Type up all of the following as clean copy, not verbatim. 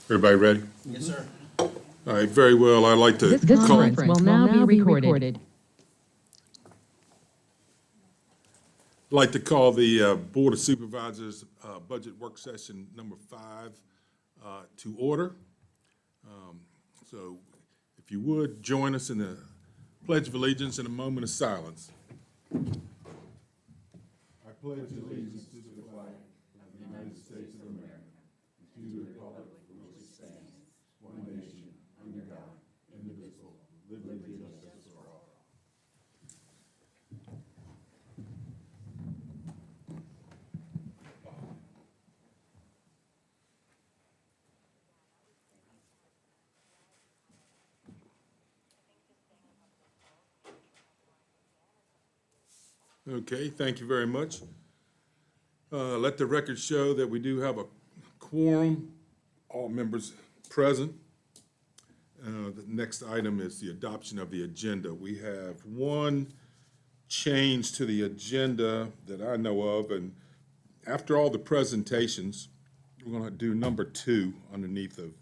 Everybody ready? Yes, sir. All right, very well. I'd like to This call, conference will now be recorded. the Board of Supervisors Budget Work Session number 5 to order. So if you would, join us in the Pledge of Allegiance in a moment of silence. I pledge allegiance to the flag of the United States of America, and to the republic for which it stands, one nation, under God, indivisible, with liberty and justice for all. Okay, thank you very much. Let the record show that we do have a quorum, all members present. The next item is the adoption of the agenda. We have one change to the agenda that I know of, and after all the presentations, we're going to do number 2 underneath of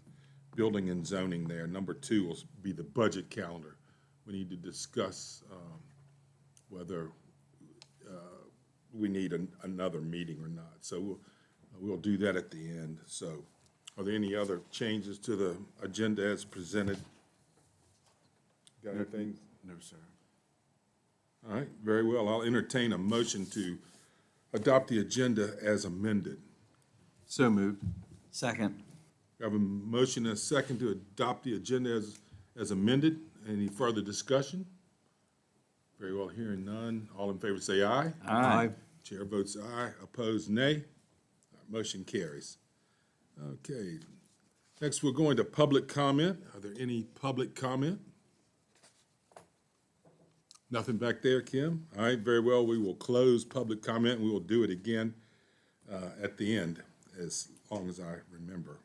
building and zoning there. Number 2 will be the budget calendar. We need to discuss whether we need another meeting or not. So we'll do that at the end. So are there any other changes to the agenda as presented? Got anything? No, sir. All right, very well. I'll entertain a motion to adopt the agenda as amended. So moved. Second. We have a motion and a second to adopt the agenda as amended. Any further discussion? Very well, hearing none. All in favor say aye. Aye. Chair votes aye, opposed nay. Motion carries. Okay, next we're going to public comment. Are there any public comment? Nothing back there, Kim? All right, very well, we will close public comment, and we will do it again at the end, as long as I remember.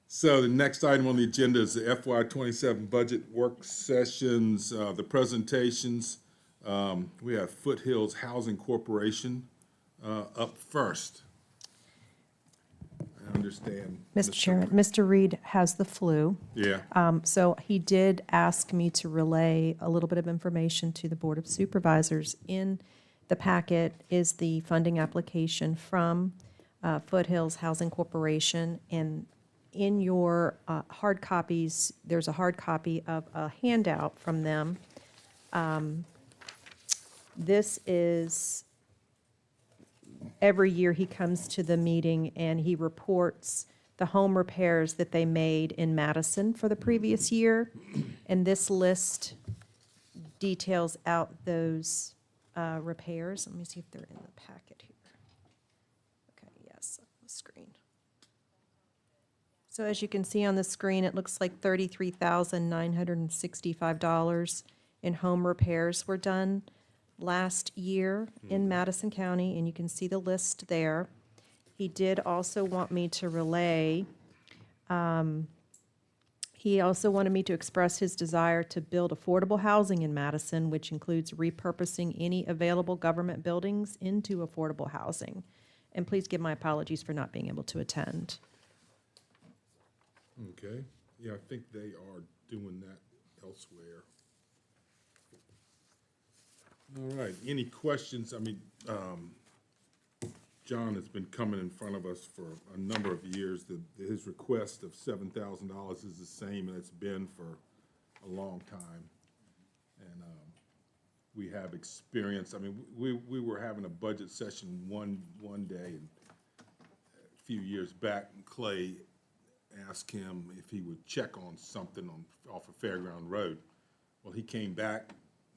So the next item on the agenda is the FY27 budget work sessions, the presentations. We have Foothills Housing Corporation up first. I understand. Mr. Chairman, Mr. Reed has the flu. Yeah, So he did ask me to relay a little bit of information to the Board of Supervisors. In the packet is the funding application from Foothills Housing Corporation. And in your hard copies, there's a hard copy of a handout from them. This is, every year he comes to the meeting and he reports the home repairs that they made in Madison for the previous year. And this list details out those repairs. Let me see if they're in the packet here. Okay, yes, on the screen. So as you can see on the screen, it looks like $33,965 in home repairs were done last year in Madison County, and you can see the list there. He did also want me to relay, he also wanted me to express his desire to build affordable housing in Madison, which includes repurposing any available government buildings into affordable housing. And please give my apologies for not being able to attend. okay. Yeah, I think they are doing that elsewhere. All right, any questions? I mean, John has been coming in front of us for a number of years. His request of $7,000 is the same, and it's been for a long time. And we have experience. I mean, we were having a budget session one day and a few years back, and Clay asked him if he would check on something off of Fairground Road. Well, he came back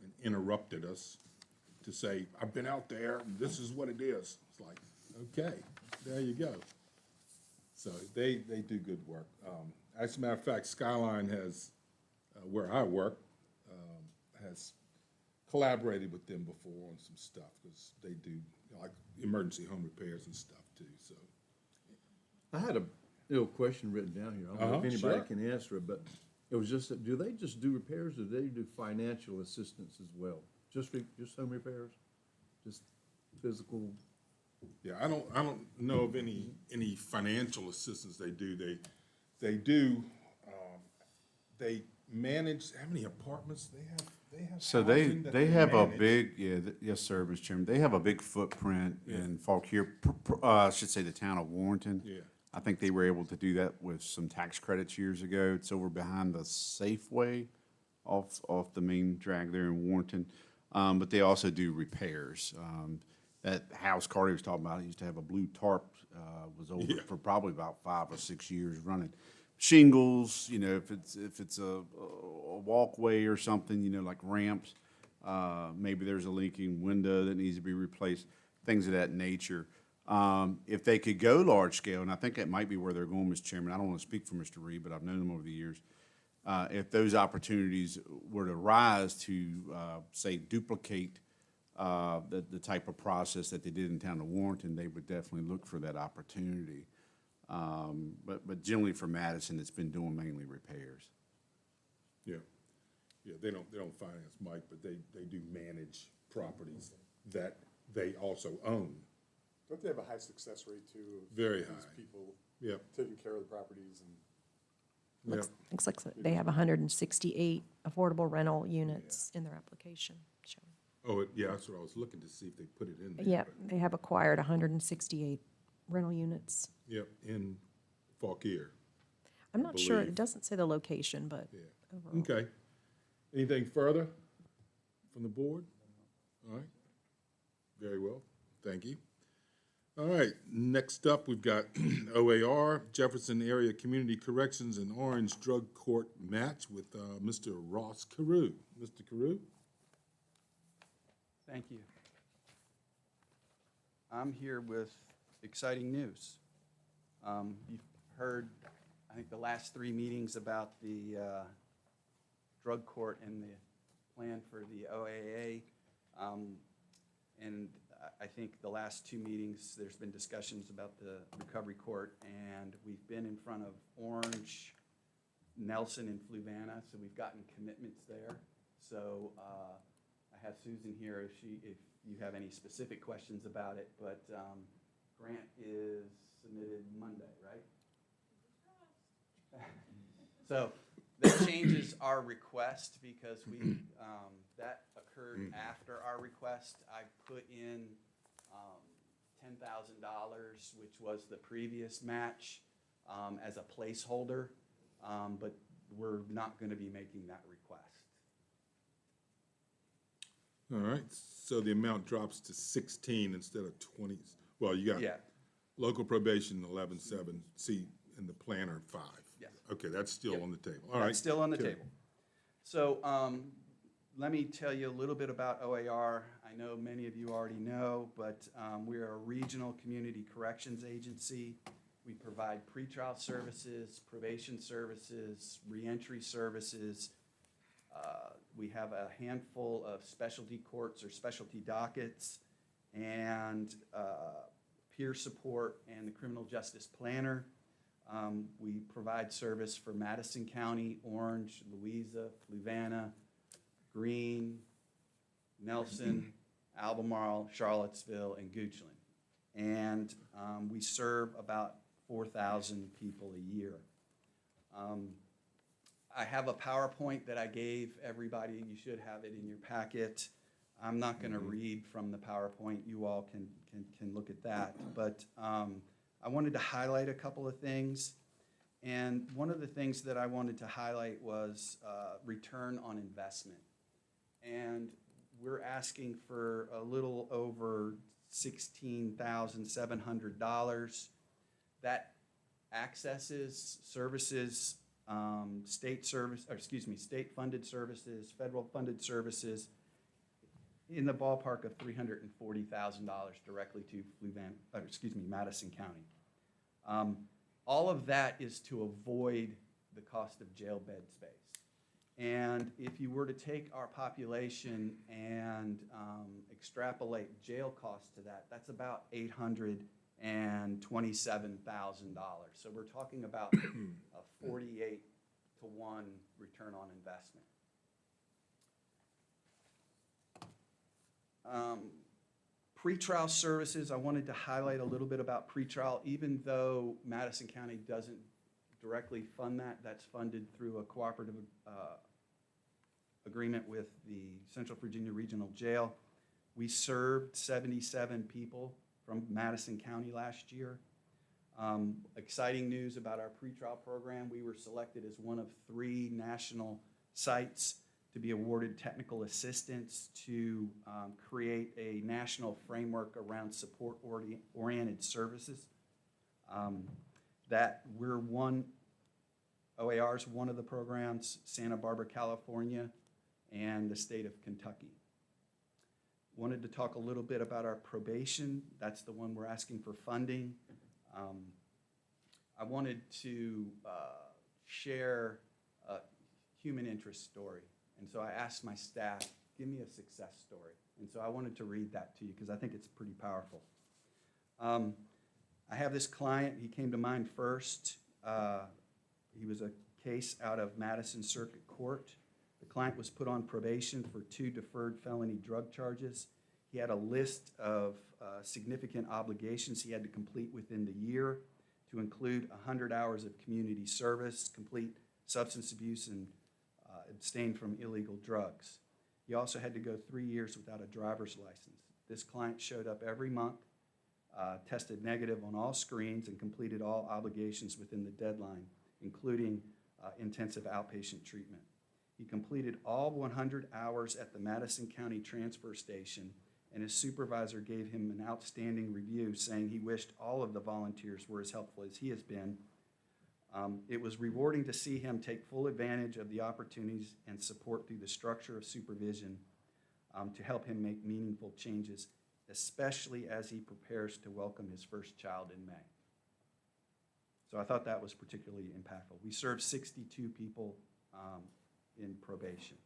and interrupted us to say, I've been out there, and this is what it is. It's like, okay, there you go. So they do good work. As a matter of fact, Skyline has, where I work, has collaborated with them before on some stuff, because they do, like, emergency home repairs and stuff, too, so. I had a little question written down here. I don't know if anybody Sure. can answer it, but it was just, that do they just do repairs, or do they do financial assistance as well? Just home repairs? Just physical Yeah, I don't know of any financial assistance they do. They do, they manage, how many apartments they have? They have So housing that they have a manage. big, yes, sir, Mr. Chairman, they have a big footprint in Fauquier, I should say the town of Warrenton. Yeah. I think they were able to do that with some tax credits years ago. It's over behind the Safeway off the main drag there in Warrenton. But they also do repairs. That house Carter was talking about, it used to have a blue tarp, was over Yeah. for probably about 5 or 6 years running. Shingles, if it's a walkway or something, like ramps, maybe there's a leaking window that needs to be replaced, things of that nature. If they could go large scale, and I think that might be where they're going, Mr. Chairman, I don't want to speak for Mr. Reed, but I've known him over the years. If those opportunities were to rise to, say, duplicate the type of process that they did in town of Warrenton, they would definitely look for that opportunity. But generally for Madison, it's been doing mainly repairs. Yeah, yeah, they don't finance Mike, but they do manage properties that they also own. Don't they have a high success rate too? Of Very these high. people Yep, taking care of the properties and yep. Looks like they have 168 affordable rental units in their application. showing. Oh, yeah, that's what I was looking to see if they put it in there. Yeah, but- they have acquired 168 rental units. Yep, in Fauquier, I'm not sure, believe. it doesn't say the location, but yeah. overall. Okay. Anything further from the board? All right. Very well, thank you. All right, next up, we've got OAR, Jefferson Area Community Corrections and Orange Drug Court match with Mr. Ross Carew. Mr. Carew? Thank you. I'm here with exciting news. You've heard, I think, the last 3 meetings about the drug court and the plan for the OAA. And I think the last 2 meetings, there's been discussions about the recovery court, and we've been in front of Orange, Nelson, and Fluvanna, so we've gotten commitments there. So I have Susan here if you have any specific questions about it, but grant is submitted Monday, right? So that changes our request because that occurred after our request. I put in $10,000, which was the previous match, as a placeholder, but we're not going to be making that request. All right, so the amount drops to 16 instead of 20. Well, you got Yeah. local probation 11.7, C, and the planner 5. Yes. Okay, that's still Yep. on the table. All right. That's still on the Good. table. So let me tell you a little bit about OAR. I know many of you already know, but we are a regional community corrections agency. We provide pretrial services, probation services, reentry services. We have a handful of specialty courts or specialty dockets, and peer support and the criminal justice planner. We provide service for Madison County, Orange, Louisa, Fluvanna, Greene, Nelson, Albemarle, Charlottesville, and Goochland. And we serve about 4,000 people a year. I have a PowerPoint that I gave everybody. You should have it in your packet. I'm not going to read from the PowerPoint. You all can look at that. But I wanted to highlight a couple of things. And one of the things that I wanted to highlight was return on investment. And we're asking for a little over $16,700. That accesses services, state-funded services, federal-funded services in the ballpark of $340,000 directly to Madison County. All of that is to avoid the cost of jail bed space. And if you were to take our population and extrapolate jail costs to that, that's about $827,000. So we're talking about a 48-to-1 return on investment. Pretrial services, I wanted to highlight a little bit about pretrial, even though Madison County doesn't directly fund that. That's funded through a cooperative agreement with the Central Virginia Regional Jail. We served 77 people from Madison County last year. Exciting news about our pretrial program. We were selected as one of 3 national sites to be awarded technical assistance to create a national framework around support-oriented services. That we're one, OAR is one of the programs, Santa Barbara, California, and the state of Kentucky. Wanted to talk a little bit about our probation. That's the one we're asking for funding. I wanted to share a human interest story. And so I asked my staff, give me a success story. And so I wanted to read that to you because I think it's pretty powerful. I have this client, he came to mind first. He was a case out of Madison Circuit Court. The client was put on probation for 2 deferred felony drug charges. He had a list of significant obligations he had to complete within the year, to include 100 hours of community service, complete substance abuse, and abstain from illegal drugs. He also had to go 3 years without a driver's license. This client showed up every month, tested negative on all screens, and completed all obligations within the deadline, including intensive outpatient treatment. He completed all 100 hours at the Madison County Transfer Station, and his supervisor gave him an outstanding review, saying he wished all of the volunteers were as helpful as he has been. It was rewarding to see him take full advantage of the opportunities and support through the structure of supervision to help him make meaningful changes, especially as he prepares to welcome his first child in May. So I thought that was particularly impactful. We served 62 people in probation.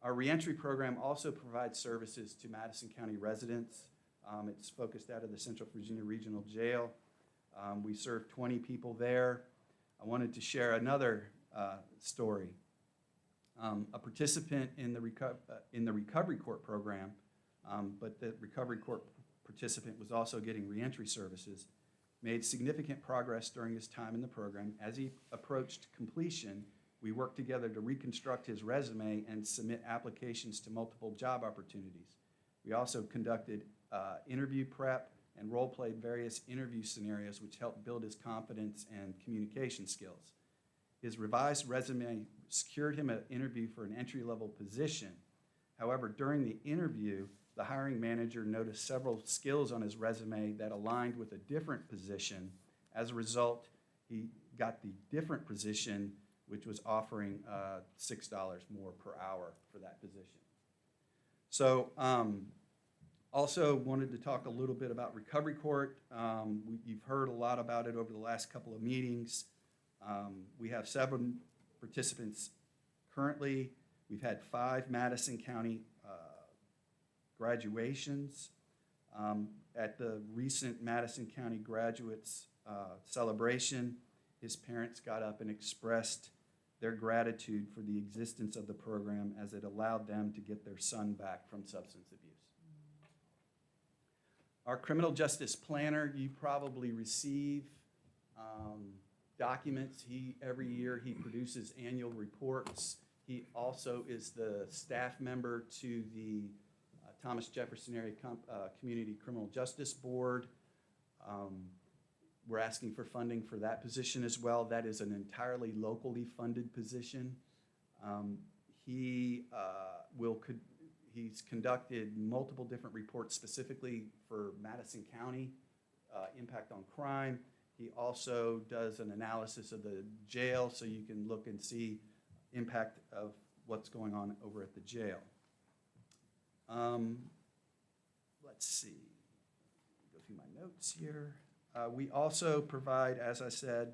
Our reentry program also provides services to Madison County residents. It's focused out of the Central Virginia Regional Jail. We served 20 people there. I wanted to share another story. A participant in the Recovery Court program, but the Recovery Court participant was also getting reentry services, made significant progress during his time in the program. As he approached completion, we worked together to reconstruct his resume and submit applications to multiple job opportunities. We also conducted interview prep and role-played various interview scenarios, which helped build his confidence and communication skills. His revised resume secured him an interview for an entry-level position. However, during the interview, the hiring manager noticed several skills on his resume that aligned with a different position. As a result, he got the different position, which was offering $6 more per hour for that position. So also wanted to talk a little bit about Recovery Court. You've heard a lot about it over the last couple of meetings. We have 7 participants currently. We've had 5 Madison County graduations. At the recent Madison County graduates celebration, his parents got up and expressed their gratitude for the existence of the program as it allowed them to get their son back from substance abuse. Our criminal justice planner, you probably receive documents. Every year he produces annual reports. He also is the staff member to the Thomas Jefferson Area Community Criminal Justice Board. We're asking for funding for that position as well. That is an entirely locally funded position. He's conducted multiple different reports specifically for Madison County, impact on crime. He also does an analysis of the jail, so you can look and see impact of what's going on over at the jail. Let's see, go through my notes here. We also provide, as I said,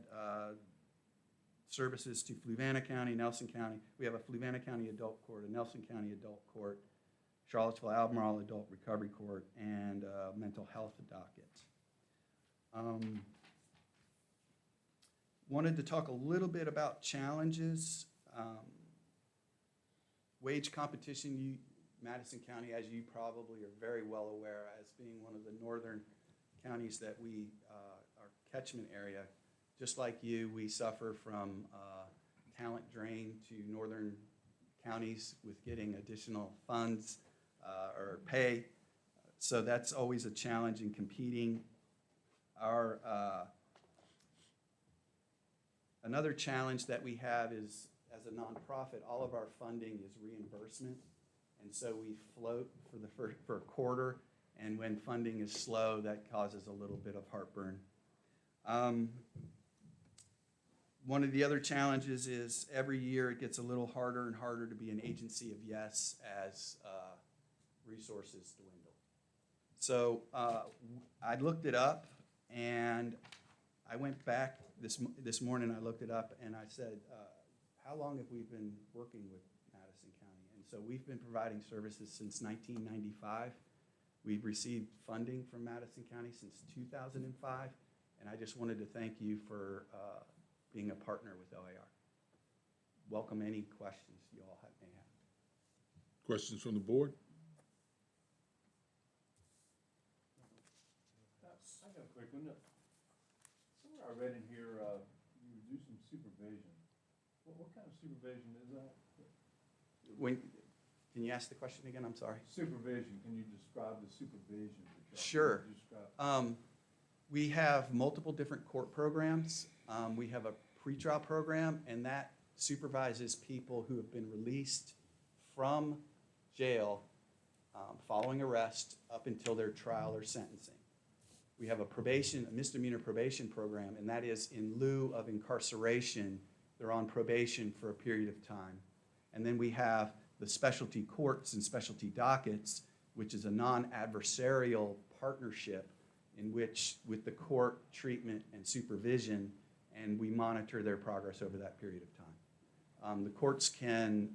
services to Fluvanna County, Nelson County. We have a Fluvanna County Adult Court, a Nelson County Adult Court, Charlottesville-Albemarle Adult Recovery Court, and mental health docket. Wanted to talk a little bit about challenges. Wage competition, Madison County, as you probably are very well aware, as being one of the northern counties that we, our catchment area, just like you, we suffer from talent drain to northern counties with getting additional funds or pay. So that's always a challenge in competing. Our another challenge that we have is, as a nonprofit, all of our funding is reimbursement. And so we float for a quarter, and when funding is slow, that causes a little bit of heartburn. One of the other challenges is every year it gets a little harder and harder to be an agency of yes as resources dwindle. So I looked it up, and I went back this morning. I looked it up, and I said, how long have we been working with Madison County? And so we've been providing services since 1995. We've received funding from Madison County since 2005, and I just wanted to thank you for being a partner with OAR. Welcome any questions you all may have. Questions from the board? I got a quick one. Somewhere I read in here, you would do some supervision. What kind of supervision is that? Can you ask the question again? I'm sorry. Supervision, can you describe the supervision that y'all Sure. describe? We have multiple different court programs. We have a pretrial program, and that supervises people who have been released from jail following arrest up until their trial or sentencing. We have a misdemeanor probation program, and that is in lieu of incarceration. They're on probation for a period of time. And then we have the specialty courts and specialty dockets, which is a non-adversarial partnership in which, with the court, treatment, and supervision, and we monitor their progress over that period of time. The courts can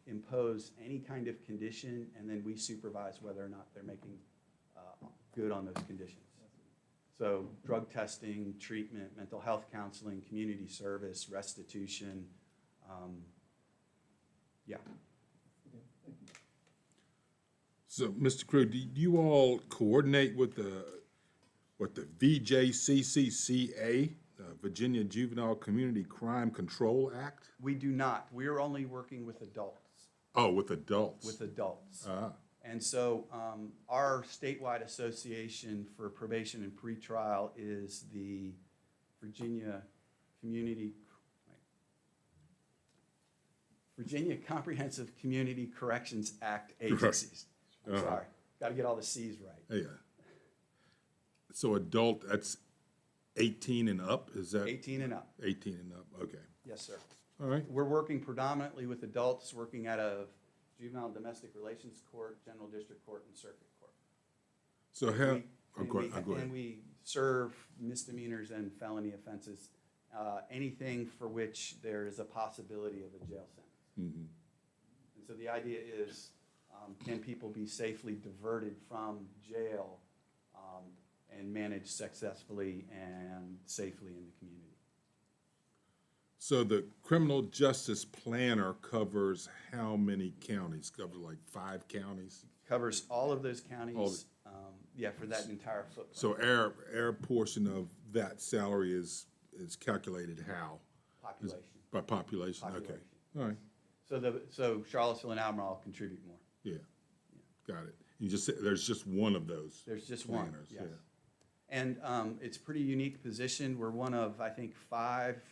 impose any kind of condition, and then we supervise whether or not they're making good on those conditions. So drug testing, treatment, mental health counseling, community service, restitution, yeah. So, Mr. Crew, do you all coordinate with the VJCCCA, Virginia Juvenile Community Crime Control Act? We do not. We're only working with adults. Oh, with adults? With adults. Ah, And so our statewide association for probation and pretrial is the Virginia Comprehensive Community Corrections Act agencies. I'm Uh-huh. sorry, got to get all the C's right. yeah. So adult, that's 18 and up, is that? 18 and up. 18 and up, okay. Yes, sir. All right, We're working predominantly with adults, working out of juvenile and domestic relations court, general district court, and circuit court. so how, Go go And ahead. we serve misdemeanors and felony offenses, anything for which there is a possibility of a jail sentence. Mhm. And so the idea is, can people be safely diverted from jail and managed successfully and safely in the community? So the criminal justice planner covers how many counties? Covers like 5 counties? Covers all of those All counties, yeah, for that entire footprint. So our portion of that salary is calculated how? Population. By population, okay. Population. All right, So Charlottesville and Albemarle contribute more. yeah, got it. You just said, there's just one of those? There's just one, planners, yes. yeah. And it's a pretty unique position. We're one of, I think, 5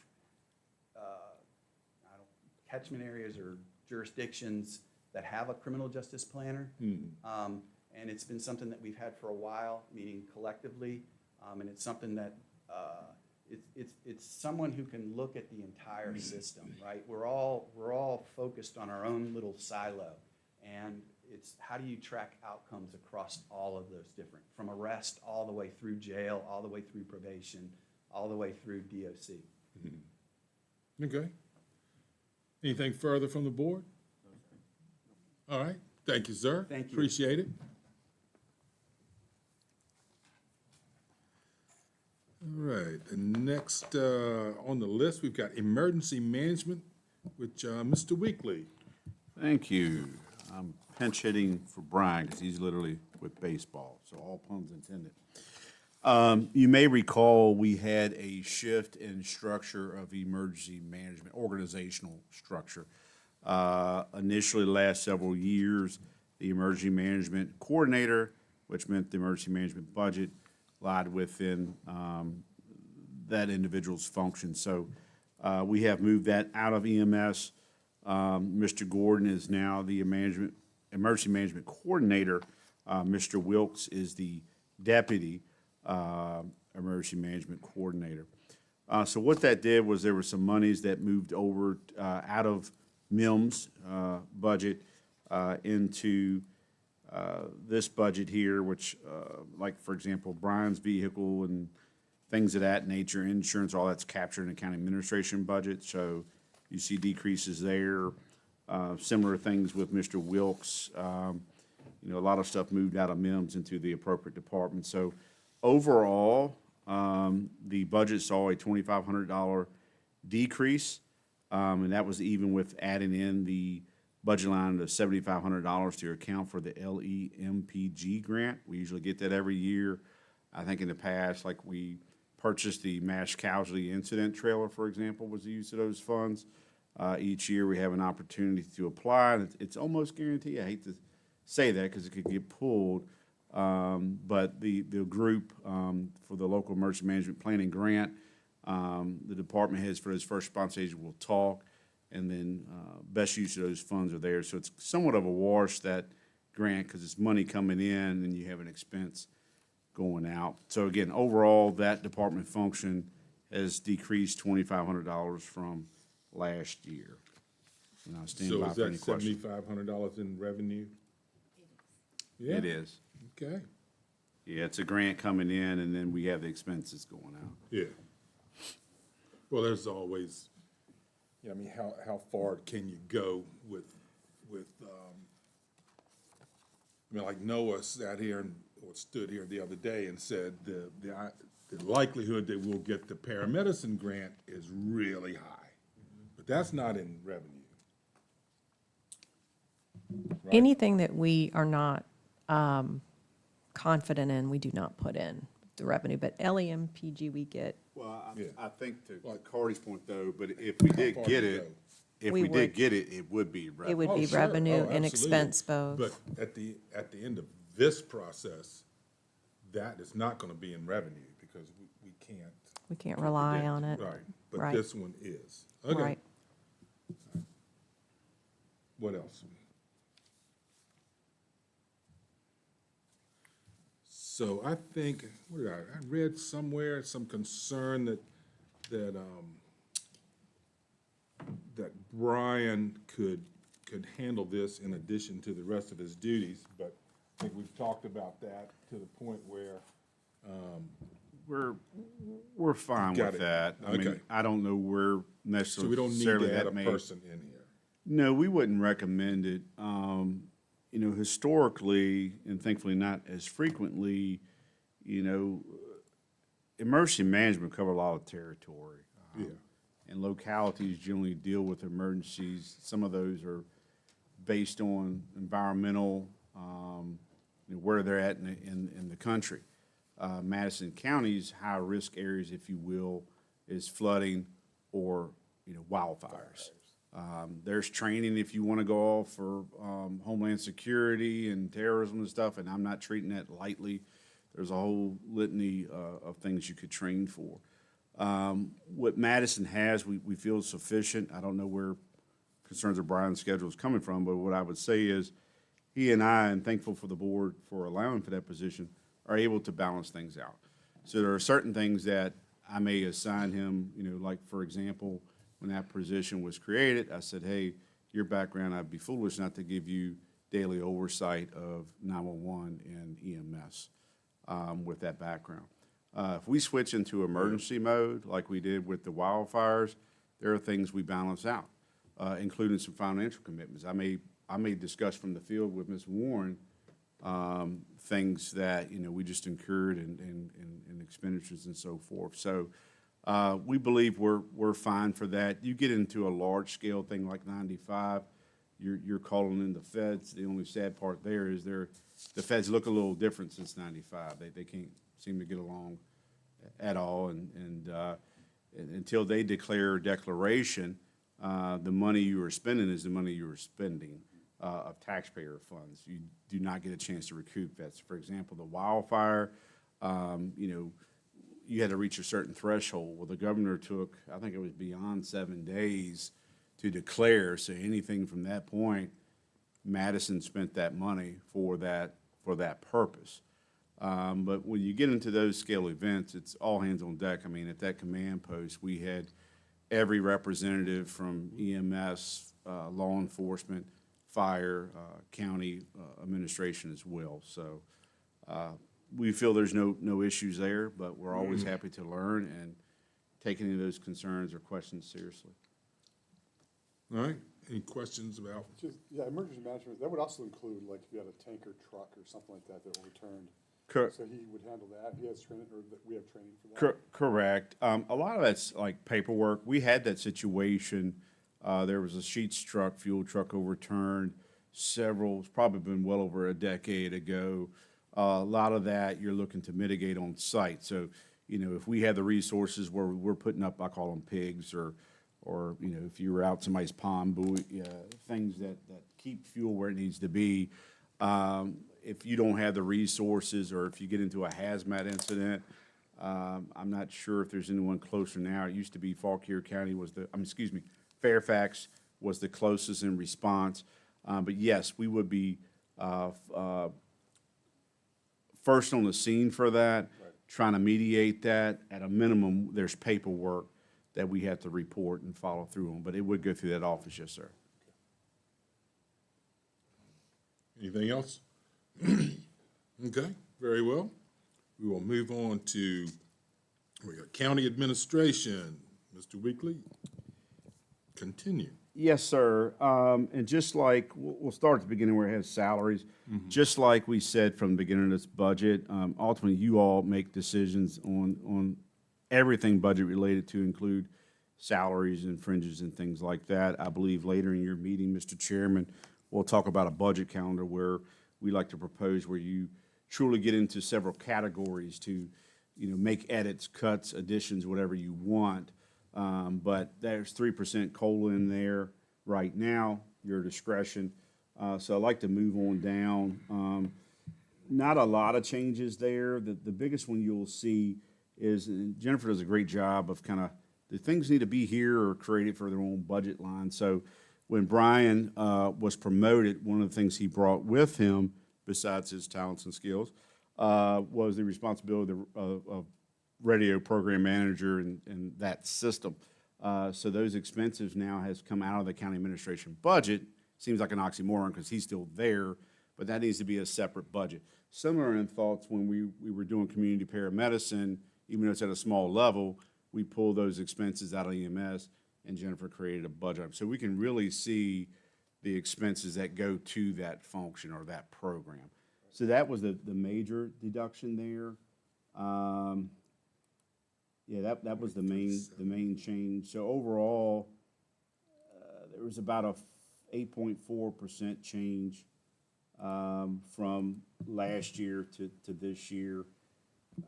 catchment areas or jurisdictions that have a criminal justice planner. And it's been something that we've had for a while, meaning collectively. And it's something that, it's someone who can look at the entire system, right? We're all focused on our own little silo. And it's how do you track outcomes across all of those different, from arrest all the way through jail, all the way through probation, all the way through DOC. Okay. Anything further from the board? All right, thank you, sir. Thank you. Appreciate it. All right, the next on the list, we've got emergency management, which Mr. Weekly. Thank you. I'm pinch hitting for Brian, because he's literally with baseball, so all puns intended. You may recall we had a shift in structure of emergency management, organizational structure. Initially, the last several years, the emergency management coordinator, which meant the emergency management budget, lied within that individual's function. So we have moved that out of EMS. Mr. Gordon is now the emergency management coordinator. Mr. Wilkes is the deputy emergency management coordinator. So what that did was there were some monies that moved over out of MIM's budget into this budget here, which, like, for example, Brian's vehicle and things of that nature, insurance, all that's captured in the county administration budget. So you see decreases there. Similar things with Mr. Wilkes. You know, a lot of stuff moved out of MIMS into the appropriate department. So overall, the budget saw a $2,500 decrease, and that was even with adding in the budget line of $7,500 to account for the LEMPG grant. We usually get that every year. I think in the past, like we purchased the mass casualty incident trailer, for example, was the use of those funds. Each year we have an opportunity to apply, and it's almost guaranteed. I hate to say that because it could get pulled, but the group for the local emergency management planning grant, the department heads for those first response agents will talk, and then best use of those funds are there. So it's somewhat of a wash, that grant, because it's money coming in and you have an expense going out. So again, overall, that department function has decreased $2,500 from last year. And I'll stand So by is for any that questions. $7,500 in revenue? Yeah. It is. Okay, Yeah, it's a grant coming in, and then we have the expenses going out. yeah. Well, there's always, yeah, I mean, how far can you go with, I mean, like Noah sat here or stood here the other day and said the likelihood that we'll get the paramedicine grant is really high, but that's not in revenue. Right? Anything that we are not confident in, we do not put in the revenue, but LEMPG we get. Well, Yeah. I think to Cardi's point though, but if we did far get to it, go? if We we would. did get it, it would be It revenue. would Oh, be sure. revenue Oh, and absolutely. expense both. But at the end of this process, that is not gonna be in revenue because we can't. We can't rely predict. on it. Right, but Right. this one is. Okay. Right. What else? So I think, I read somewhere some concern that Brian could handle this in addition to the rest of his duties, but I think we've talked about that to the point where, We're fine Got with it. that. I mean, Okay. I don't know where so we don't need necessarily to add that a may. person in here. No, we wouldn't recommend it. You know, historically, and thankfully not as frequently, you know, emergency management cover a lot of territory. Yeah. And localities generally deal with emergencies. Some of those are based on environmental, you know, where they're at in the country. Madison County's high-risk areas, if you will, is flooding or, you know, wildfires. There's training if you want to go off for Homeland Security and terrorism and stuff, and I'm not treating that lightly. There's a whole litany of things you could train for. What Madison has, we feel is sufficient. I don't know where concerns of Brian's schedule is coming from, but what I would say is he and I, and thankful for the board for allowing for that position, are able to balance things out. So there are certain things that I may assign him, you know, like, for example, when that position was created, I said, hey, your background, I'd be foolish not to give you daily oversight of 911 and EMS with that background. If we switch into emergency mode, like we did with the wildfires, there are things we balance out, including some financial commitments. I may discuss from the field with Ms. Warren things that, you know, we just incurred in expenditures and so forth. So we believe we're fine for that. You get into a large-scale thing like 95, you're calling in the feds. The only sad part there is the feds look a little different since '95. They can't seem to get along at all, and until they declare a declaration, the money you are spending is the money you are spending of taxpayer funds. You do not get a chance to recoup that. So for example, the wildfire, you had to reach a certain threshold. Well, the governor took, I think it was beyond 7 days to declare. So anything from that point, Madison spent that money for that purpose. But when you get into those scale events, it's all hands on deck. I mean, at that command post, we had every representative from EMS, law enforcement, fire, county administration as well. So we feel there's no issues there, but we're always happy to learn and take any of those concerns or questions seriously. All right, any questions about? Just, yeah, emergency management, that would also include, like, if you had a tanker truck or something like that that returned. Correct. So he would handle that, he has training, or we have training for that? Correct. A lot of that's like paperwork. We had that situation. There was a Sheets truck, fuel truck overturned it's probably been well over a decade ago. A lot of that you're looking to mitigate on site. So, if we have the resources where we're putting up, I call them pigs, or if you were out somebody's pond buoy, things that keep fuel where it needs to be. If you don't have the resources, or if you get into a hazmat incident, I'm not sure if there's anyone closer now. It used to be Fauquier County Fairfax was the closest in response. But yes, we would be first on the scene for that, trying to mediate that. At a minimum, there's paperwork that we have to report and follow through on, but it would go through that office, yes, sir. Anything else? Okay, very well. We will move on to, we got county administration. Mr. Weekly, continue. Yes, sir. And just like, we'll start at the beginning where it has salaries. Just like we said from the beginning of this budget, ultimately you all make decisions on everything budget related to include salaries and fringes and things like that. I believe later in your meeting, Mr. Chairman, we'll talk about a budget calendar where we like to propose where you truly get into several categories to, make edits, cuts, additions, whatever you want. But there's 3% COLA in there right now, your discretion. So I'd like to move on down. Not a lot of changes there. The biggest one you'll see is, and Jennifer does a great job of kind of, the things need to be here or created for their own budget line. So when Brian was promoted, one of the things he brought with him, besides his talents and skills, was the responsibility of radio program manager and that system. So those expenses now has come out of the county administration budget. Seems like an oxymoron because he's still there, but that needs to be a separate budget. Similar in thoughts when we were doing community paramedicine, even though it's at a small level, we pulled those expenses out of EMS and Jennifer created a budget. So we can really see the expenses that go to that function or that program. So that was the major deduction there. Yeah, that was the main change. So overall, there was about a 8.4% change from last year to this year.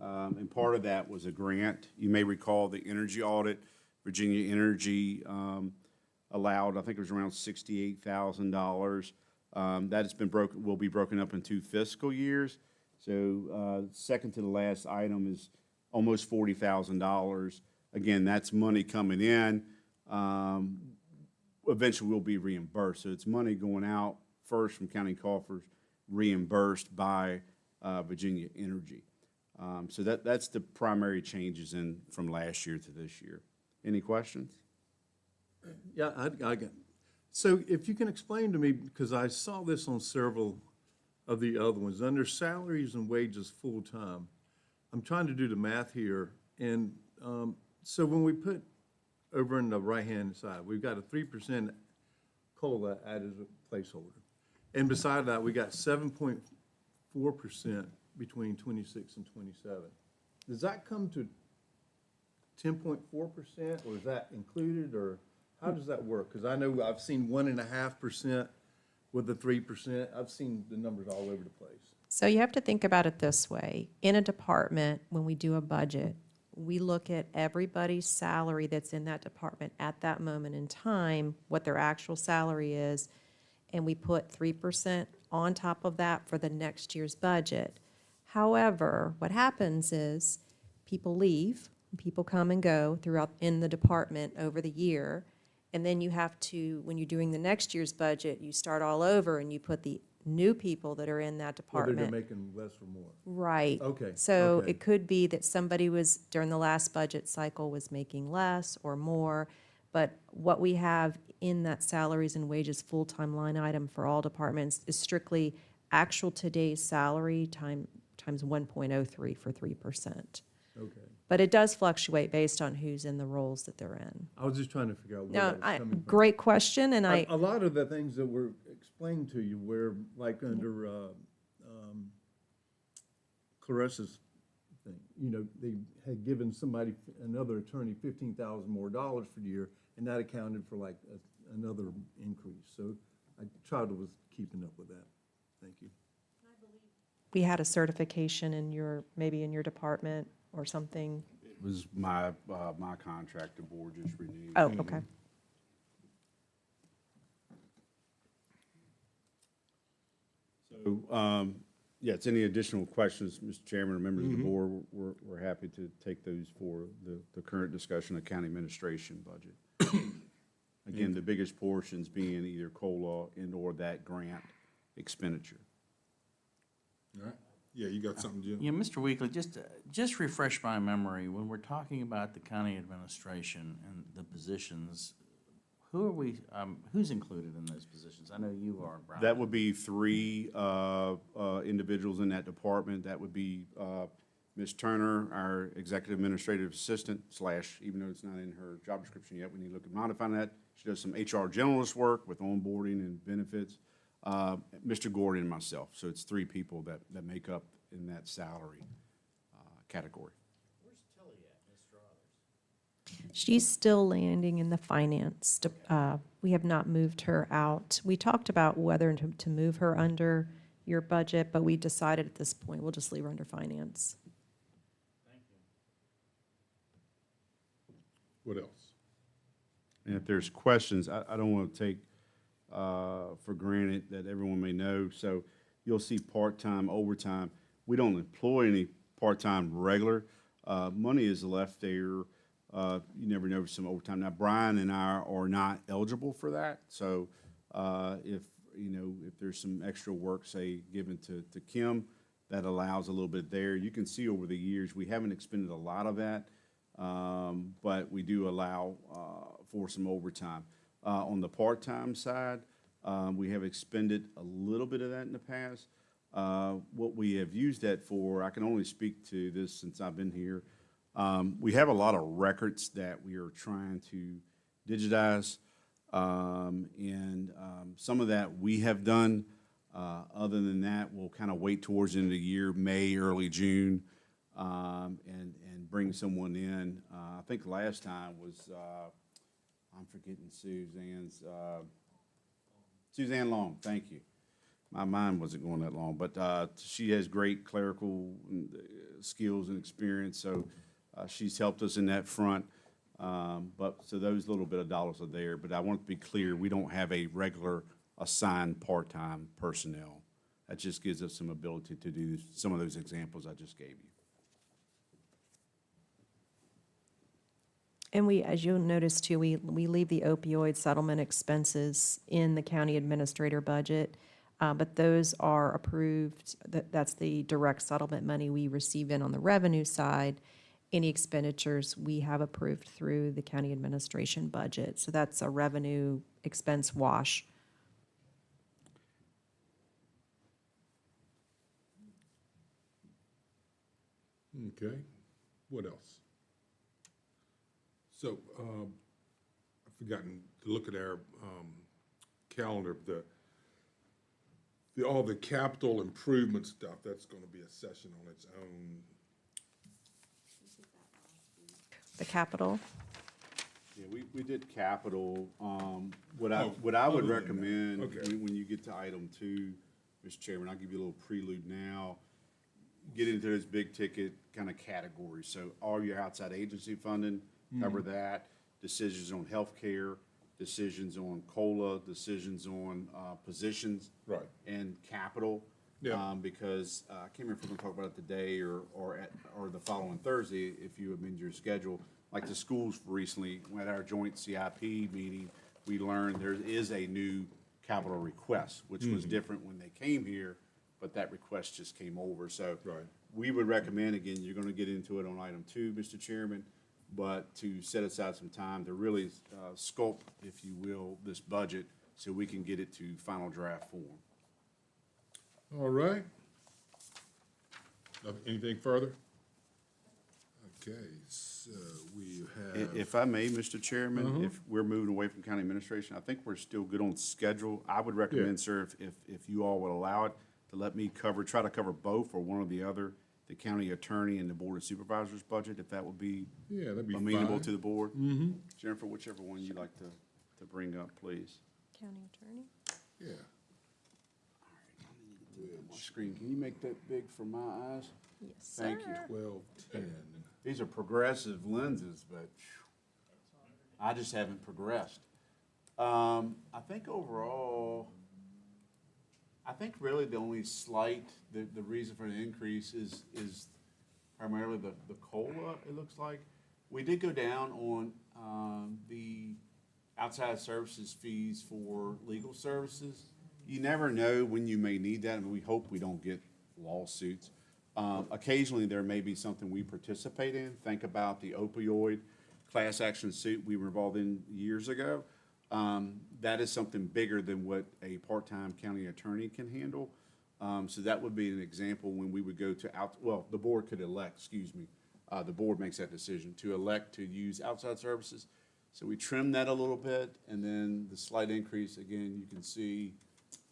And part of that was a grant. You may recall the energy audit. Virginia Energy allowed, I think it was around $68,000. That has been will be broken up in 2 fiscal years. So second to the last item is almost $40,000. Again, that's money coming in. Eventually we'll be reimbursed. So it's money going out first from county coffers, reimbursed by Virginia Energy. So that's the primary changes from last year to this year. Any questions? Yeah, I got, so if you can explain to me, because I saw this on several of the other ones, under salaries and wages full-time, I'm trying to do the math here, and so when we put over in the right-hand side, we've got a 3% COLA added as a placeholder. And beside that, we got 7.4% between 26 and 27. Does that come to 10.4%, or is that included, or? How does that work? Because I know I've seen 1.5% with the 3%. I've seen the numbers all over the place. So you have to think about it this way. In a department, when we do a budget, we look at everybody's salary that's in that department at that moment in time, what their actual salary is, and we put 3% on top of that for the next year's budget. However, what happens is people leave, people come and go throughout in the department over the year, and then you have to, when you're doing the next year's budget, you start all over and you put the new people that are in that Whether department. they're making less or more. Right. Okay, So okay. it could be that somebody was, during the last budget cycle, was making less or more, but what we have in that salaries and wages full-time line item for all departments is strictly actual today's salary times 1.03 for 3%. Okay. But it does fluctuate based on who's in the roles that they're in. I was just trying to figure out where No, that was coming from. great question, and I, A lot of the things that were explained to you were like under Clarissa's thing. You know, they had given somebody, another attorney, $15,000 more for the year, and that accounted for like another increase. So I tried to was keeping up with that. Thank you. we had a certification in your, maybe in your department or something. It was my contract, the board just renewed. Oh, okay. So, yeah, it's any additional questions, Mr. Chairman or members of the board, we're happy to take those for the current discussion of county administration budget. Again, the biggest portions being either COLA and/or that grant expenditure. All right? Yeah, you got something, Jim? Yeah, Mr. Weekly, just refresh my memory, when we're talking about the county administration and the positions, who are we, who's included in those positions? I know you are, Brian. That would be three individuals in that department. That would be Ms. Turner, our executive administrative assistant / even though it's not in her job description yet, we need to look at modifying that. She does some HR generalist work with onboarding and benefits. Mr. Gordon and myself. So it's three people that make up in that salary category. She's still landing in the finance. We have not moved her out. We talked about whether to move her under your budget, but we decided at this point, we'll just leave her under finance. What else? And if there's questions, I don't want to take for granted that everyone may know. So you'll see part-time, overtime. We don't employ any part-time regular. Money is left there. You never know some overtime. Now, Brian and I are not eligible for that. So if there's some extra work, say, given to Kim, that allows a little bit there. You can see over the years, we haven't expended a lot of that, but we do allow for some overtime. On the part-time side, we have expended a little bit of that in the past. What we have used that for, I can only speak to this since I've been here. We have a lot of records that we are trying to digitize, and some of that we have done. Other than that, we'll kind of wait towards the end of the year, May, early June, and bring someone in. I think last time was, I'm forgetting Suzanne Long, thank you. My mind wasn't going that long, but she has great clerical skills and experience, so she's helped us in that front. So those little bit of dollars are there, but I want to be clear, we don't have a regular assigned part-time personnel. That just gives us some ability to do some of those examples I just gave you. And we, as you'll notice too, we leave the opioid settlement expenses in the county administrator budget, but those are approved, that's the direct settlement money we receive in on the revenue side. Any expenditures we have approved through the county administration budget. So that's a revenue expense wash. Okay, what else? So, I've forgotten to look at our calendar, all the capital improvement stuff, that's gonna be a session on its own. The capital, Yeah, Yeah, we did capital. What Oh, would other than that. recommend, Okay. when you get to item 2, Mr. Chairman, I'll give you a little prelude now. Get into those big ticket kind of categories. So all your outside agency funding, cover that. Decisions on healthcare, decisions on COLA, decisions on positions. Right. And capital. Yeah. Because I can't remember if we're gonna talk about it today or the following Thursday, if you amend your schedule. Like the schools recently, at our joint CIP meeting, we learned there is a new capital request, which was different when they came here, but that request just came over. So Right. we would recommend, again, you're gonna get into it on item 2, Mr. Chairman, but to set aside some time to really sculpt, if you will, this budget so we can get it to final draft form. All right. Anything further? Okay, so we have. If I may, Mr. Chairman, if we're moving away from county administration, I think we're still good on schedule. I would recommend, sir, if you all would allow it, to let me try to cover both or one or the other, the county attorney and the board of supervisors budget, if that would be Yeah, that'd be amenable fine. to the board. Mm-hmm. Jennifer, whichever one you'd like to bring up, please. County attorney? Yeah. My screen, can you make that big for my eyes? Yes, Thank you. 1210. These are progressive lenses, but phew, I just haven't progressed. I think overall, I think really the only slight, the reason for the increase is primarily the COLA, it looks like. We did go down on, the outside services fees for legal services. You never know when you may need that, and we hope we don't get lawsuits. Occasionally, there may be something we participate in. Think about the opioid class action suit we were involved in years ago. That is something bigger than what a part-time county attorney can handle. So that would be an example when we would go to the board could elect, the board makes that decision, to elect to use outside services. So we trimmed that a little bit, and then the slight increase, again, you can see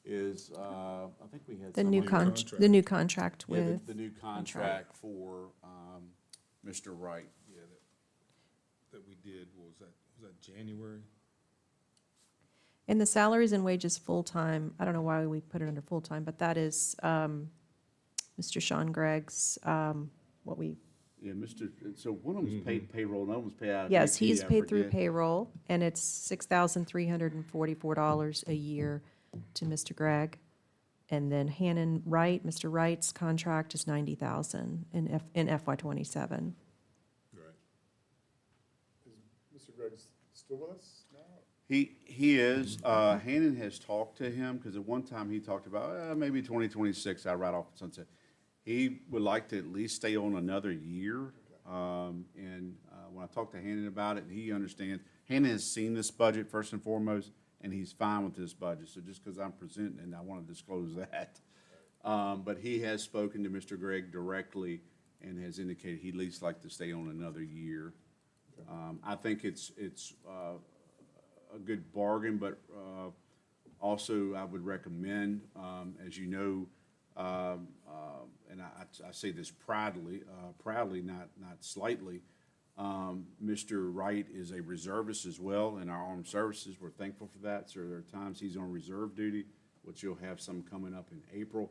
is, I think we had. The some new on- contract. the new contract Yeah, with. the new contract for, Mr. Wright. Yeah, that we did, was that January? And the salaries and wages full-time, I don't know why we put it under full-time, but that is Mr. Sean Gregg's, what we, Yeah, so one of them's paid payroll, another one's paid out of yes, AP, he's I paid through forget. payroll, and it's $6,344 a year to Mr. Gregg. And then Hannon Wright, Mr. Wright's contract is $90,000 in FY '27. Right. Is Mr. Gregg's still with us now? He is, Hannon has talked to him, because at one time he talked about, maybe 2026, I write off sunset. He would like to at least stay on another year. When I talked to Hannon about it, he understands, Hannon has seen this budget first and foremost, and he's fine with this budget. So just because I'm presenting, and I want to disclose that. But he has spoken to Mr. Gregg directly and has indicated he'd at least like to stay on another year. I think it's a good bargain, but also I would recommend, as you know, and I say this proudly, not slightly, Mr. Wright is a reservist as well in our armed services. We're thankful for that. So there are times he's on reserve duty, which you'll have some coming up in April.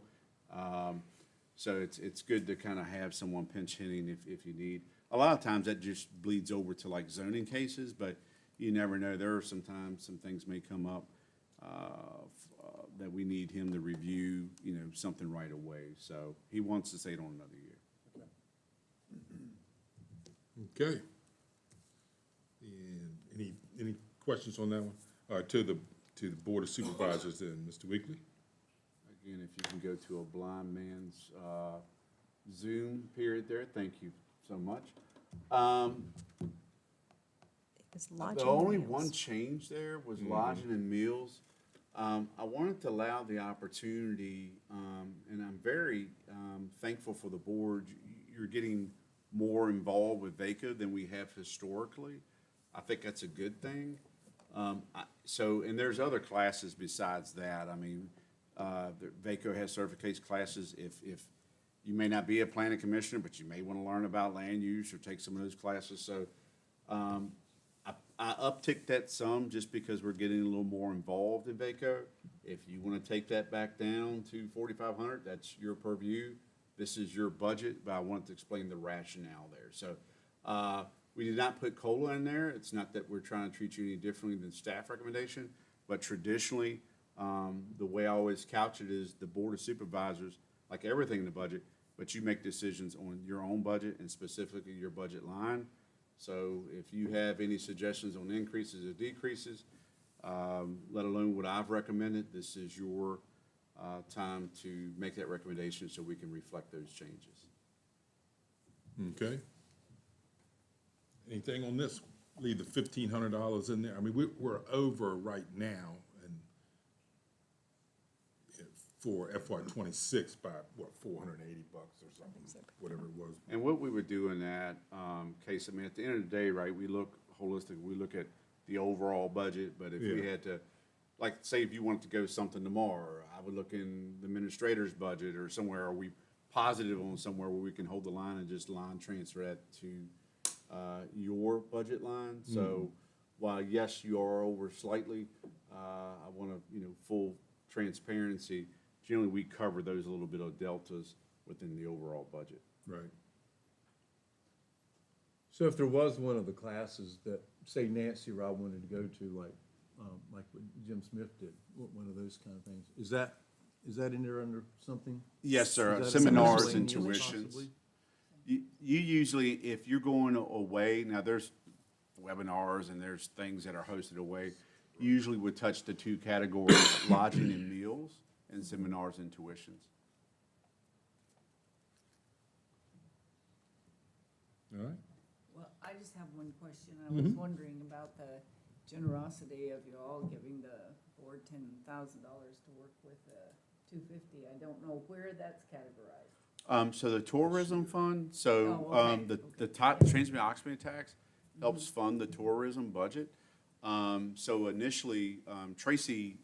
So it's good to kind of have someone pinch hitting if you need. A lot of times that just bleeds over to like zoning cases, but you never know. There are sometimes some things may come up that we need him to review, something right away. So he wants to stay on another year. Okay. And any questions on that one? To the Board of Supervisors then, Mr. Weekly? Again, if you can go to a blind man's Zoom period there, thank you so much. Is The lodging only meals. one change there was lodging and meals. I wanted to allow the opportunity, and I'm very thankful for the board. You're getting more involved with VACO than we have historically. I think that's a good thing. And there's other classes besides that. I mean, VACO has certification classes. If you may not be a planning commissioner, but you may want to learn about land use or take some of those classes. So I upticked that some just because we're getting a little more involved in VACO. If you want to take that back down to 4,500, that's your purview. This is your budget, but I wanted to explain the rationale there. So, we did not put COLA in there. It's not that we're trying to treat you any differently than staff recommendation, but traditionally, the way I always couch it is the Board of Supervisors, like everything in the budget, but you make decisions on your own budget and specifically your budget line. So if you have any suggestions on increases or decreases, let alone what I've recommended, this is your time to make that recommendation so we can reflect those changes. Okay. Anything on this? Leave the $1,500 in there. I mean, we're over right now and for FY '26 by what, $480 or something, whatever it was. And what we would do in that case, I mean, at the end of the day, right, we look holistic, we look at the overall budget, but if we Yeah. had to, like, say if you wanted to go something tomorrow, I would look in the administrator's budget or somewhere, are we positive on somewhere where we can hold the line and just line transfer that to your budget line? So while, yes, you are over slightly, I want to, full transparency, generally we cover those little bit of deltas within the overall budget. Right. So if there was one of the classes that, say Nancy or I wanted to go to, like what Jim Smith did, one of those kind of things, is that in there under something? Yes, sir. Is that Seminars and miscellaneous tuitions. possibly? You usually, if you're going away, now there's webinars and there's things that are hosted away, usually would touch the two categories, lodging and meals, and seminars and tuitions. All right. Well, I just have one question. I was wondering about the generosity of you all giving the board $10,000 to work with $250. I don't know where that's categorized. So the tourism fund, Oh, okay, the okay. top transient occupancy tax helps fund the tourism budget. So initially, Tracy,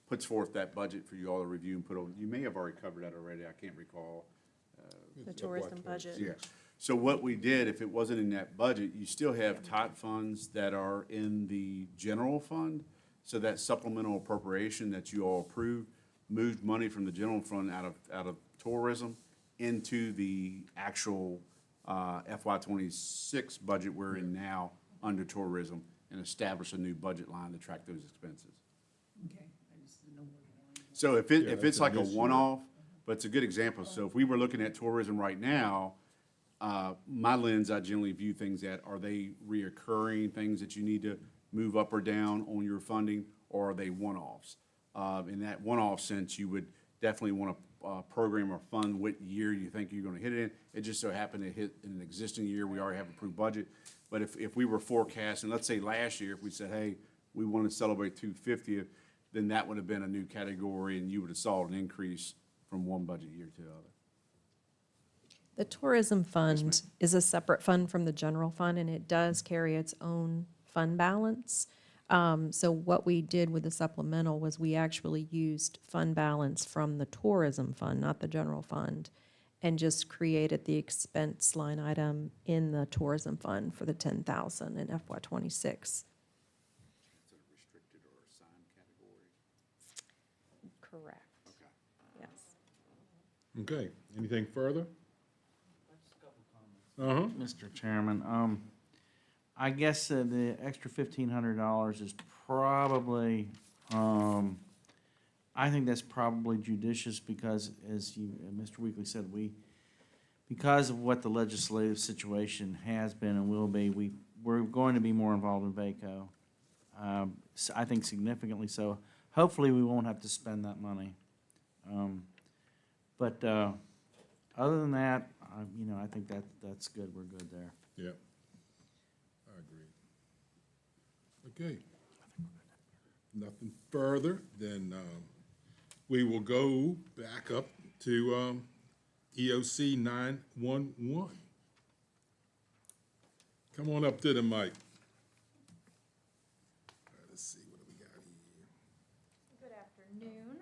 puts forth that budget for you all to review and put on. You may have already covered that already. I can't recall. The tourism budget. Yeah. So what we did, if it wasn't in that budget, you still have tot funds that are in the general fund. So that supplemental appropriation that you all approved moved money from the general fund out of tourism into the actual FY '26 budget we're in now under tourism and established a new budget line to track those expenses. Okay, I just didn't know where the line was. So if that's it's like a an issue. one-off, but it's a good example. So if we were looking at tourism right now, my lens, I generally view things at, are they reoccurring things that you need to move up or down on your funding, or are they one-offs? In that one-off sense, you would definitely want to program or fund what year you think you're going to hit it in. It just so happened to hit in an existing year, we already have approved budget. But if we were forecasting, let's say last year, if we said, hey, we want to celebrate 250th, then that would have been a new category, and you would have saw an increase from one budget year to the other. The tourism fund is a separate fund from the general fund, and it does carry its own fund balance. So what we did with the supplemental was we actually used fund balance from the tourism fund, not the general fund, and just created the expense line item in the tourism fund for the 10,000 in FY '26. Is it a restricted or assigned category? Correct. Okay. Yes. Okay. Anything further? Mr. Chairman, I guess the extra $1,500 is probably, I think that's probably judicious because, as Mr. Weekly said, because of what the legislative situation has been and will be, we're going to be more involved in VACO. I think significantly so. Hopefully, we won't have to spend that money. But other than that, I think that's good. We're good there. Yeah. I agree. Okay. Nothing further, then we will go back up to EOC 911. Come on up to the mic. Let's see, what do we got here? Good afternoon.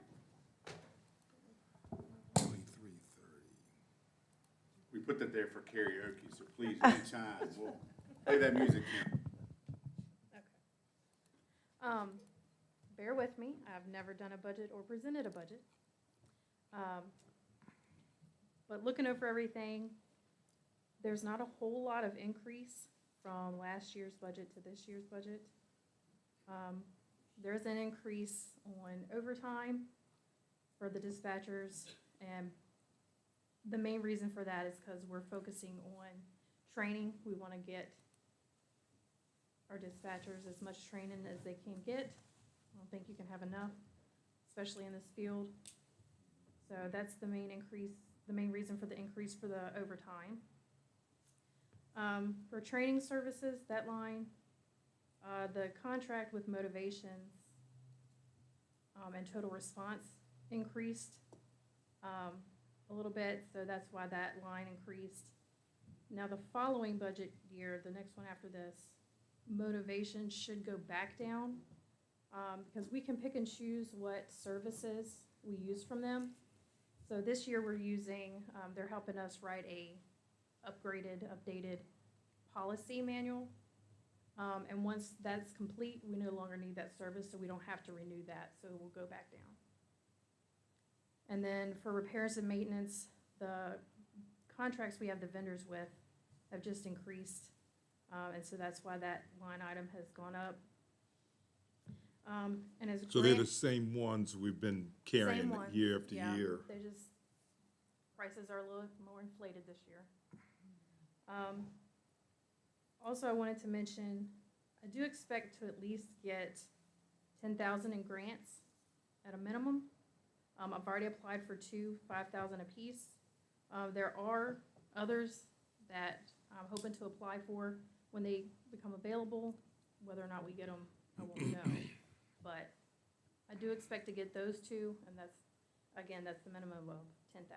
2330. We put that there for karaoke, so please, anytime, we'll play that music. Bear with me, I've never done a budget or presented a budget. But looking over everything, there's not a whole lot of increase from last year's budget to this year's budget. There's an increase on overtime for the dispatchers, and the main reason for that is because we're focusing on training. We want to get our dispatchers as much training as they can get. I don't think you can have enough, especially in this field. So that's the main increase, the main reason for the increase for the overtime. For training services, that line, the contract with motivations and total response increased a little bit, so that's why that line increased. Now, the following budget year, the next one after this, motivation should go back down because we can pick and choose what services we use from them. So this year we're using, they're helping us write a upgraded, updated policy manual. And once that's complete, we no longer need that service, so we don't have to renew that, so we'll go back down. And then for repairs and maintenance, the contracts we have the vendors with have just increased, and so that's why that line item has gone up. And as So they're the same ones we've been carrying Same ones, year after yeah. year. They just, prices are a little more inflated this year. Also, I wanted to mention, I do expect to at least get 10,000 in grants at a minimum. I've already applied for 2, 5,000 apiece. There are others that I'm hoping to apply for when they become available. Whether or not we get them, I won't know. But I do expect to get those 2, and that's, again, that's the minimum of 10,000.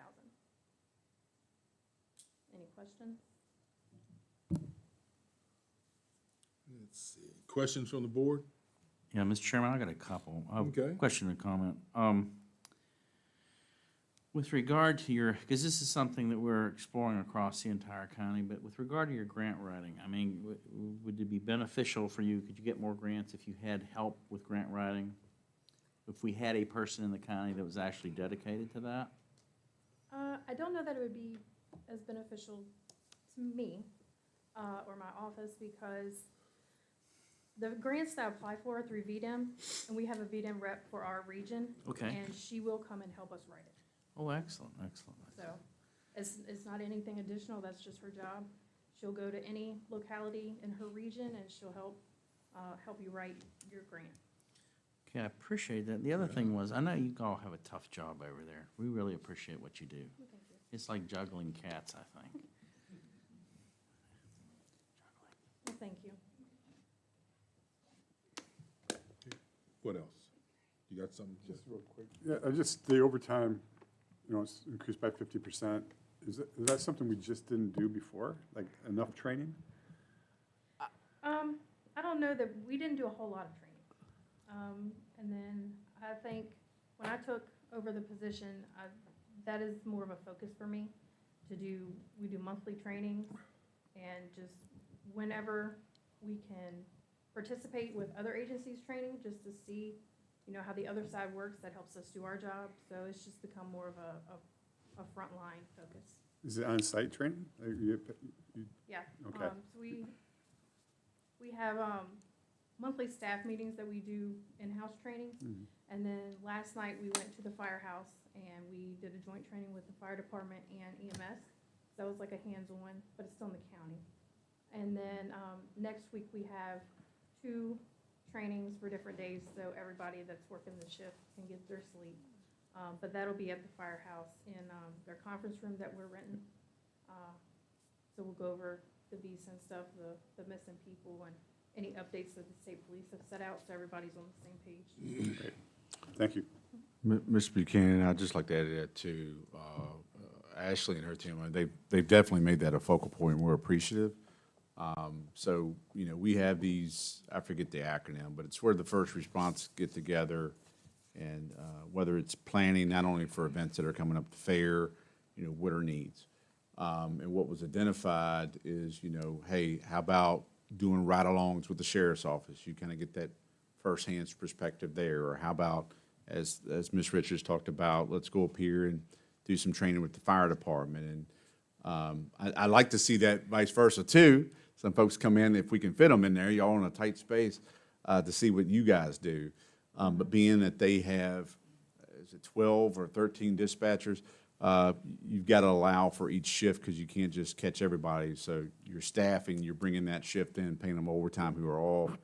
Any questions? Let's see. Questions from the board? Yeah, Mr. Chairman, I got a couple. Okay. Question and comment. With regard to your, because this is something that we're exploring across the entire county, but with regard to your grant writing, I mean, would it be beneficial for you, could you get more grants if you had help with grant writing? If we had a person in the county that was actually dedicated to that? I don't know that it would be as beneficial to me or my office because the grants that I apply for are through VDEM, and we have a VDEM rep for our region. Okay. And she will come and help us write it. Oh, excellent, excellent. So it's not anything additional, that's just her job. She'll go to any locality in her region and she'll help you write your grant. Okay, I appreciate that. The other thing was, I know you all have a tough job over there. We really appreciate what you do. Well, thank you. It's like juggling cats, I think. Well, thank you. What else? You got something, Jeff? Just real quick. Yeah, just the overtime, you know, it's increased by 50%. Is that something we just didn't do before? Like enough training? I don't know that, we didn't do a whole lot of training. And then I think when I took over the position, that is more of a focus for me to do, we do monthly trainings and just whenever we can participate with other agencies' training, just to see, you know, how the other side works, that helps us do our job. So it's just become more of a frontline focus. Is it on-site training? Yeah. Okay. So we have monthly staff meetings that we do in-house trainings. Mhm. And then last night, we went to the firehouse and we did a joint training with the fire department and EMS. So it was like a hands-on, but it's still in the county. And then next week, we have 2 trainings for different days, so everybody that's working the shift can get their sleep. But that'll be at the firehouse in their conference room that we're renting. So we'll go over the visa and stuff, the missing people, and any updates that the state police have set out, so everybody's on the same page. Great. Thank you. Mr. Buchanan, I'd just like to add to that too. Ashley and her team, they've definitely made that a focal point. We're appreciative. So, you know, we have these, I forget the acronym, but it's where the first response get together and whether it's planning not only for events that are coming up, the fair, you know, what are needs. And what was identified is, you know, hey, how about doing ride-alongs with the sheriff's office? You kind of get that firsthand perspective there? Or how about, as Ms. Richards talked about, let's go up here and do some training with the fire department. And I like to see that vice versa too. Some folks come in, if we can fit them in there, y'all in a tight space, to see what you guys do. But being that they have, is it 12 or 13 dispatchers, you've got to allow for each shift because you can't just catch everybody. So you're staffing, you're bringing that shift in, paying them overtime who are off.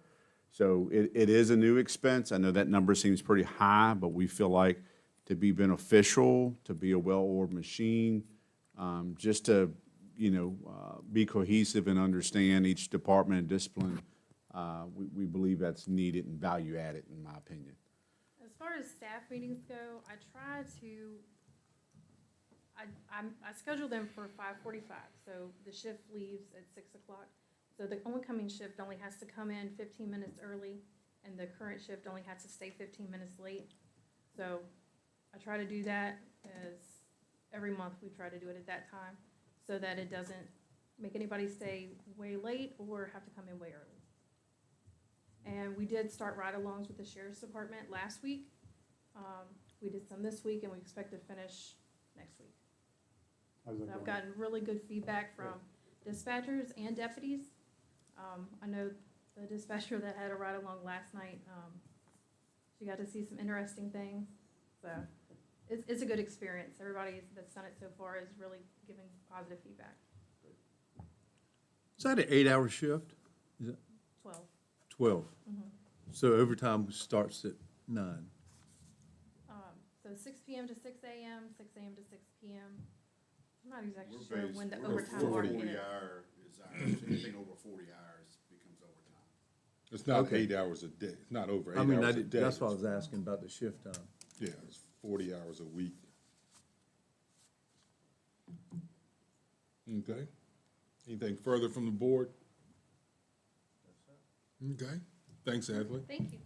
So it is a new expense. I know that number seems pretty high, but we feel like to be beneficial, to be a well-oiled machine, just to, be cohesive and understand each department and discipline, we believe that's needed and value added, in my opinion. As far as staff meetings go, I try to, I schedule them for 5:45, so the shift leaves at 6 o'clock. So the oncoming shift only has to come in 15 minutes early, and the current shift only has to stay 15 minutes late. So I try to do that as every month we try to do it at that time, so that it doesn't make anybody stay way late or have to come in way early. And we did start ride-alongs with the sheriff's department last week. We did some this week, and we expect to finish next week. How's that So I've going? gotten really good feedback from dispatchers and deputies. I know the dispatcher that had a ride-along last night, she got to see some interesting things. So it's a good experience. Everybody that's done it so far is really giving positive feedback. Is that an 8-hour shift? Is it 12. 12? So overtime starts at 9. So 6 p.m. to 6 a.m., 6 a.m. to 6 p.m. I'm not exactly We're sure based- when the we're overtime market 40 is. hour is ours. Anything over 40 hours becomes overtime. It's not Okay. 8 hours a day, it's not over 8 I mean, hours a day. that's what I was asking about the shift time. Yeah, it's 40 hours a week. Okay. Anything further from the board? Okay. Thanks, Ashley. Thank you.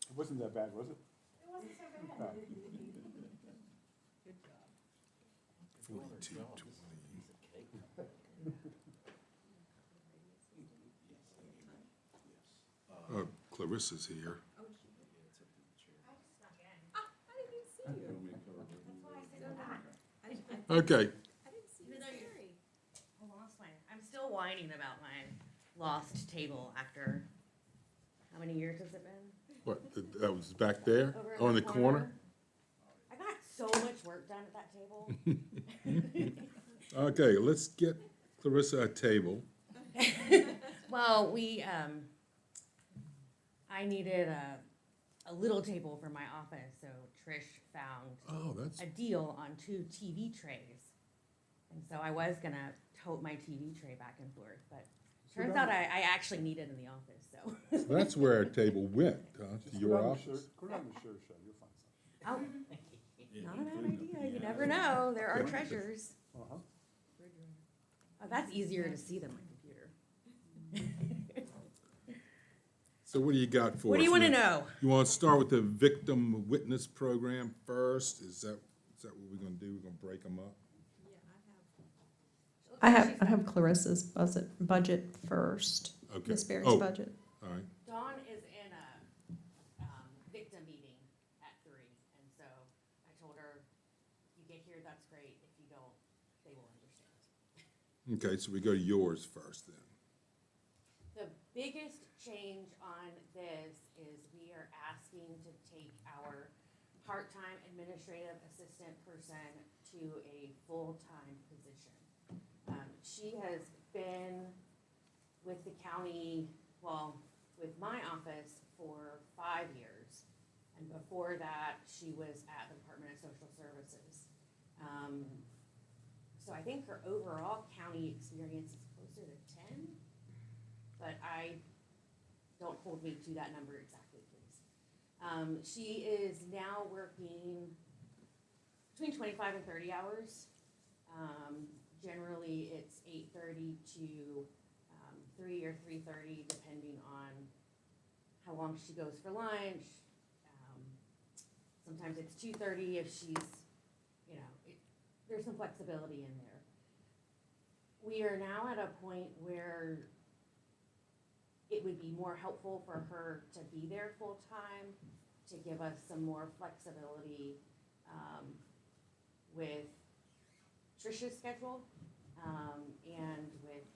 It wasn't that bad, was it? It wasn't so bad. 4220. Clarissa's here. Okay, Even though I lost mine. I'm still whining about my lost table after, how many years has it been? what, that was back there, Over on the corner? I got so much work done at that table. Okay, let's get Clarissa a table. Well, I needed a little table for my office, so Trish found Oh, that's, a deal on 2 TV trays. And so I was gonna tote my TV tray back and forth, but turns out I actually need it in the office, so. that's where our table went, huh, to Just your go down the office? shirt- Go down the shirt show, you'll find something. Oh, not a bad idea, you never know, there are treasures. Uh-huh. Oh, that's easier to see than my computer. So what do you got for us? What do you wanna know? You wanna start with the victim witness program first? Is that what we're gonna do? We're gonna break them up? I have Clarissa's budget first. Okay. Ms. Berry's Oh. budget. All right, Dawn is in a victim meeting at 3, and so I told her, if you get here, that's great, if you don't, they will understand. okay, so we go to yours first then. The biggest change on this is we are asking to take our part-time administrative assistant person to a full-time position. She has been with the county, well, with my office for 5 years. And before that, she was at the Department of Social Services. So I think her overall county experience is closer to 10, but don't hold me to that number exactly, please. She is now working between 25 and 30 hours. Generally, it's 8:30 to 3 or 3:30, depending on how long she goes for lunch. Sometimes it's 2:30 if she's, there's some flexibility in there. We are now at a point where it would be more helpful for her to be there full-time, to give us some more flexibility, with Tricia's schedule, and with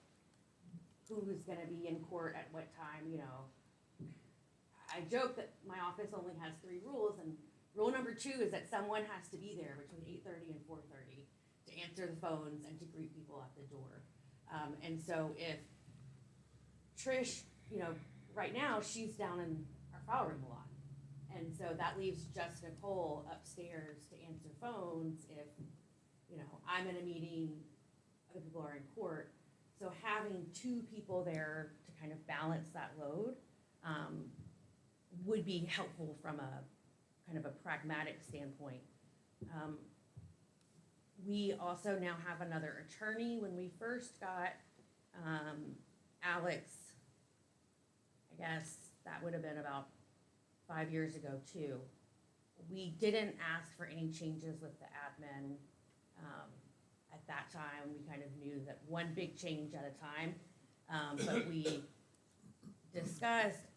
who's gonna be in court at what time, you know. I joke that my office only has 3 rules, and rule number 2 is that someone has to be there between 8:30 and 4:30 to answer the phones and to greet people at the door. And so if Trish, you know, right now, she's down in our file room a lot. And so that leaves just Nicole upstairs to answer phones if, you know, I'm in a meeting, other people are in court. So having 2 people there to kind of balance that load would be helpful from a kind of a pragmatic standpoint. We also now have another attorney. When we first got Alex, I guess that would have been about 5 years ago too. We didn't ask for any changes with the admin. At that time, we kind of knew that one big change at a time. But we discussed,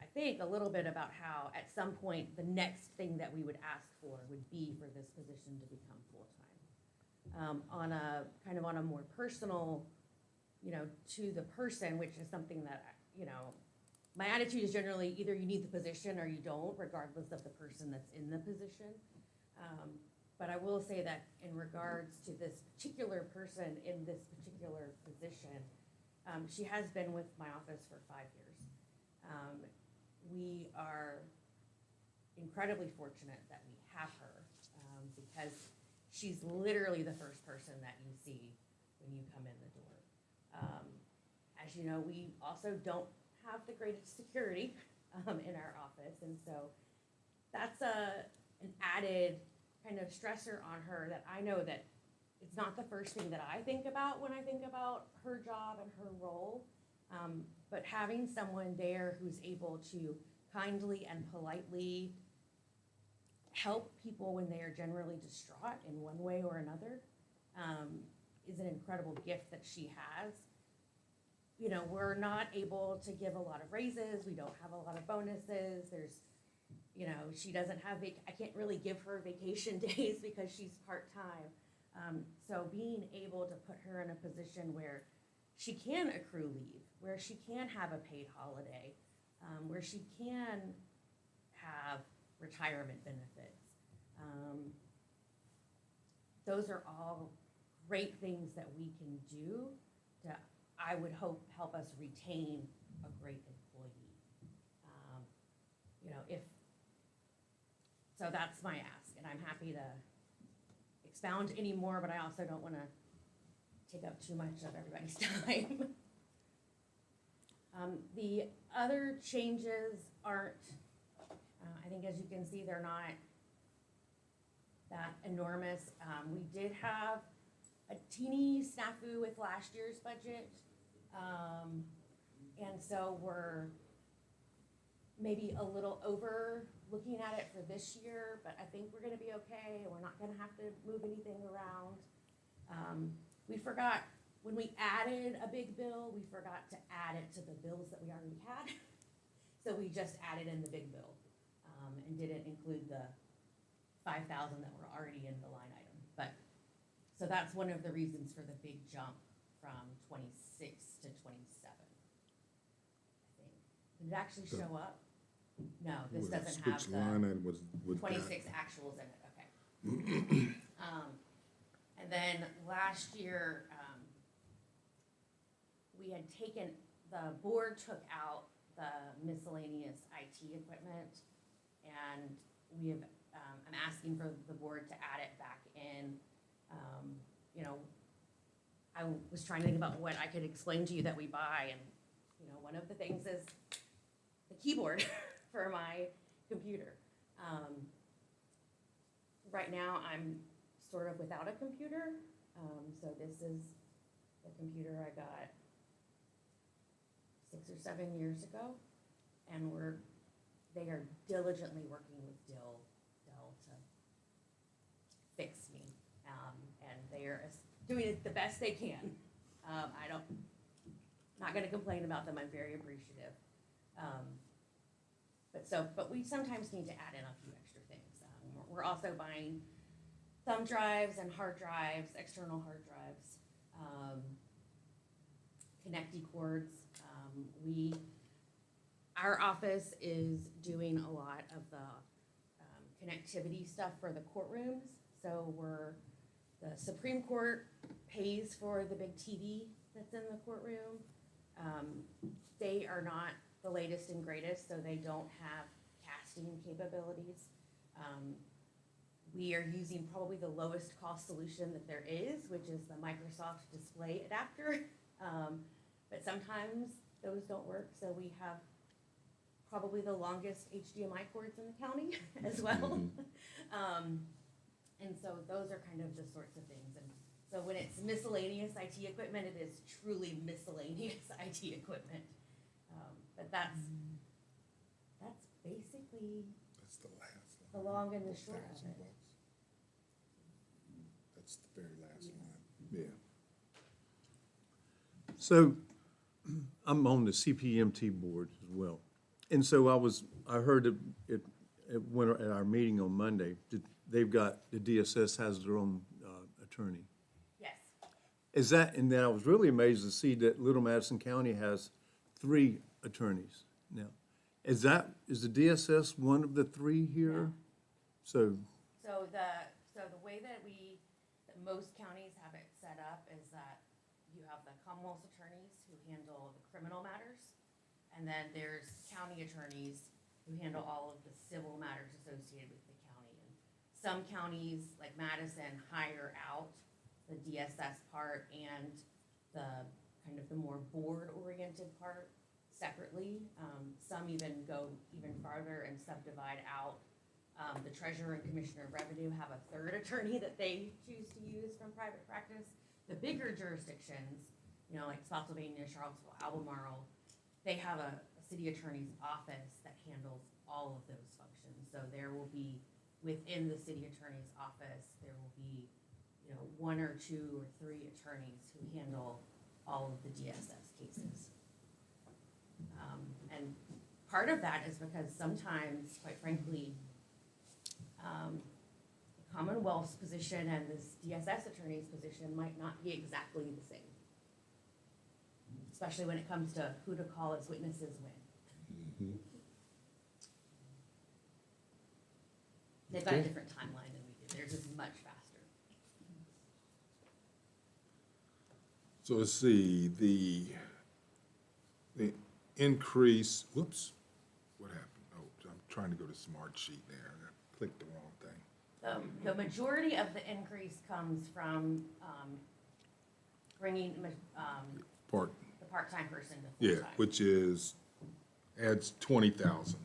I think, a little bit about how at some point the next thing that we would ask for would be for this position to become full-time. On a kind of on a more personal, you know, to the person, which is something that, you know, my attitude is generally either you need the position or you don't, regardless of the person that's in the position. But I will say that in regards to this particular person in this particular position, she has been with my office for 5 years. We are incredibly fortunate that we have her because she's literally the first person that you see when you come in the door. As you know, we also don't have the greatest security in our office, and so that's an added kind of stressor on her that I know that it's not the first thing that I think about when I think about her job and her role, but having someone there who's able to kindly and politely help people when they are generally distraught in one way or another is an incredible gift that she has. You know, we're not able to give a lot of raises. We don't have a lot of bonuses. There's, you know, she doesn't have, I can't really give her vacation days because she's part-time. So being able to put her in a position where she can accrue leave, where she can have a paid holiday, where she can have retirement benefits. Those are all great things that we can do to, I would hope, help us retain a great employee. You know, so that's my ask, and I'm happy to expound any more, but I also don't want to take up too much of everybody's time. The other changes aren't, I think as you can see, they're not that enormous. We did have a teeny snafu with last year's budget. And so we're maybe a little over looking at it for this year, but I think we're gonna be okay. We're not gonna have to move anything around. We forgot, when we added a big bill, we forgot to add it to the bills that we already had. So we just added in the big bill, and didn't include the 5,000 that were already in the line item. But, so that's one of the reasons for the big jump from 26 to 27, I think. Did it actually show up? No, this doesn't have Which line the item was with that? 26 actuals in it, okay. And then last year, we had taken, the board took out the miscellaneous IT equipment, and we have, I'm asking for the board to add it back in. You know, I was trying to think about what I could explain to you that we buy, and, you know, one of the things is the keyboard for my computer. Right now, I'm sort of without a computer, so this is the computer I got 6 or 7 years ago, and they are diligently working with Dell to fix me, and they are doing it the best they can. not gonna complain about them, I'm very appreciative. But we sometimes need to add in a few extra things. We're also buying thumb drives and hard drives, external hard drives, connecty cords. Our office is doing a lot of the connectivity stuff for the courtrooms. So the Supreme Court pays for the big TV that's in the courtroom. They are not the latest and greatest, so they don't have casting capabilities. We are using probably the lowest cost solution that there is, which is the Microsoft display adapter. But sometimes those don't work, so we have probably the longest HDMI cords in the county as well. And so those are kind of the sorts of things. And so when it's miscellaneous IT equipment, it is truly miscellaneous IT equipment. But that's basically That's the last the line. long and the short of $1,000 it. bucks. That's the very last line, yeah. So I'm on the CPMT board as well. And so I heard at our meeting on Monday, that they've got, the DSS has their own attorney. Yes. Is that, and then I was really amazed to see that Little Madison County has 3 attorneys now. Is the DSS one of the 3 here? No. So, So the way that most counties have it set up is that you have the Commonwealth's attorneys who handle the criminal matters, and then there's county attorneys who handle all of the civil matters associated with the county. And some counties, like Madison, hire out the DSS part and the kind of the more board-oriented part separately. Some even go even farther and subdivide out. The treasurer and commissioner of revenue have a 3rd attorney that they choose to use from private practice. The bigger jurisdictions, like Spotsylvania, Charlottesville, Albemarle, they have a city attorney's office that handles all of those functions. So there will be, within the city attorney's office, there will be, 1 or 2 or 3 attorneys who handle all of the DSS cases. And part of that is because sometimes, quite frankly, the Commonwealth's position and this DSS attorney's position might not be exactly the same. Especially when it comes to who to call as witnesses when. They've got a different timeline than we do. Theirs is much faster. So let's see, the increase, whoops, what happened? Oh, I'm trying to go to Smart Sheet there, I clicked the wrong thing. The majority of the increase comes from bringing Part, the part-time person to yeah, full-time. which adds 20,000.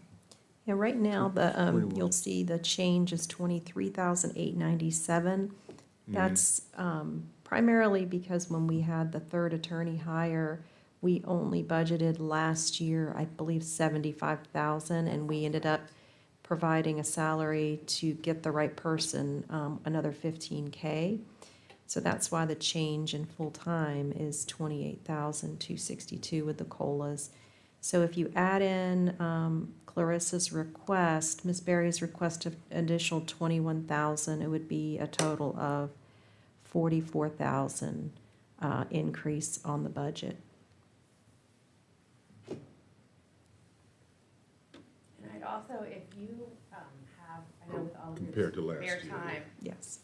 Yeah, right now, you'll 21. see the change is 23,897. That's primarily because when we had the 3rd attorney hire, we only budgeted last year, I believe, 75,000, and we ended up providing a salary to get the right person, another 15K. So that's why the change in full-time is 28,262 with the COLAs. So if you add in Clarissa's request, Ms. Berry's request of additional 21,000, it would be a total of 44,000 increase on the budget. And I'd also, if you have, I know with all of your Compared to last spare year. time, Yes.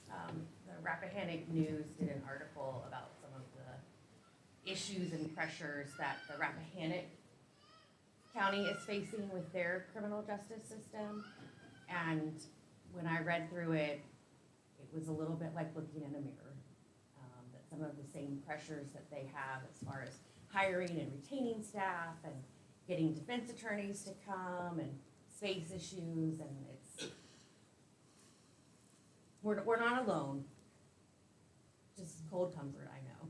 the Rappahannock News did an article about some of the issues and pressures that the Rappahannock County is facing with their criminal justice system. And when I read through it, it was a little bit like looking in a mirror. That some of the same pressures that they have as far as hiring and retaining staff and getting defense attorneys to come and space issues, and we're not alone. Just cold comfort, I know.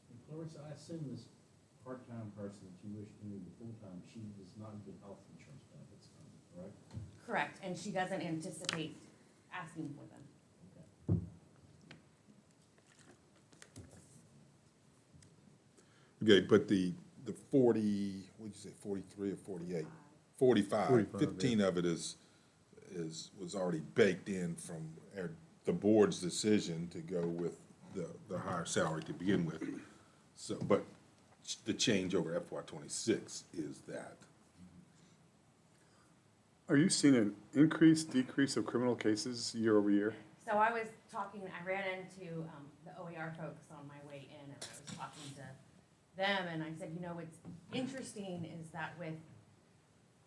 And Clarissa, I assume this part-time person that you wish to move to full-time, she does not get health insurance benefits, correct? Correct, and she doesn't anticipate asking for them. Okay. Okay, but the 40, what'd you say, 43 or 48? 45, 45, 15 of it was already baked in from the board's decision to go with the higher salary to begin with. So, but the change over FY '26 is that. Are you seeing an increase, decrease of criminal cases year over year? So I was talking, I ran into the OER folks on my way in, and I was talking to them, and I said, you know, what's interesting is that with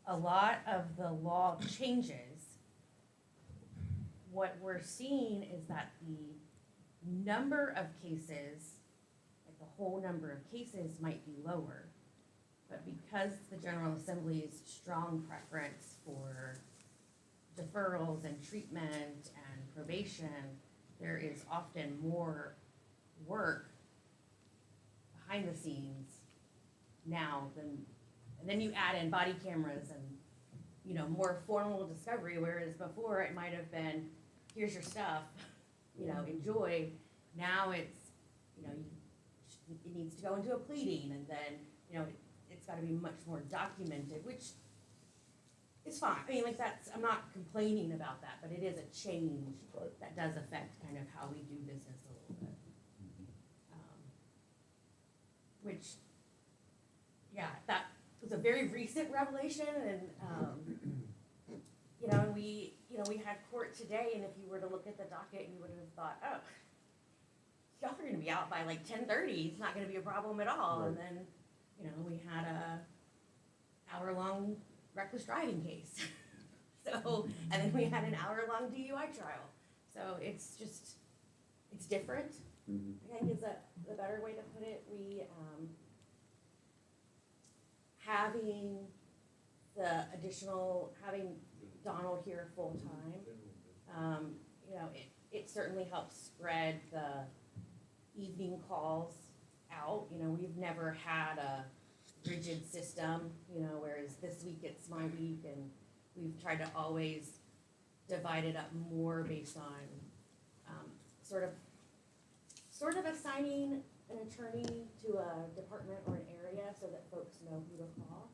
a lot of the law changes, what we're seeing is that the number of cases, like the whole number of cases might be lower, but because the General Assembly's strong preference for deferrals and treatment and probation, there is often more work behind the scenes now than, and then you add in body cameras and, you know, more formal discovery, whereas before it might have been, here's your stuff, you know, enjoy. Now it's, you know, it needs to go into a pleading, and then, you know, it's gotta be much more documented, which is fine. I mean, like, that's, I'm not complaining about that, but it is a change that does affect kind of how we do business a little bit. Which, yeah, that was a very recent revelation, and, you know, we had court today, and if you were to look at the docket, you would have thought, oh, y'all are gonna be out by like 10:30, it's not gonna be a problem at all, and then, you know, we had a hour-long reckless driving case. So, and then we had an hour-long DUI trial. So it's just, it's different, I think is the better way to put it. We, having the additional, having Donald here full-time, you know, it certainly helps spread the evening calls out. You know, we've never had a rigid system, you know, whereas this week it's my week, and we've tried to always divide it up more based on sort of assigning an attorney to a department or an area so that folks know who to call.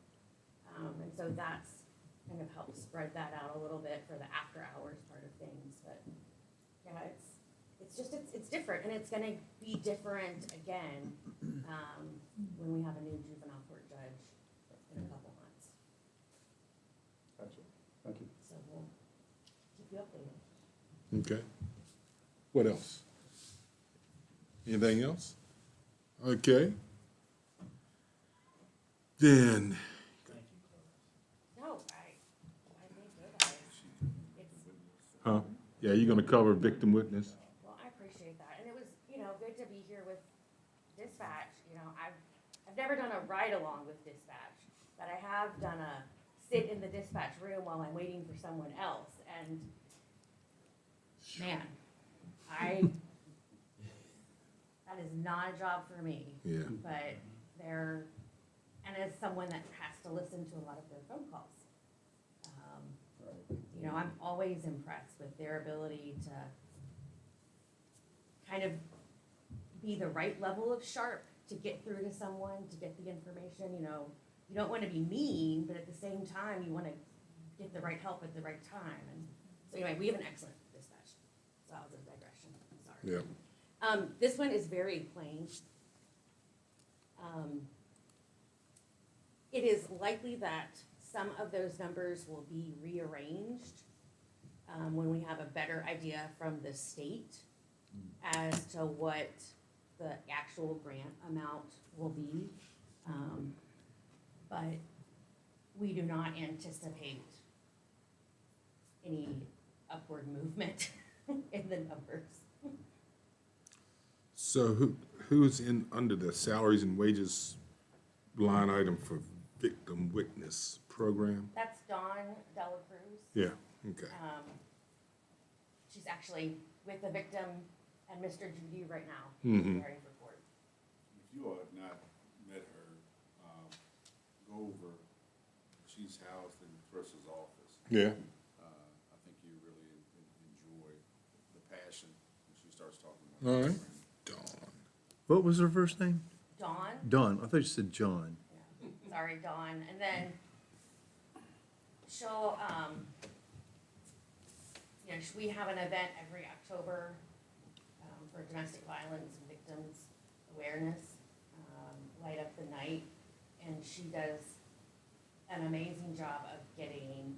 And so that's kind of helped spread that out a little bit for the after hours part of things. But yeah, it's different, and it's gonna be different again when we have a new juvenile court judge in a couple months. Gotcha. Thank you. So we'll keep you updated. Okay. What else? Anything else? Okay. Then, No, I think you guys, it's, huh? Yeah, you're gonna cover victim witness? well, I appreciate that, and it was, you know, good to be here with dispatch. You know, I've never done a ride-along with dispatch, but I have done a sit in the dispatch room while I'm waiting for someone else, and man, that is not a job for me. Yeah. But and as someone that has to listen to a lot of their phone calls, you know, I'm always impressed with their ability to kind of be the right level of sharp to get through to someone, to get the information. You know, you don't want to be mean, but at the same time, you want to get the right help at the right time. And so anyway, we have an excellent dispatch. So that was a digression, sorry. Yeah. This one is very plain. It is likely that some of those numbers will be rearranged when we have a better idea from the state as to what the actual grant amount will be. But we do not anticipate any upward movement in the numbers. So who's in, under the salaries and wages line item for victim witness program? That's Dawn Dela Cruz. Yeah, okay. She's actually with the victim and Mr. Judy right now, Mhm. preparing for court. If you all have not met her, go over, she's housed in Chris's office. Yeah. I think you really enjoy the passion when she starts talking about All the right. program. Dawn. What was her first name? Dawn. Don, I thought you said John. Sorry, Dawn, and then she'll, we have an event every October, for domestic violence victims awareness, light up the night, and she does an amazing job of getting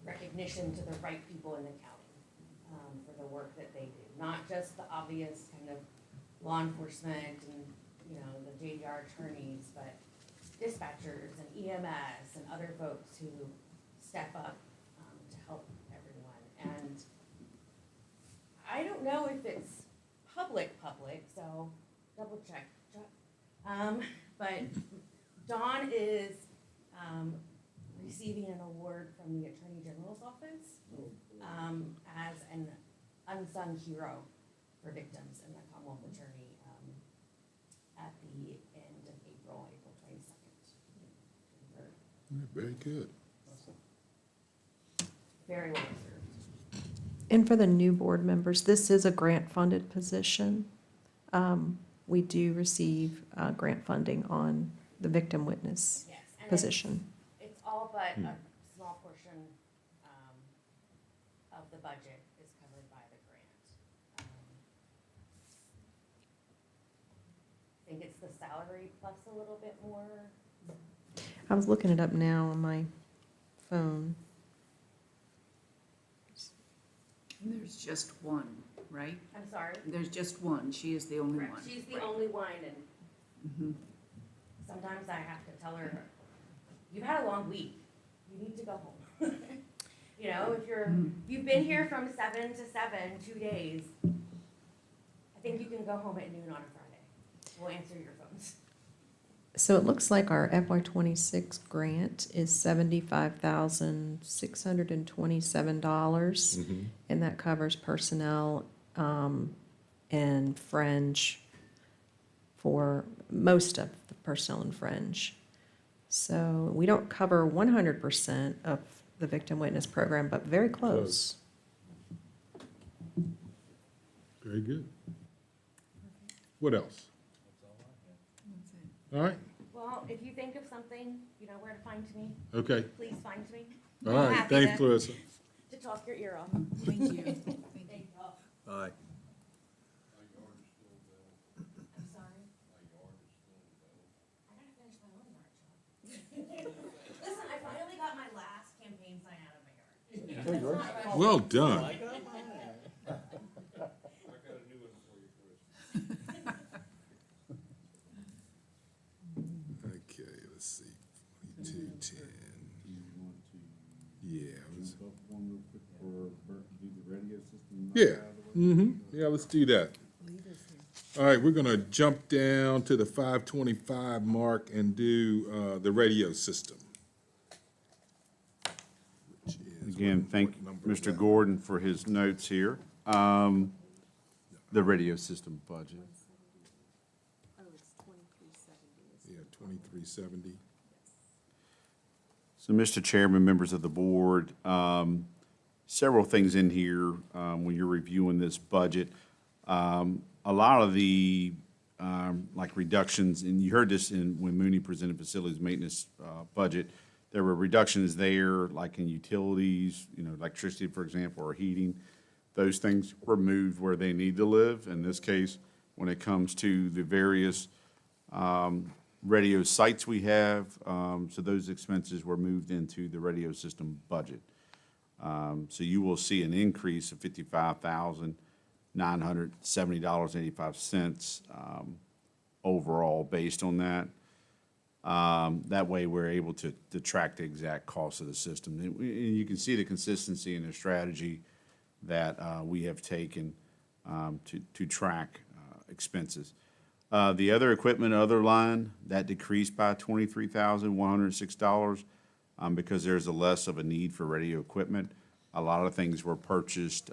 recognition to the right people in the county, for the work that they do, not just the obvious kind of law enforcement and, the JDR attorneys, but dispatchers and EMS and other folks who step up to help everyone. And I don't know if it's public, so double check. But Dawn is receiving an award from the Attorney General's office as an unsung hero for victims in the Commonwealth Attorney at the end of April 22nd. Very good. Very well served. And for the new board members, this is a grant-funded position. We do receive grant funding on the victim witness Yes, and position. it's all but a small portion of the budget is covered by the grant. I think it's the salary plus a little bit more. I was looking it up now on my phone. And there's just one, right? I'm sorry. There's just one. She is the only one. Correct. She's the only one, and sometimes I have to tell her, you've had a long week. You need to go home. If you've been here from 7 to 7, 2 days, I think you can go home at noon on a Friday. We'll answer your phones. So it looks like our FY '26 grant is $75,627, and that covers personnel and fringe for most of the personnel and fringe. So we don't cover 100% of the victim witness program, but very close. Very good. What else? All right, Well, if you think of something, you know where to find me. okay. Please find me. All I'm right, happy thanks, to- Clarissa. To talk your ear off. Thank you. Thank you. Aye. I'm sorry. I gotta finish my own yard job. Listen, I finally got my last campaign sign out of my yard. Well done. Okay, let's see, 2210. Yeah, yeah, let's do that. All right, we're gonna jump down to the 525 mark and do the radio system. Which is Again, thank what number is Mr. that? Gordon for his notes here. The radio system budget. Yeah, 2370. So, Mr. Chairman, members of the board, several things in here when you're reviewing this budget. A lot of the, like reductions, and you heard this when Mooney presented facilities maintenance budget, there were reductions there, like in utilities, electricity, for example, or heating. Those things were moved where they need to live. In this case, when it comes to the various radio sites we have, so those expenses were moved into the radio system budget. So you will see an increase of $55,970.85 overall based on that. That way, we're able to track the exact cost of the system. And you can see the consistency in the strategy that we have taken to track expenses. The other equipment, other line, that decreased by $23,106 because there's a less of a need for radio equipment. A lot of things were purchased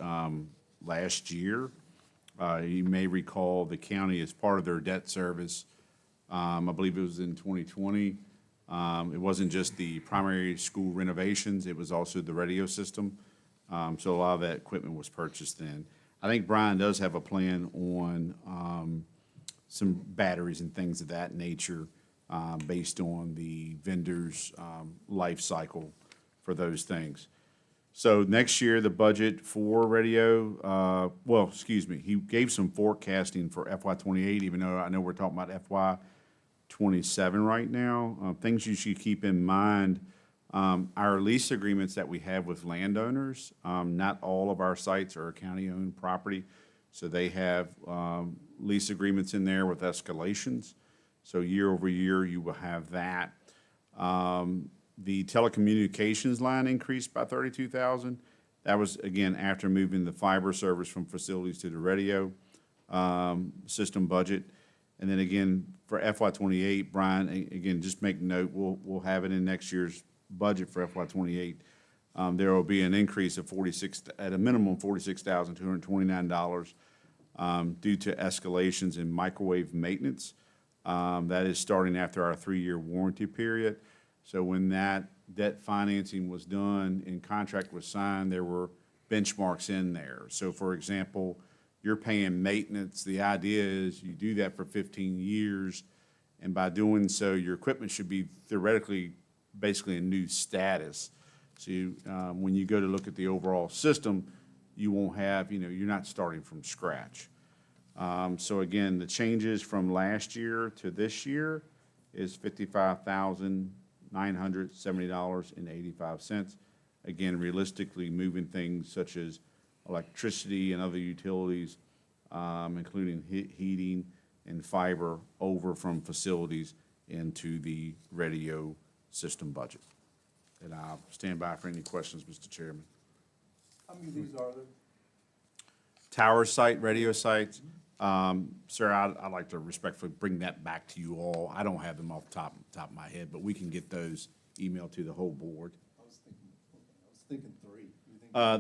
last year. You may recall the county, as part of their debt service, I believe it was in 2020. It wasn't just the primary school renovations, it was also the radio system. So a lot of that equipment was purchased then. I think Brian does have a plan on some batteries and things of that nature, based on the vendor's, life cycle for those things. So next year, the budget for radio, well, excuse me, he gave some forecasting for FY '28, even though I know we're talking about FY '27 right now. Things you should keep in mind, our lease agreements that we have with landowners, not all of our sites are county-owned property, so they have lease agreements in there with escalations. So year over year, you will have that. The telecommunications line increased by 32,000. That was, again, after moving the fiber service from facilities to the radio system budget. And then again, for FY '28, Brian, again, just make note, we'll have it in next year's budget for FY '28. There will be an increase of at a minimum, $46,229 due to escalations in microwave maintenance. That is starting after our 3-year warranty period. So when that debt financing was done and contract was signed, there were benchmarks in there. So for example, you're paying maintenance. The idea is you do that for 15 years, and by doing so, your equipment should be theoretically basically a new status. So when you go to look at the overall system, you won't have, you're not starting from scratch. So again, the changes from last year to this year is $55,970.85. Again, realistically, moving things such as electricity and other utilities, including heating and fiber, over from facilities into the radio system budget. And I'll stand by for any questions, Mr. Chairman. How many of these are there? Tower site, radio sites, sir, I'd like to respectfully bring that back to you all. I don't have them off the top of my head, but we can get those emailed to the whole board. I was thinking 3. You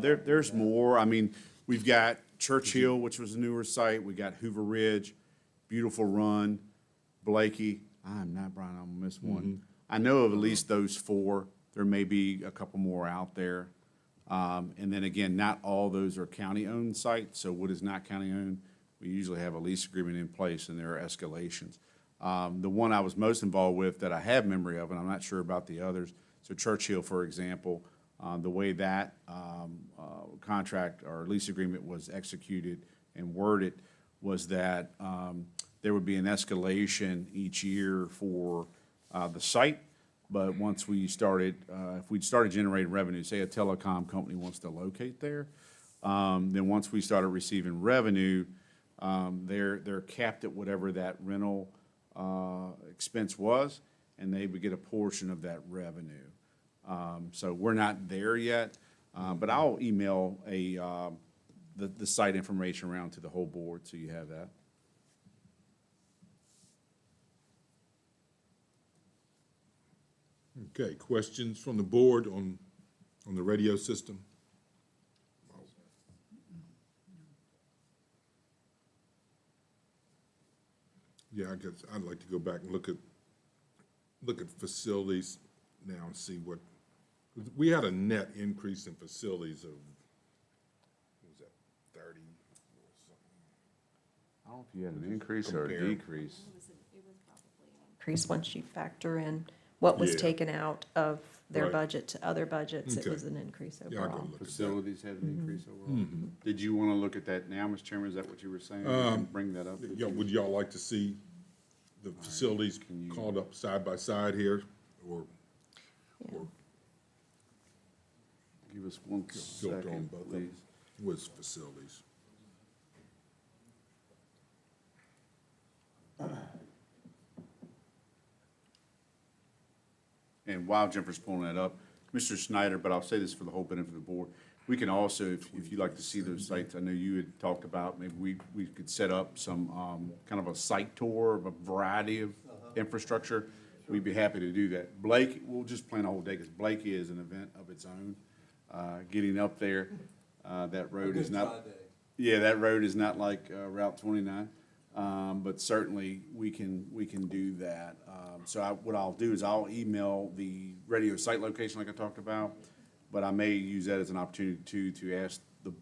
think There's more. I mean, we've got Churchill, which was a newer site. We got Hoover Ridge, Beautiful Run, Blakey. I'm not, Brian, I'm gonna miss one. I know of at least those 4. There may be a couple more out there. And then again, not all those are county-owned sites. So what is not county-owned, we usually have a lease agreement in place and there are escalations. The one I was most involved with that I have memory of, and I'm not sure about the others, so Churchill, for example, the way that contract or lease agreement was executed and worded was that there would be an escalation each year for the site. But once we started, if we started generating revenue, say a telecom company wants to locate there, then once we started receiving revenue, they're capped at whatever that rental expense was, and they would get a portion of that revenue. So we're not there yet, but I'll email the site information around to the whole board so you have that. Okay, questions from the board on the radio system? Yeah, I guess I'd like to go back and look at facilities now and see what, we had a net increase in facilities of, what was that, 30 or something? I don't know if you had an increase or a Compare. decrease. Increase once you factor in what was Yeah. taken out of their Right. budget to other budgets, it Okay. was an increase Yeah, I'll go overall. look at that. Facilities had an increase overall. Did you want to look at that now, Mr. Chairman? Is that what you were saying? We can bring that up. Yeah, would y'all like to see the facilities called up side by side here, or Give us one go through on second, both of please. them? What's facilities? And while Jennifer's pulling that up, Mr. Snyder, but I'll say this for the whole benefit of the board, we can also, if you'd like to see those sites, I know you had talked about, maybe we could set up some, kind of a site tour of a variety of infrastructure. We'd be happy to do that. Blake, we'll just plan a whole day, because Blakey is an event of its own. Getting up there, that road is not. Yeah, that road is not like Route 29, but certainly we can do that. So what I'll do is I'll email the radio site location like I talked about, but I may use that as an opportunity to ask to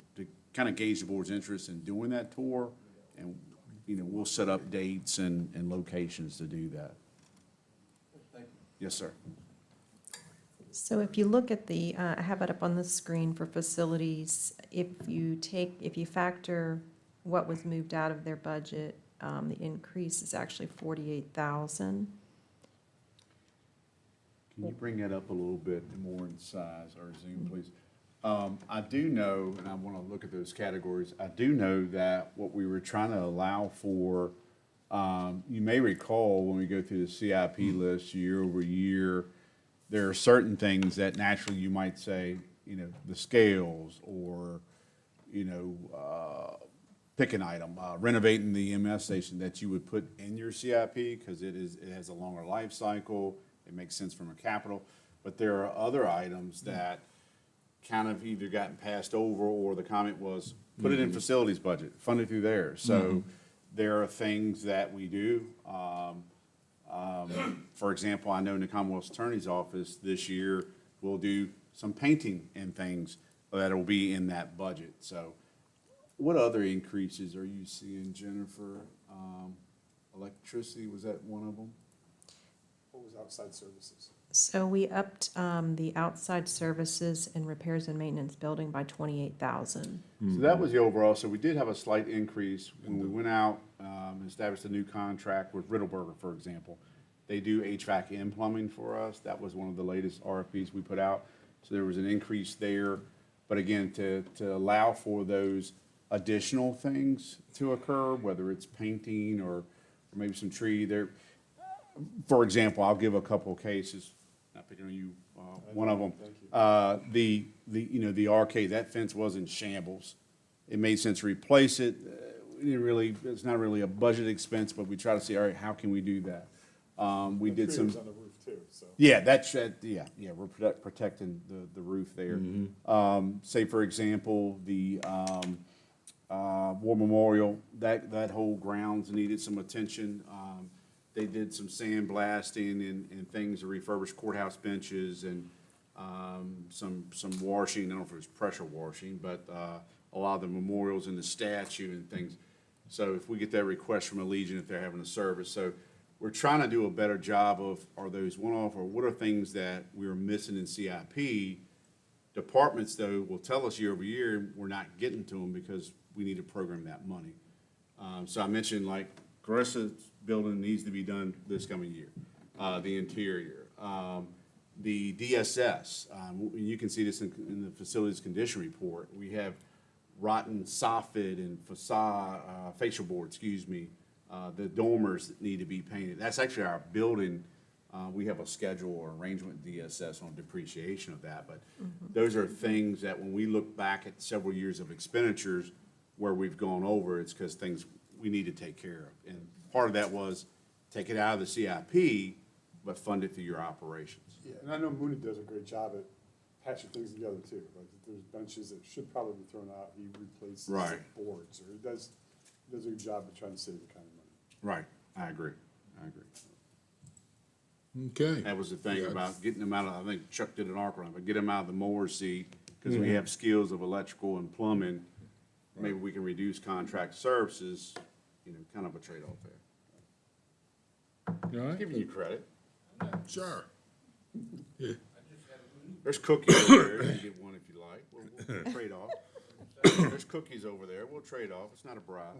kind of gauge the board's interest in doing that tour and we'll set up dates and locations to do that. Thank you. Yes, sir. So if you look at the, I have it up on the screen for facilities, if you factor what was moved out of their budget, the increase is actually 48,000. Can you bring that up a little bit more in size or zoom, please? I do know, and I want to look at those categories, I do know that what we were trying to allow for, you may recall when we go through the CIP list year over year, there are certain things that naturally you might say, the scales or, pick an item, renovating the EMS station that you would put in your CIP because it has a longer life cycle. It makes sense from a capital. But there are other items that kind of either gotten passed over or the comment was, put it in facilities budget, fund it through there. So there are things that we do. For example, I know in the Commonwealth Attorney's Office this year, we'll do some painting and things that will be in that budget. So what other increases are you seeing, Jennifer? Electricity, was that one of them? What was outside services? So we upped the outside services and repairs and maintenance building by 28,000. So that was the overall, so we did have a slight increase when we went out and established a new contract with Riddleberger, for example. They do HVAC and plumbing for us. That was one of the latest RFPs we put out. So there was an increase there. But again, to allow for those additional things to occur, whether it's painting or maybe some tree there. For example, I'll give a couple of cases, not picking on you, one of them. The arcade, that fence was in shambles. It made sense to replace it. We didn't really, it's not really a budget expense, but we try to see, all right, how can we do that? We did some. On the roof too, so. Yeah, we're protecting the roof there. Say, for example, the War Memorial, that whole grounds needed some attention. They did some sandblasting and things to refurbish courthouse benches and some washing. I don't know if it was pressure washing, but a lot of the memorials and the statue and things. So if we get that request from a Legion, if they're having a service. So we're trying to do a better job of, are those one-off or what are things that we're missing in CIP? Departments, though, will tell us year over year, we're not getting to them because we need to program that money. So I mentioned like Carissa's building needs to be done this coming year, the interior. The DSS, you can see this in the facilities condition report. We have rotten soffit and facade, facial board, the dormers that need to be painted. That's actually our building. We have a schedule or arrangement with DSS on depreciation of that, but those are things that when we look back at several years of expenditures where we've gone over, it's because things we need to take care of. And part of that was take it out of the CIP, but fund it through your operations. Yeah, and I know Mooney does a great job at patching things together too. Like if there's benches that should probably be thrown out, he replaces Right. boards, or he does a good job of trying to save the county money. Right, I agree. Okay. That was the thing Yeah, about getting them out of, I think Chuck did an arc on it, but get them out of the mower seat, because we have skills of electrical and plumbing. Maybe we can reduce contract services, kind of a trade-off there. All right. Giving you credit. Sure. Yeah. There's cookies over there. You can get one if you like. We'll trade off. There's cookies over there. We'll trade off. It's not a bribe.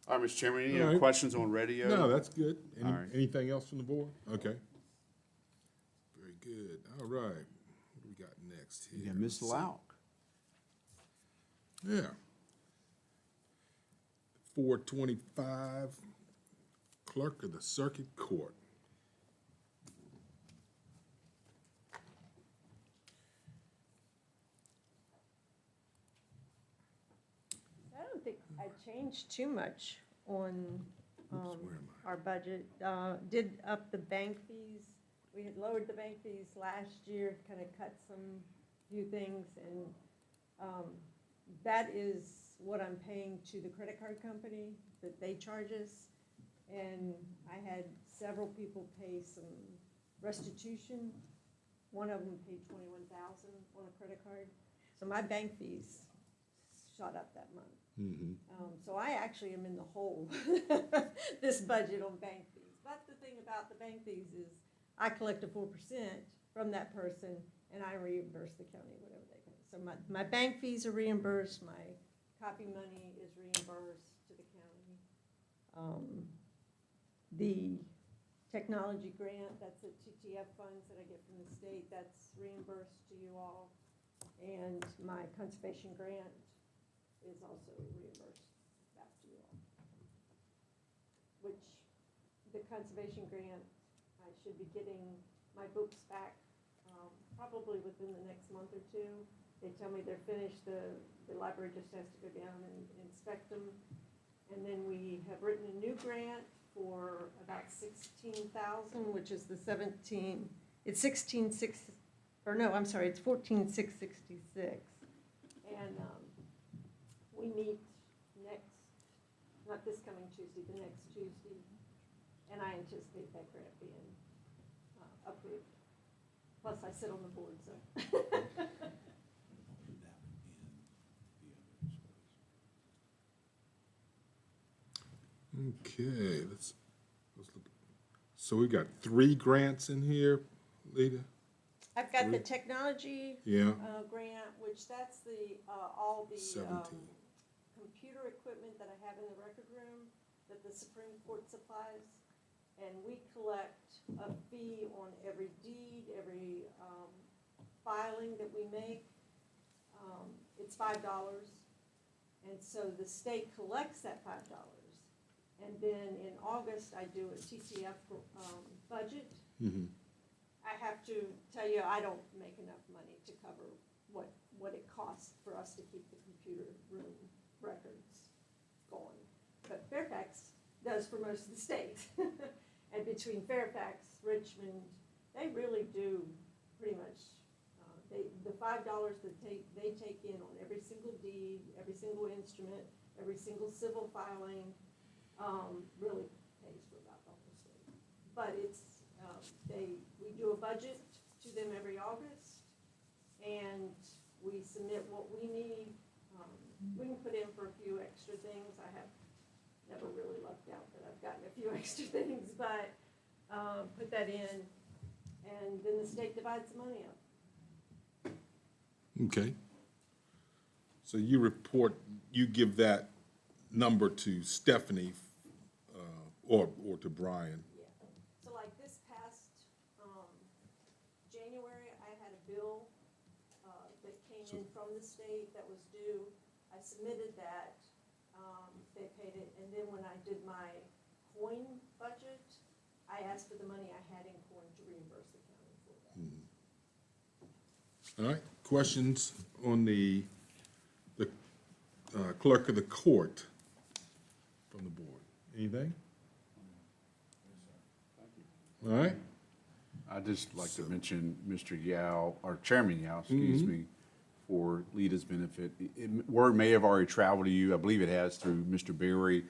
All right, Mr. Chairman, any All other right. questions on radio? No, that's good. All right. Anything else from the board? Okay. Very good. All right. What do we got next here? Yeah, Ms. Lauk. Yeah. 425, Clerk of the Circuit Court. I don't think I changed too much on where am our budget. Did up the bank fees. We had lowered the bank fees last year, kind of cut some few things, and that is what I'm paying to the credit card company that they charge us. And I had several people pay some restitution. One of them paid $21,000 on a credit card. So my bank fees shot up that month. So I actually am in the hole, this budget on bank fees. But the thing about the bank fees is I collect a 4% from that person and I reimburse the county whatever they pay. So my bank fees are reimbursed, my copy money is reimbursed to the county. The technology grant, that's the TTF funds that I get from the state, that's reimbursed to you all. And my conservation grant is also reimbursed back to you all. Which, the conservation grant, I should be getting my books back probably within the next month or two. They tell me they're finished, the library just has to go down and inspect them. And then we have written a new grant for about 16,000, which is the 17, it's 16,600, or no, I'm sorry, it's 14,666. And we meet next, not this coming Tuesday, the next Tuesday, and I anticipate that grant being approved. Plus, I sit on the board, so. Okay, let's look. So we got 3 grants in here, Lita? I've got the technology Yeah, grant, which that's the, all the 17. computer equipment that I have in the record room that the Supreme Court supplies. And we collect a fee on every deed, every filing that we make. It's $5. And so the state collects that $5. And then in August, I do a TTF budget. I have to tell you, I don't make enough money to cover what it costs for us to keep the computer room records going. But Fairfax does for most of the state. And between Fairfax, Richmond, they really do pretty much, the $5 that they take in on every single deed, every single instrument, every single civil filing, really pays for about the whole state. But it's, we do a budget to them every August, and we submit what we need. We can put in for a few extra things. I have never really lucked out that I've gotten a few extra things, but put that in, and then the state divides the money up. Okay. So you give that number to Stephanie, or to Brian. Yeah. So like this past January, I had a bill that came in from the state that was due. I submitted that. They paid it, and then when I did my coin budget, I asked for the money I had in coin to reimburse the county for that. All right, questions on the clerk of the court from the board? Anything? All right, I'd just like to mention Mr. Yao, or Chairman Yao, excuse me, for Lita's benefit. Word may have already traveled to you, I believe it has, through Mr. Berry.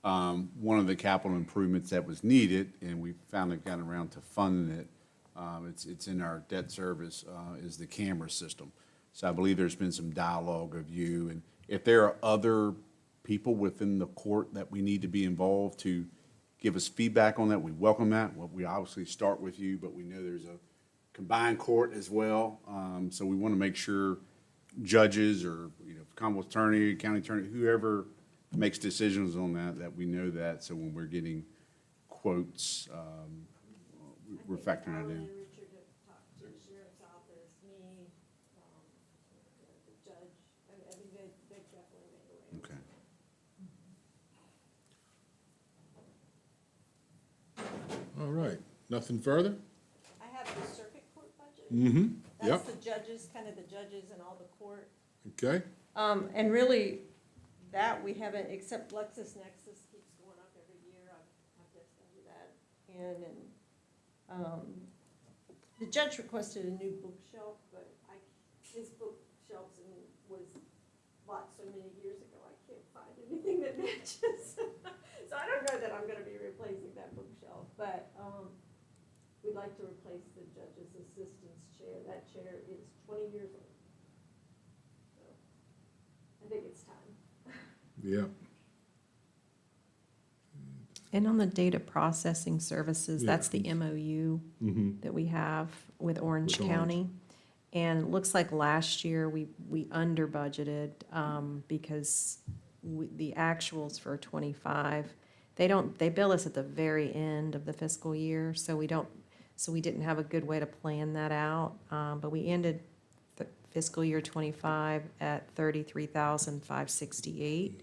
One of the capital improvements that was needed, and we finally got around to funding it, it's in our debt service, is the camera system. So I believe there's been some dialogue of you, and if there are other people within the court that we need to be involved to give us feedback on that, we welcome that. Well, we obviously start with you, but we know there's a combined court as well. So we want to make sure judges or, Commonwealth attorney, county attorney, whoever makes decisions on that we know that. So when we're getting quotes, we're factoring that in. And Richard have talked to the sheriff's office, me, the judge. I mean, they definitely made arrangements. Okay. all right, nothing further? I have the circuit court budget. Yep, That's the judges, kind of the judges and all the court. okay, And really, that we haven't, except LexisNexis keeps going up every year. I've just added that in, and the judge requested a new bookshelf, but his bookshelves was bought so many years ago, I can't find anything that matches. So I don't know that I'm gonna be replacing that bookshelf, but we'd like to replace the judge's assistant's chair. That chair is 20 years old. So I think it's time. Yeah, And on the data processing services, Yeah. that's the MOU that we have with Orange With Orange. County. And it looks like last year we under budgeted, because the actuals for '25, they bill us at the very end of the fiscal year, so we didn't have a good way to plan that out. But we ended the fiscal year '25 at 33,568.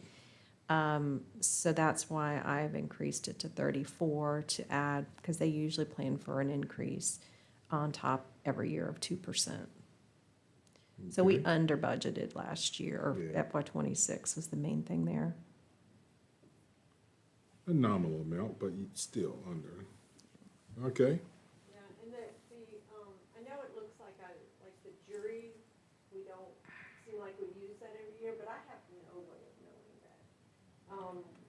So that's why I've increased it to 34 to add, because they usually plan for an increase on top every year of 2%. So we Okay. under budgeted last year, or Yeah. FY '26 was the main thing there. a nominal amount, but still under. Okay, Yeah, and I know it looks like the jury, we don't seem like we use that every year, but I have no way of knowing that.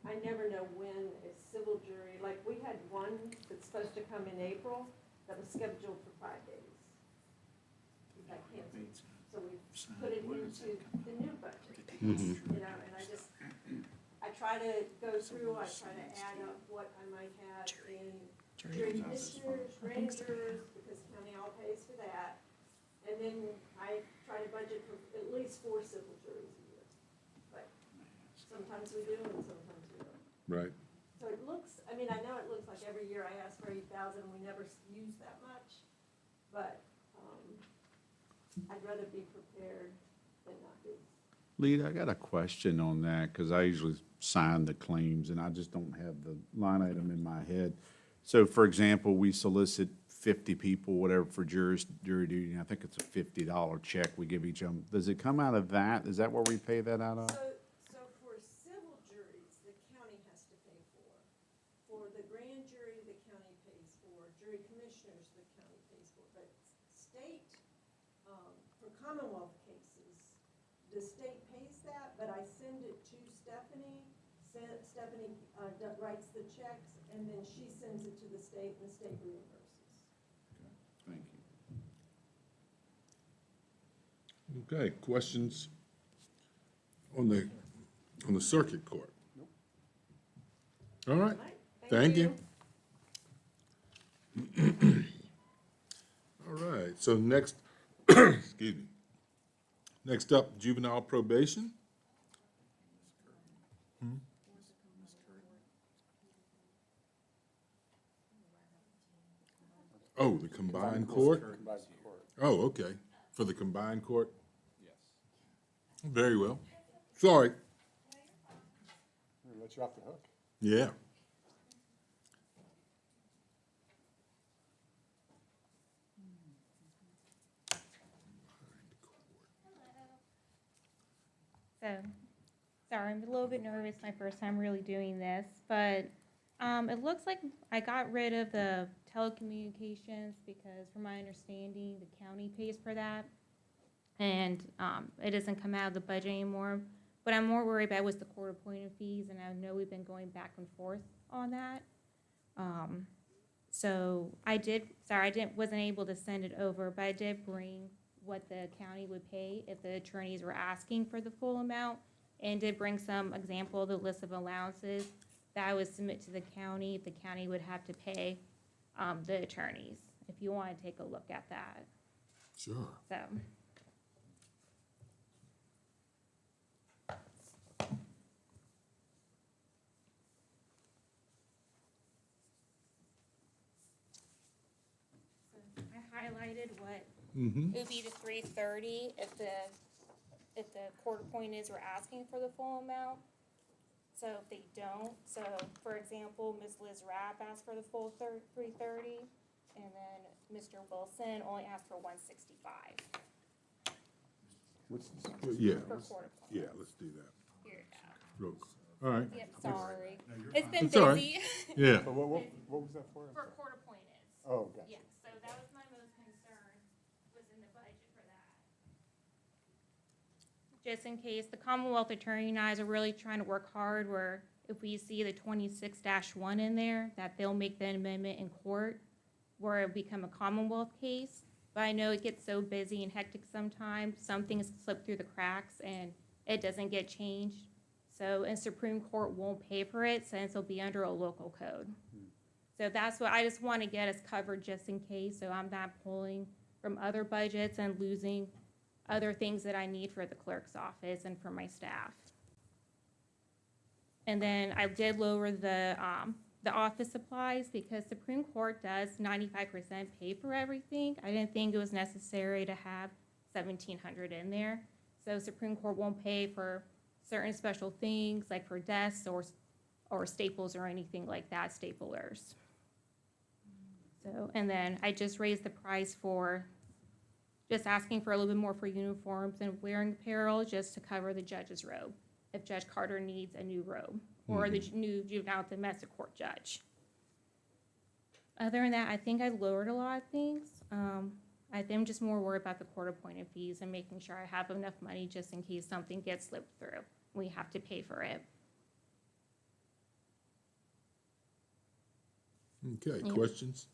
I never know when a civil jury, like, we had one that's supposed to come in April that was scheduled for 5 days. That canceled, so we put it into the new budget, you know, and I try to go through, I try to add up what I might have in jury commissioners, grand jurors, because county all pays for that. And then I try to budget for at least 4 civil juries a year. But sometimes we do and sometimes we don't. right. So it looks, I mean, I know it looks like every year I ask for 8,000, we never use that much. But I'd rather be prepared than not be. Lead, I got a question on that, because I usually sign the claims, and I just don't have the line item in my head. So, for example, we solicit 50 people, whatever, for jury duty, and I think it's a $50 check we give each of them. Does it come out of that? Is that where we pay that out of? So for civil juries, the county has to pay for. For the grand jury, the county pays for. Jury commissioners, the county pays for. But state, for Commonwealth cases, the state pays that, but I send it to Stephanie. Stephanie writes the checks, and then she sends it to the state, and the state reimburses. Thank you. Okay, questions on the circuit court? All right, thank you. All right, so next, excuse me. Next up, juvenile probation. Oh, the combined court? Oh, okay, for the combined court? Yes. Very well. Sorry, Let you off the hook. yeah. So, sorry, I'm a little bit nervous, my first time really doing this, but it looks like I got rid of the telecommunications because from my understanding, the county pays for that. And it doesn't come out of the budget anymore. What I'm more worried about was the court-appointed fees, and I know we've been going back and forth on that. So wasn't able to send it over, but I did bring what the county would pay if the attorneys were asking for the full amount, and did bring some example of the list of allowances that I would submit to the county. The county would have to pay the attorneys, if you want to take a look at that. Sure. So, I highlighted what it would be the 330 if the court appointees were asking for the full amount. So if they don't, so for example, Ms. Liz Rapp asked for the full 330, and then Mr. Wilson only asked for 165 Yeah, for court appointment. yeah, let's do that. Here you go. Real quick. All right, Yep, sorry. It's been It's all right. busy. yeah. So what was that for? For court appointed. Oh, gotcha. Yes, so that was my most concern, was in the budget for that. Just in case, the Commonwealth Attorney and I are really trying to work hard where if we see the 26-1 in there, that they'll make the amendment in court where it'll become a Commonwealth case. But I know it gets so busy and hectic sometimes, some things slip through the cracks and it doesn't get changed. and Supreme Court won't pay for it since it'll be under a local code. So that's what, I just want to get us covered just in case, so I'm not pulling from other budgets and losing other things that I need for the clerk's office and for my staff. And then I did lower the office supplies because Supreme Court does 95% pay for everything. I didn't think it was necessary to have 1,700 in there. So Supreme Court won't pay for certain special things like for desks or staples or anything like that, staplers. So, and then I just raised the price for just asking for a little bit more for uniforms and wearing apparel just to cover the judge's robe, if Judge Carter needs a new robe, or the new juvenile domestic court judge. Other than that, I think I lowered a lot of things. I think I'm just more worried about the court-appointed fees and making sure I have enough money just in case something gets slipped through. We have to pay for it. Okay, questions?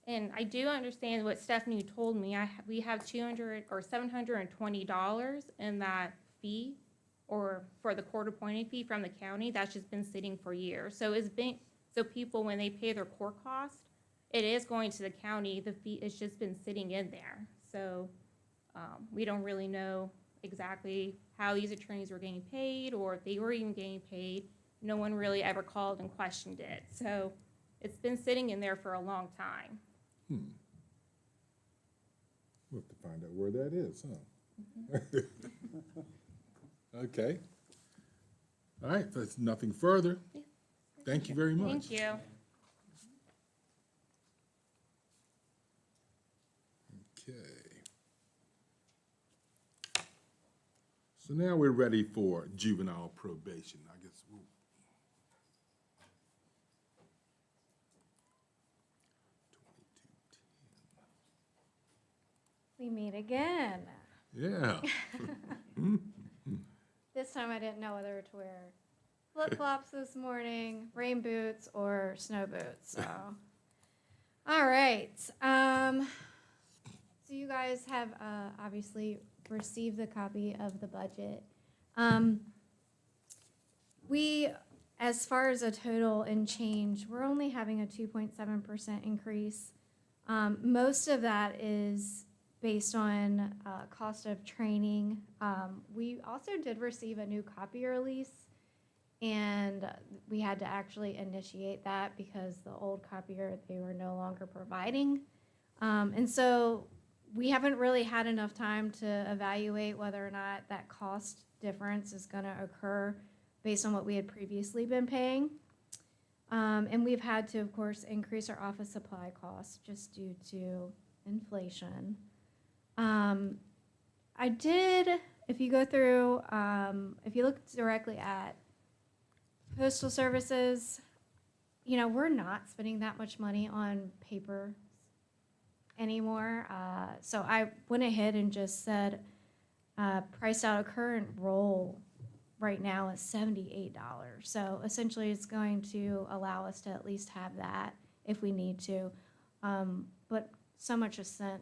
And I do understand what Stephanie told me. We have $200 or $720 in that fee, or for the court-appointed fee from the county. That's just been sitting for years. So so people, when they pay their court cost, it is going to the county. The fee has just been sitting in there. So we don't really know exactly how these attorneys were getting paid, or if they were even getting paid. No one really ever called and questioned it. So it's been sitting in there for a long time. We'll have to find out where that is, huh? Okay. All right, if there's nothing further, thank you very much. Thank you. Okay. So now we're ready for juvenile probation. I guess we'll. We meet again. Yeah. This time I didn't know whether to wear flip-flops this morning, rain boots, or snow boots, so. All right, so you guys have, obviously received the copy of the budget. We, as far as a total and change, we're only having a 2.7% increase. Most of that is based on cost of training. We also did receive a new copier lease, and we had to actually initiate that because the old copier they were no longer providing. And so we haven't really had enough time to evaluate whether or not that cost difference is going to occur based on what we had previously been paying. And we've had to, of course, increase our office supply costs just due to inflation. I did, if you go through, if you look directly at postal services, you know, we're not spending that much money on paper anymore. So I went ahead and just said, priced out a current roll right now is $78. So essentially it's going to allow us to at least have that if we need to. But so much is sent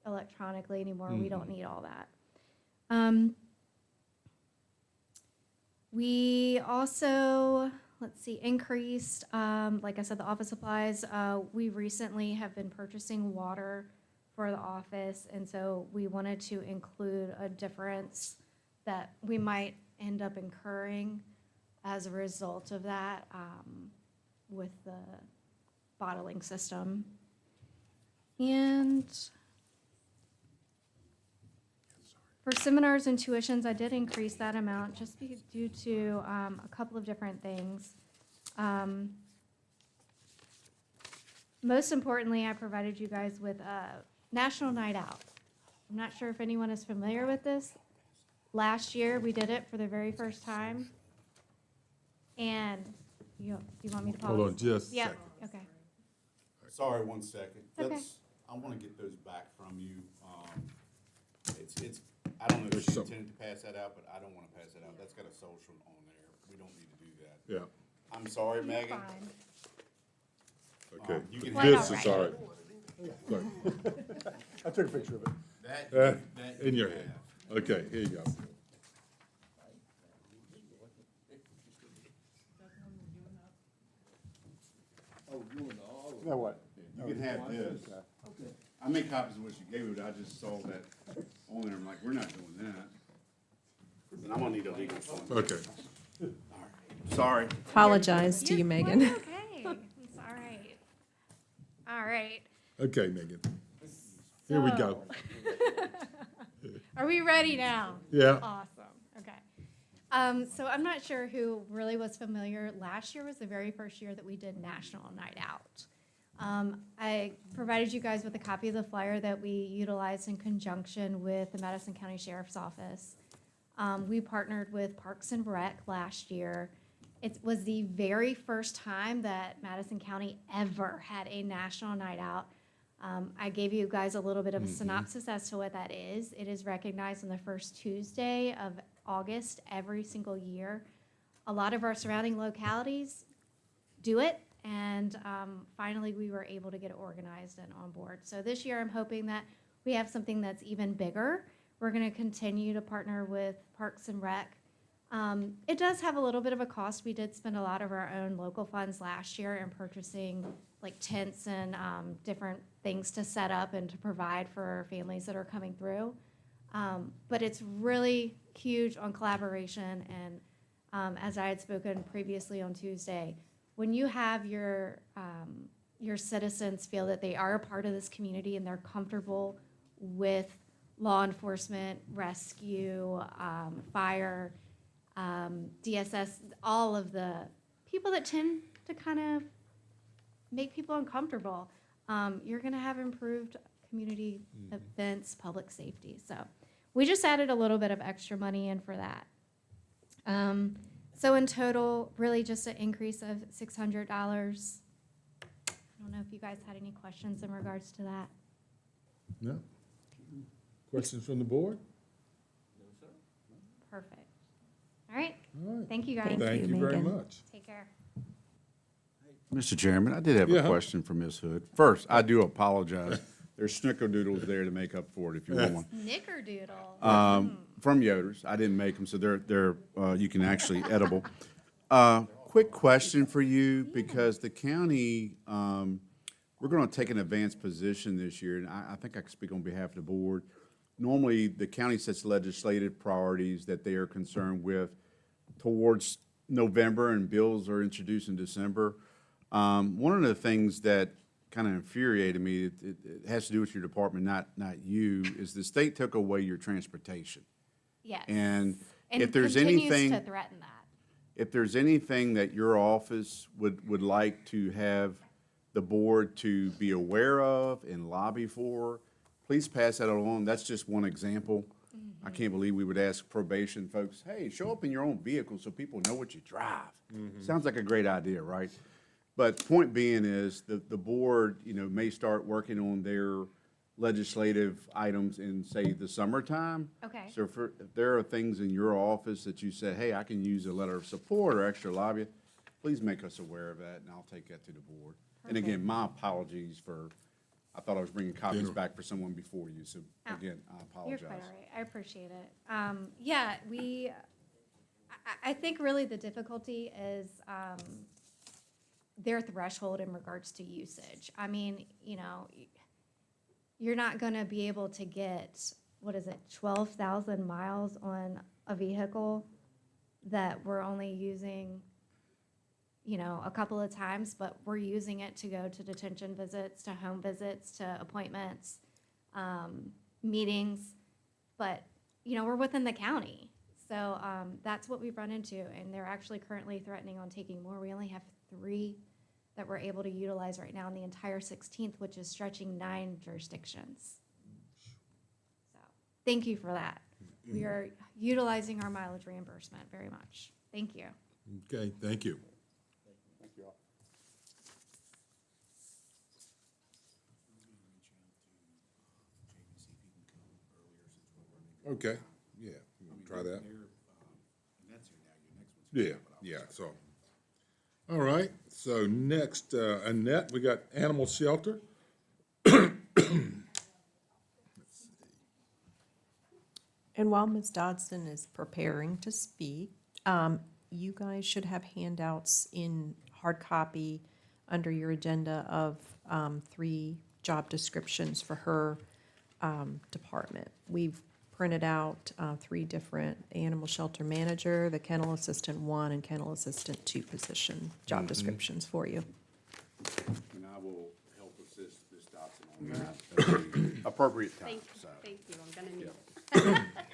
electronically anymore, we don't need all that. We also, let's see, increased, like I said, the office supplies. We recently have been purchasing water for the office, and so we wanted to include a difference that we might end up incurring as a result of that with the bottling system. And for seminars and tuitions, I did increase that amount just due to a couple of different things. Most importantly, I provided you guys with a National Night Out. I'm not sure if anyone is familiar with this. Last year, we did it for the very first time. And do you want me to pause? Hold on just a Yeah, second. okay. Sorry, 1 second. Okay. I wanna get those back from you. It's, I don't know if There's she some- intended to pass that out, but I don't wanna pass that out. That's got a social on there. We don't need to do that. Yeah, I'm sorry, You're Megan. fine. okay. You can Quite This all is right. all right. Look, I took a picture of it. That, Uh, that in you your can hand. have. Okay, here you go. Now what? You can have this. I made copies of what you gave me, but I just saw that on there. I'm like, we're not doing that. Then I'm gonna need a legal form. Okay. Sorry. Apologize to you, You're Megan. quite okay. It's all right. All right. Okay, Megan. Here we go. Are we ready now? Yeah. Awesome. Okay. So I'm not sure who really was familiar. Last year was the very first year that we did National Night Out. I provided you guys with a copy of the flyer that we utilized in conjunction with the Madison County Sheriff's Office. We partnered with Parks and Rec last year. It was the very first time that Madison County ever had a National Night Out. I gave you guys a little bit of a synopsis as to what that is. It is recognized on the first Tuesday of August every single year. A lot of our surrounding localities do it, and finally we were able to get it organized and on board. So this year I'm hoping that we have something that's even bigger. We're going to continue to partner with Parks and Rec. It does have a little bit of a cost. We did spend a lot of our own local funds last year in purchasing like tents and different things to set up and to provide for families that are coming through. But it's really huge on collaboration, and as I had spoken previously on Tuesday, when you have your citizens feel that they are a part of this community and they're comfortable with law enforcement, rescue, fire, DSS, all of the people that tend to kind of make people uncomfortable, you're going to have improved community events, public safety. So we just added a little bit of extra money in for that. So in total, really just an increase of $600. I don't know if you guys had any questions in regards to that. No? Questions from the board? Perfect. All right. All right. Thank you, guys. Thank you, you very Megan. much. Take care. Mr. Chairman, I did have Yeah. a question for Ms. Hood. First, I do apologize. There's snickerdoodles there to make up for it if you want one. Snickerdoodle. From Yoder's. I didn't make them, so they're you can actually edible. Quick question for you, because the county, we're going to take an advanced position this year, and I think I can speak on behalf of the board. Normally, the county sets legislative priorities that they are concerned with towards November, and bills are introduced in December. One of the things that kind of infuriated me, it has to do with your department, not you, is the state took away your transportation. Yes. And if there's continues anything, to threaten that. if there's anything that your office would like to have the board to be aware of and lobby for, please pass that along. That's just one example. I can't believe we would ask probation folks, hey, show up in your own vehicle so people know what you drive. Sounds like a great idea, right? But point being is the board, may start working on their legislative items in, say, the summertime. Okay. So if there are things in your office that you say, hey, I can use a letter of support or extra lobby, please make us aware of that, and I'll take that to the board. And again, my apologies for, I thought I was bringing copies back for someone before you, so again, I apologize. You're quite all right. I appreciate it. Yeah, I think really the difficulty is their threshold in regards to usage. I mean, you're not going to be able to get, 12,000 miles on a vehicle that we're only using, a couple of times, but we're using it to go to detention visits, to home visits, to appointments, meetings. But, we're within the county. So that's what we've run into, and they're actually currently threatening on taking more. We only have 3 that we're able to utilize right now in the entire 16th, which is stretching 9 jurisdictions. So thank you for that. We are utilizing our mileage reimbursement very much. Thank you. Okay, thank you. Thank you all. Okay, yeah, you wanna try that? Yeah, so. All right, so next, Annette, we got animal shelter. And while Ms. Dodson is preparing to speak, you guys should have handouts in hard copy under your agenda of 3 job descriptions for her department. We've printed out 3 different animal shelter manager, the kennel assistant 1, and kennel assistant 2 position job descriptions for you. And I will help assist Ms. Dotson on that at the appropriate time, so. Thank you, I'm gonna need Yeah. it.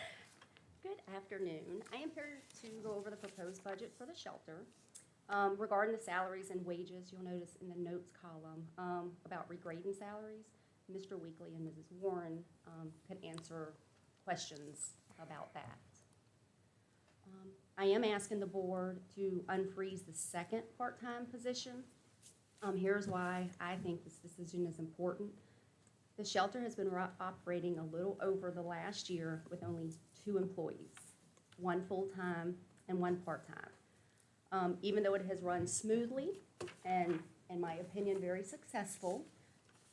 Good afternoon. I am here to go over the proposed budget for the shelter. Regarding the salaries and wages, you'll notice in the notes column about regrading salaries, Mr. Weekly and Mrs. Warren could answer questions about that. I am asking the board to unfreeze the second part-time position. Here's why I think this decision is important. The shelter has been operating a little over the last year with only 2 employees, 1 full-time and 1 part-time. Even though it has run smoothly and, in my opinion, very successful,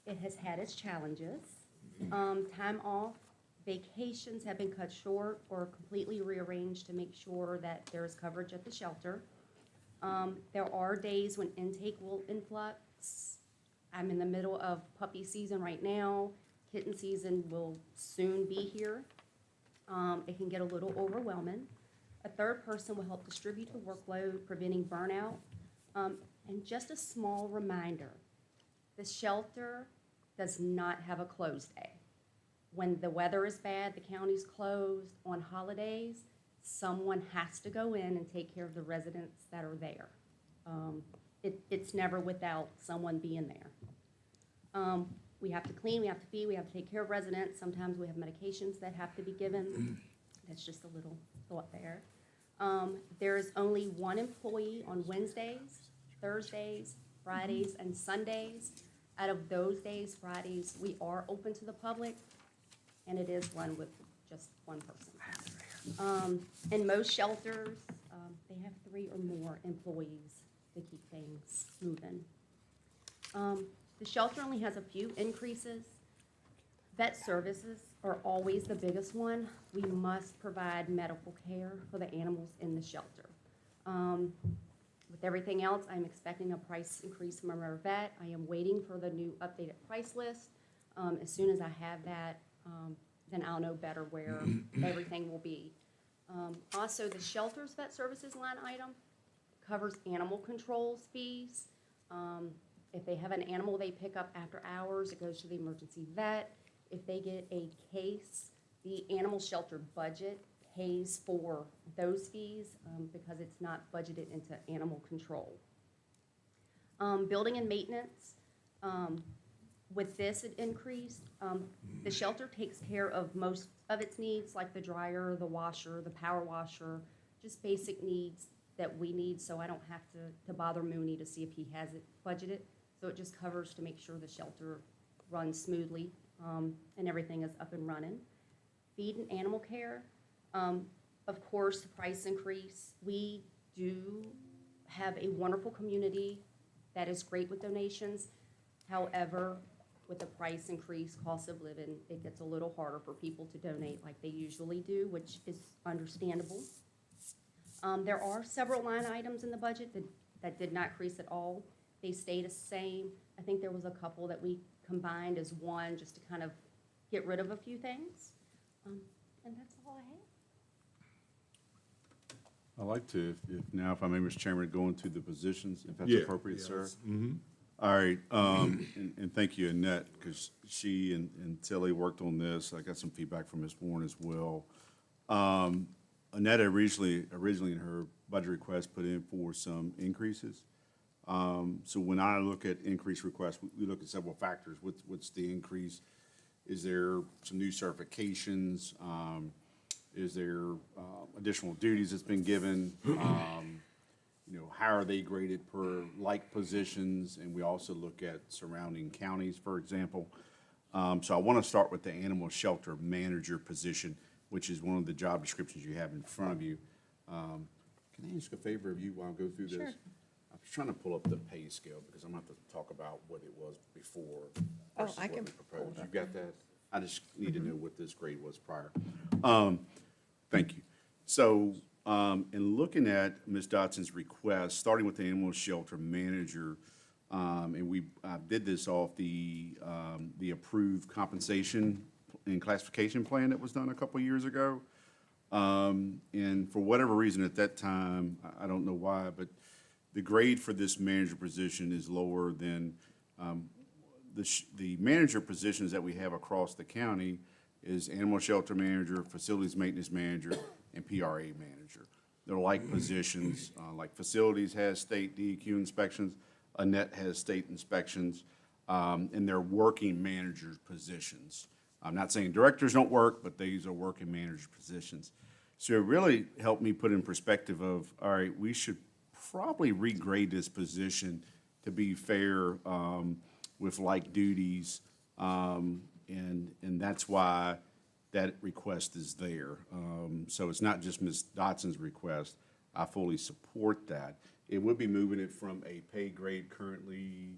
it has had its challenges. Time off, vacations have been cut short or completely rearranged to make sure that there is coverage at the shelter. There are days when intake will influx. I'm in the middle of puppy season right now. Kitten season will soon be here. It can get a little overwhelming. A 3rd person will help distribute the workload, preventing burnout. And just a small reminder, the shelter does not have a closed day. When the weather is bad, the county's closed. On holidays, someone has to go in and take care of the residents that are there. It's never without someone being there. We have to clean, we have to feed, we have to take care of residents. Sometimes we have medications that have to be given. That's just a little thought there. There is only 1 employee on Wednesdays, Thursdays, Fridays, and Sundays. Out of those days, Fridays, we are open to the public, and it is run with just 1 person. In most shelters, they have 3 or more employees to keep things moving. The shelter only has a few increases. Vet services are always the biggest one. We must provide medical care for the animals in the shelter. With everything else, I'm expecting a price increase from our vet. I am waiting for the new updated price list. As soon as I have that, then I'll know better where everything will be. Also, the shelter's vet services line item covers animal controls fees. If they have an animal they pick up after hours, it goes to the emergency vet. If they get a case, the animal shelter budget pays for those fees because it's not budgeted into animal control. Building and maintenance, with this it increased. The shelter takes care of most of its needs, like the dryer, the washer, the power washer, just basic needs that we need, so I don't have to bother Mooney to see if he has it budgeted. So it just covers to make sure the shelter runs smoothly and everything is up and running. Feed and animal care, of course, the price increase. We do have a wonderful community that is great with donations. However, with the price increase, cost of living, it gets a little harder for people to donate like they usually do, which is understandable. There are several line items in the budget that did not increase at all. They stayed the same. I think there was a couple that we combined as one just to kind of get rid of a few things. And that's all I have. I'd like to, if I may, Mr. Chairman, go into the positions, if that's Yeah, appropriate, yeah, sir. that's- All right, and thank you, Annette, because she and Tilly worked on this. I got some feedback from Ms. Warren as well. Annette originally in her budget request put in for some increases. So when I look at increase requests, we look at several factors. What's the increase? Is there some new certifications? Is there additional duties that's been given? How are they graded per like positions? And we also look at surrounding counties, for example. So I want to start with the animal shelter manager position, which is one of the job descriptions you have in front of you. Can I ask a favor of you while I go through this? Sure. I was trying to pull up the pay scale because I'm going to have to talk about what it was before versus I what can we pull proposed. it You up got that? I just need to know what this grade was prior. Thank you. So, in looking at Ms. Dotson's request, starting with the animal shelter manager And we did this off the approved compensation and classification plan that was done a couple years ago. And for whatever reason at that time, I don't know why, but the grade for this manager position is lower than the manager positions that we have across the county is animal shelter manager, facilities maintenance manager, and PRA manager. They're like positions, like facilities has state DEQ inspections, Annette has state inspections, and they're working manager positions. I'm not saying directors don't work, but these are working manager positions. So it really helped me put in perspective of, all right, we should probably regrade this position to be fair with like duties, and that's why that request is there. So it's not just Ms. Dotson's request. I fully support that. It would be moving it from a pay grade currently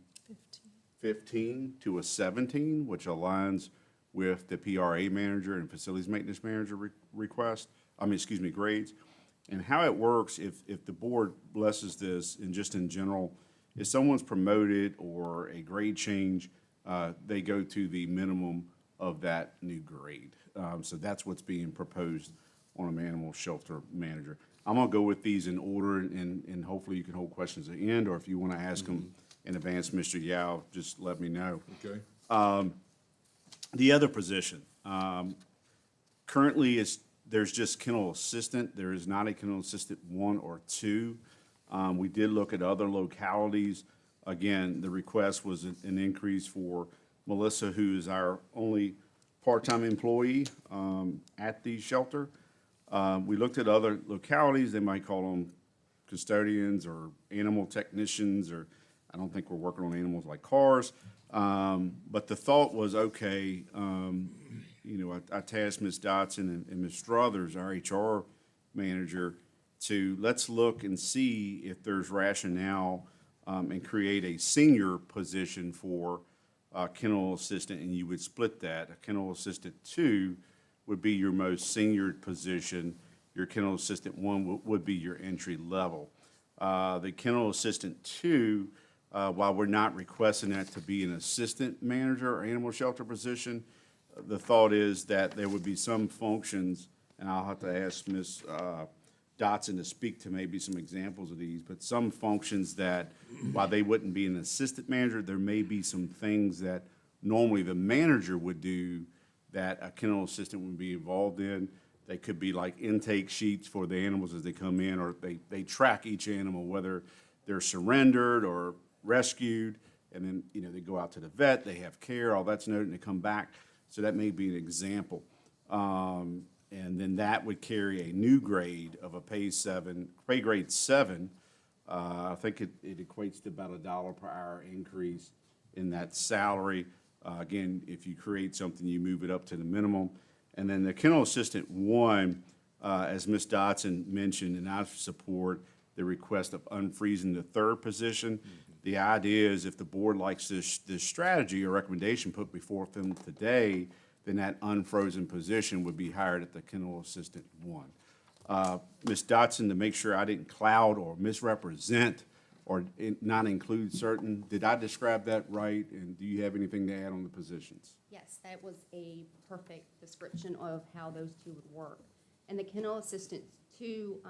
15 to a 17, which aligns with the PRA manager and facilities maintenance manager grades. And how it works, if the board blesses this, and just in general, if someone's promoted or a grade change, they go to the minimum of that new grade. So that's what's being proposed on an animal shelter manager. I'm gonna go with these in order, and hopefully you can hold questions at the end, or if you wanna ask them in advance, Mr. Yao, just let me know. Okay. The other position, currently there's just kennel assistant. There is not a kennel assistant 1 or 2. We did look at other localities. Again, the request was an increase for Melissa, who is our only part-time employee at the shelter. We looked at other localities. They might call them custodians or animal technicians, or I don't think we're working on animals like cars. But the thought was, okay, I tasked Ms. Dotson and Ms. Struthers, our HR manager, to let's look and see if there's rationale and create a senior position for kennel assistant, and you would split that. A kennel assistant 2 would be your most senior position. Your kennel assistant 1 would be your entry level. The kennel assistant 2, while we're not requesting that to be an assistant manager or animal shelter position, the thought is that there would be some functions, and I'll have to ask Ms. Dotson to speak to maybe some examples of these, but some functions that, while they wouldn't be an assistant manager, there may be some things that normally the manager would do that a kennel assistant would be involved in. They could be like intake sheets for the animals as they come in, or they track each animal, whether they're surrendered or rescued, and then, they go out to the vet, they have care, all that's noted, and they come back. So that may be an example. And then that would carry a new grade of a pay grade 7. I think it equates to about $1 per hour increase in that salary. Again, if you create something, you move it up to the minimum. And then the kennel assistant 1, as Ms. Dotson mentioned, and I support the request of unfreezing the 3rd position. The idea is if the board likes this strategy or recommendation put before them today, then that unfrozen position would be hired at the kennel assistant 1. Ms. Dotson, to make sure I didn't cloud or misrepresent or not include certain, did I describe that right? And do you have anything to add on the positions? Yes, that was a perfect description of how those 2 would work. And the kennel assistant 2,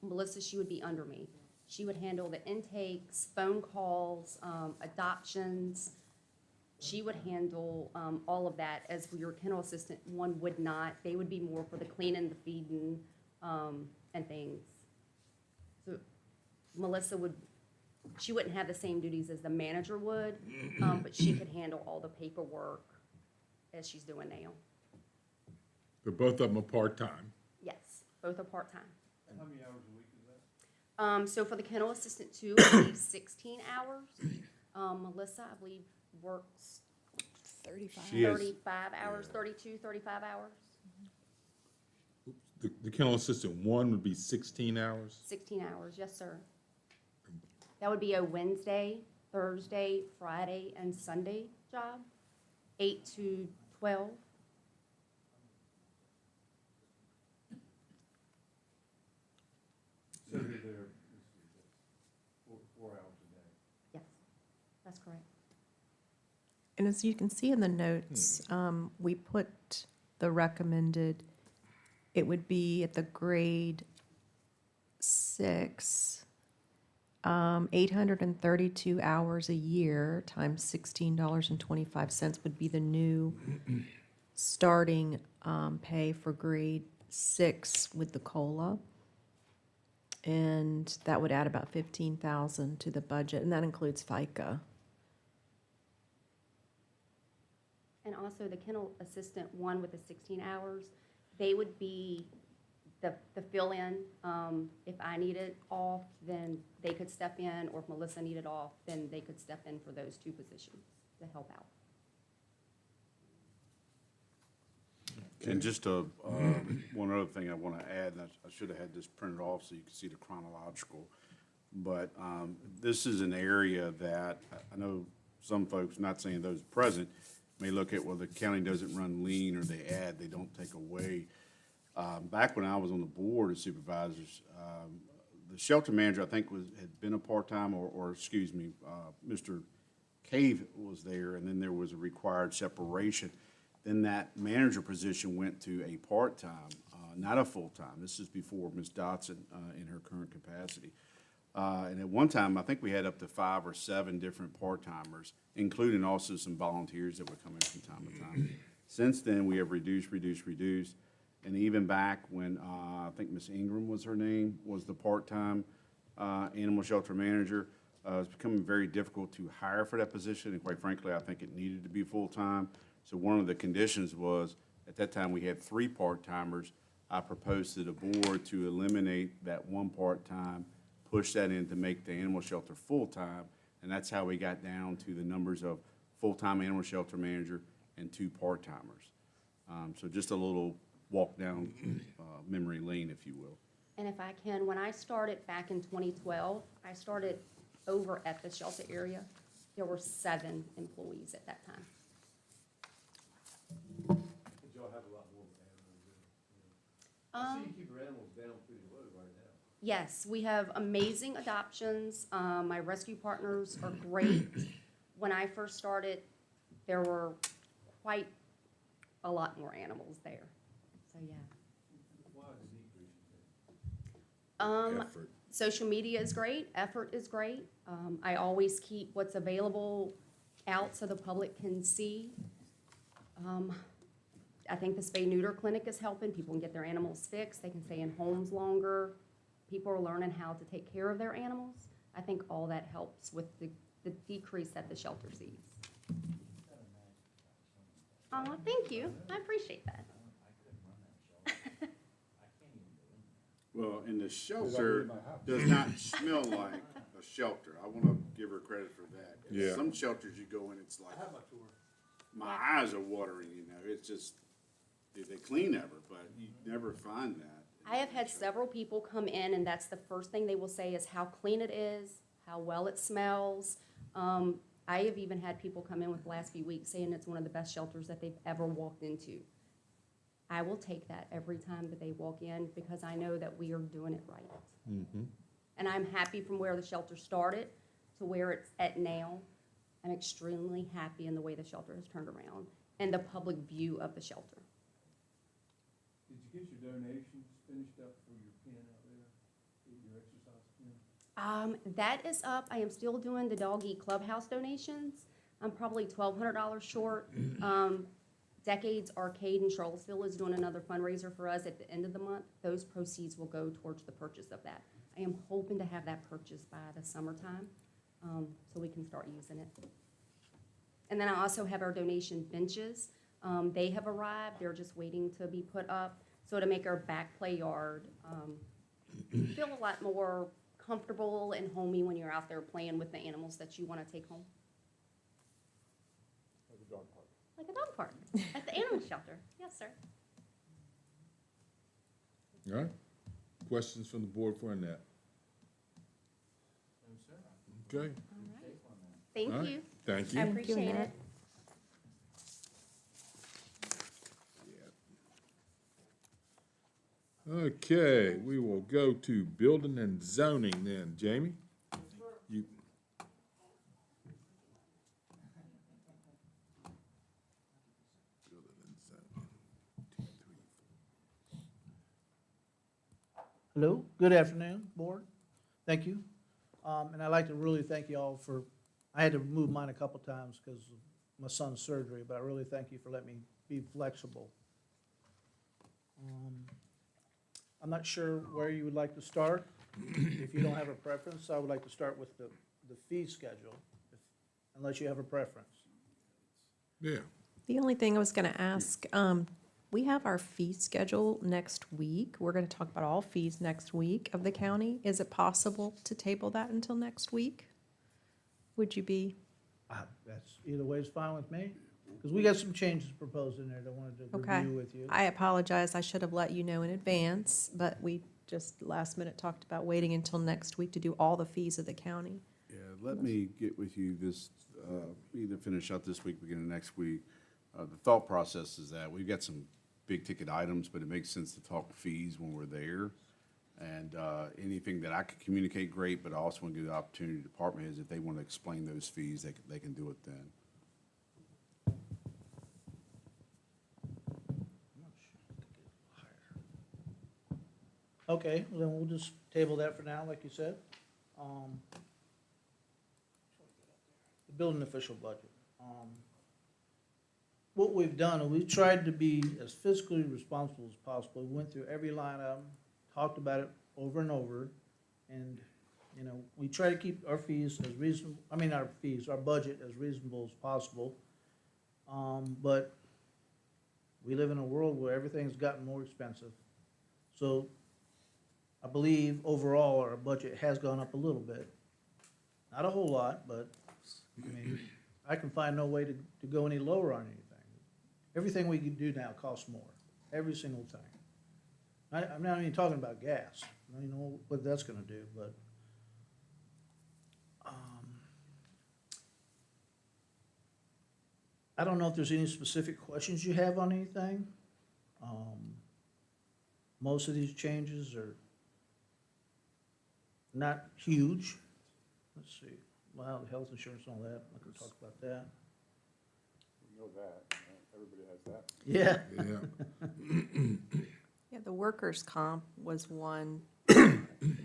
Melissa, she would be under me. She would handle the intakes, phone calls, adoptions. She would handle all of that, as your kennel assistant 1 would not. They would be more for the cleaning, the feeding, and things. So Melissa she wouldn't have the same duties as the manager would, but she could handle all the paperwork as she's doing now. But both of them are part-time. Yes, both are part-time. How many hours a week is that? So for the kennel assistant 2, I believe 16 hours. Melissa, I believe, works 35 hours, 32, 35 hours. The kennel assistant 1 would be 16 hours? 16 hours, yes, sir. That would be a Wednesday, Thursday, Friday, and Sunday job, 8 to 12. So they're 4 hours a day. Yes. That's correct. And as you can see in the notes, we put the recommended, it would be at the grade 6, 832 hours a year times $16.25 would be the new starting pay for grade 6 with the COLA. And that would add about 15,000 to the budget, and that includes FICA. And also the kennel assistant one with the 16 hours, they would be the fill-in. If I needed off, then they could step in, or if Melissa needed off, then they could step in for those 2 positions to help out. And just one other thing I want to add, and I should have had this printed off so you can see the chronological, but this is an area that I know some folks, not saying those present, may look at, well, the county doesn't run lean, or they add, they don't take away. Back when I was on the board of supervisors, the shelter manager, I think, had been a part-time, or excuse me, Mr. Cave was there, and then there was a required separation. Then that manager position went to a part-time, not a full-time. This is before Ms. Dotson in her current capacity. And at one time, I think we had up to 5 or 7 different part-timers, including also some volunteers that were coming from time to time. Since then, we have reduced. And even back when, I think Ms. Ingram was her name, was the part-time animal shelter manager, it's becoming very difficult to hire for that position. And quite frankly, I think it needed to be full-time. So one of the conditions was, at that time, we had 3 part-timers. I proposed to the board to eliminate that 1 part-time, push that in to make the animal shelter full-time, and that's how we got down to the numbers of full-time animal shelter manager and 2 part-timers. So just a little walk down memory lane, if you will. And if I can, when I started back in 2012, I started over at the shelter area. There were 7 employees at that time. Y'all have a lot more animals. I see you keep your animals down pretty low right now. Yes, we have amazing adoptions. My rescue partners are great. When I first started, there were quite a lot more animals there. So, yeah. Why the decrease? Effort. Social media is great, effort is great. I always keep what's available out so the public can see. I think the spay-neuter clinic is helping. People can get their animals fixed. They can stay in homes longer. People are learning how to take care of their animals. I think all that helps with the decrease that the shelter sees. Oh, thank you. I appreciate that. Well, and the shelter does not smell like a shelter. I want to give her credit for that. Yeah. Some shelters you go in, it's like, my eyes are watering, you know, it's just, they clean ever, but you never find that. I have had several people come in, and that's the first thing they will say is how clean it is, how well it smells. I have even had people come in with the last few weeks saying it's one of the best shelters that they've ever walked into. I will take that every time that they walk in, because I know that we are doing it right. Mm-hmm. And I'm happy from where the shelter started to where it's at now. I'm extremely happy in the way the shelter has turned around and the public view of the shelter. Did you get your donations finished up for your pen out there, your exercise pen? That is up. I am still doing the Doggy Clubhouse donations. I'm probably $1,200 short. Decades Arcade in Charlottesville is doing another fundraiser for us at the end of the month. Those proceeds will go towards the purchase of that. I am hoping to have that purchased by the summertime, so we can start using it. And then I also have our donation benches. They have arrived. They're just waiting to be put up. So to make our back play yard feel a lot more comfortable and homey when you're out there playing with the animals that you want to take home. Like a dog park. Like a dog park at the animal shelter. Yes, sir. All right. Questions from the board for Annette? Okay. All right. Thank All right. you. Thank I you. appreciate it. Okay, we will go to building and zoning then. Jamie? You, Hello, good afternoon, board. Thank you. And I'd like to really thank you all for, I had to move mine a couple times because of my son's surgery, but I really thank you for letting me be flexible. I'm not sure where you would like to start. If you don't have a preference, I would like to start with the fee schedule, unless you have a preference. Yeah. The only thing I was going to ask, we have our fee schedule next week. We're going to talk about all fees next week of the county. Is it possible to table that until next week? Would you be? That's, either way is fine with me, because we got some changes proposed in there that I wanted to Okay. review with you. I apologize. I should have let you know in advance, but we just last minute talked about waiting until next week to do all the fees of the county. Yeah, let me get with you this, either finish up this week, beginning of next week. The thought process is that we've got some big ticket items, but it makes sense to talk fees when we're there. And anything that I could communicate, great, but I also want to give the opportunity to department heads, if they want to explain those fees, they can do it then. Okay, well then we'll just table that for now, like you said. The building official budget. What we've done, we tried to be as fiscally responsible as possible. We went through every line item, talked about it over and over, and, you know, we try to keep our fees as reasonable, our budget as reasonable as possible. But we live in a world where everything's gotten more expensive. So I believe overall our budget has gone up a little bit. Not a whole lot, but, I mean, I can find no way to go any lower on anything. Everything we can do now costs more, every single thing. I'm not even talking about gas. I don't even know what that's gonna do, but, I don't know if there's any specific questions you have on anything. Most of these changes are not huge. Let's see, well, health insurance and all that, I can talk about that. We know that, everybody has that. Yeah. Yeah. Yeah, the workers' comp was one.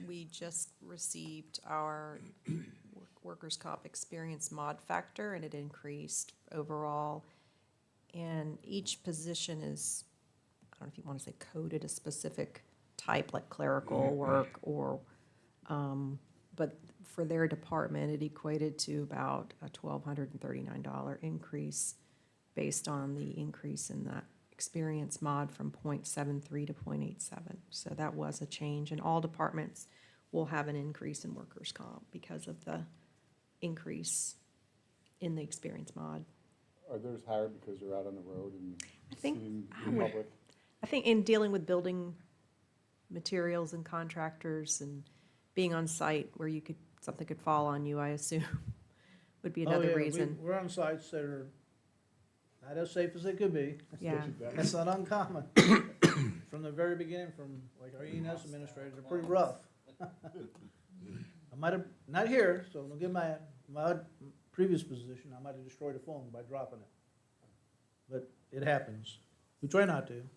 We just received our workers' comp experience mod factor, and it increased overall. And each position is, I don't know if you want to say coded a specific type, like clerical work, or, but for their department, it equated to about a $1,239 increase based on the increase in that experience mod from 0.73 to 0.87. So that was a change, and all departments will have an increase in workers' comp because of the increase in the experience mod. Are theirs higher because they're out on the road and I think seeing the public? I think in dealing with building materials and contractors and being on site where something could fall on you, I assume, would be Oh, another yeah, reason. We're on sites that are not as safe as they could be. Yeah. That's not uncommon. From the very beginning, from like our E&S administrators, are pretty rough. I might have, not here, so don't get mad. My previous position, I might have destroyed a phone by dropping it. But it happens. We try not to.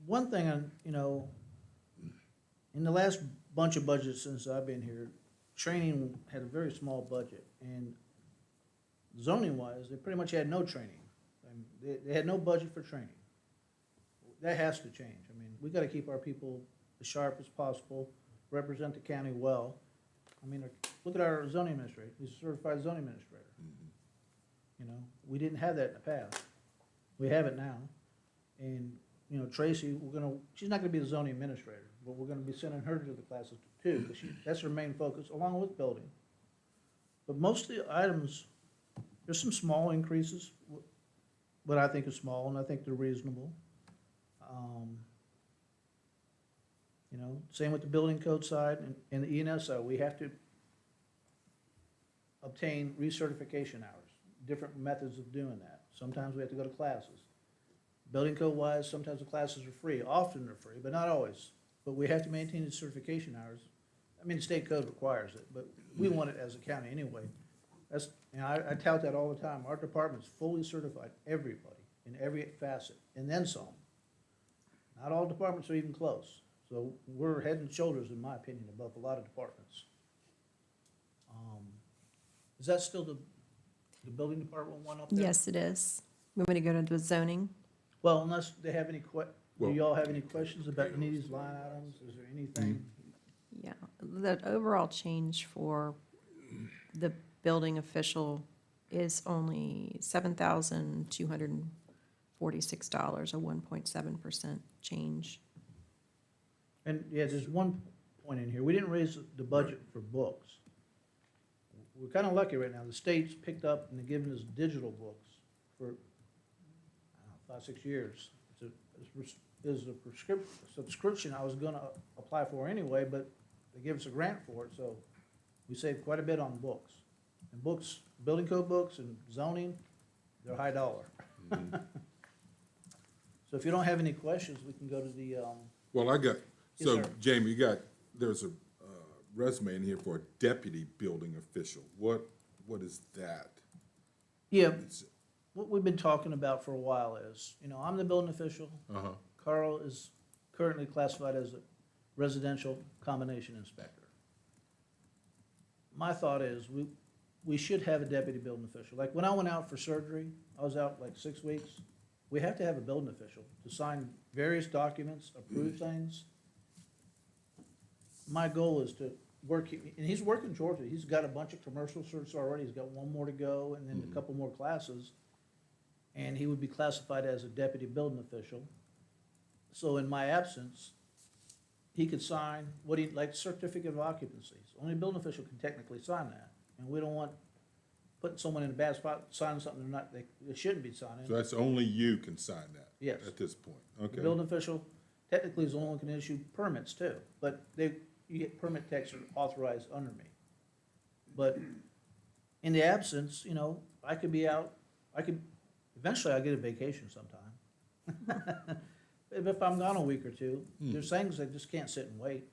One thing, in the last bunch of budgets since I've been here, training had a very small budget, and zoning-wise, they pretty much had no training. They had no budget for training. That has to change. I mean, we gotta keep our people as sharp as possible, represent the county well. I mean, look at our zoning administrator, he's a certified zoning administrator. You know, we didn't have that in the past. We have it now. And, Tracy, she's not gonna be the zoning administrator, but we're gonna be sending her to the classes too, because that's her main focus, along with building. But most of the items, there's some small increases, but I think are small, and I think they're reasonable. Same with the building code side and the E&S side, we have to obtain recertification hours, different methods of doing that. Sometimes we have to go to classes. Building code wise, sometimes the classes are free, often they're free, but not always. But we have to maintain the certification hours. I mean, the state code requires it, but we want it as a county anyway. I tout that all the time. Our department's fully certified, everybody, in every facet, and then some. Not all departments are even close. So we're head and shoulders, in my opinion, above a lot of departments. Is that still the building department one up there? Yes, it is. We want to go to the zoning. Well, unless they have any do Well- y'all have any questions about any of these line items? Is there anything? Yeah, the overall change for the building official is only $7,246, a 1.7% change. And, yeah, there's one point in here. We didn't raise the budget for books. We're kind of lucky right now. The state's picked up and they're giving us digital books for, I don't know, 5, 6 years. It's a subscription I was gonna apply for anyway, but they give us a grant for it, so we saved quite a bit on books. And books, building code books and zoning, they're high dollar. So if you don't have any questions, we can go to the, Well, I got, Yes, so sir. Jamie, there's a resume in here for a deputy building official. What is that? yeah, It's- what we've been talking about for a while is, I'm the building official. Uh-huh, Carl is currently classified as a residential combination inspector. My thought is, we should have a deputy building official. Like, when I went out for surgery, I was out like 6 weeks. We have to have a building official to sign various documents, approve things. My goal is to work, and he's working towards it. He's got a bunch of commercial certs already. He's got one more to go, and then a couple more classes. And he would be classified as a deputy building official. So in my absence, he could sign like certificate of occupancies. Only a building official can technically sign that. And we don't want putting someone in a bad spot, signing something they shouldn't be signing. so that's only you can sign that? Yes. At this point, The okay. building official technically is the only one who can issue permits too, but you get permit techs are authorized under me. But in the absence, I could be out, eventually I'll get a vacation sometime. If I'm gone a week or two, there's things that just can't sit and wait,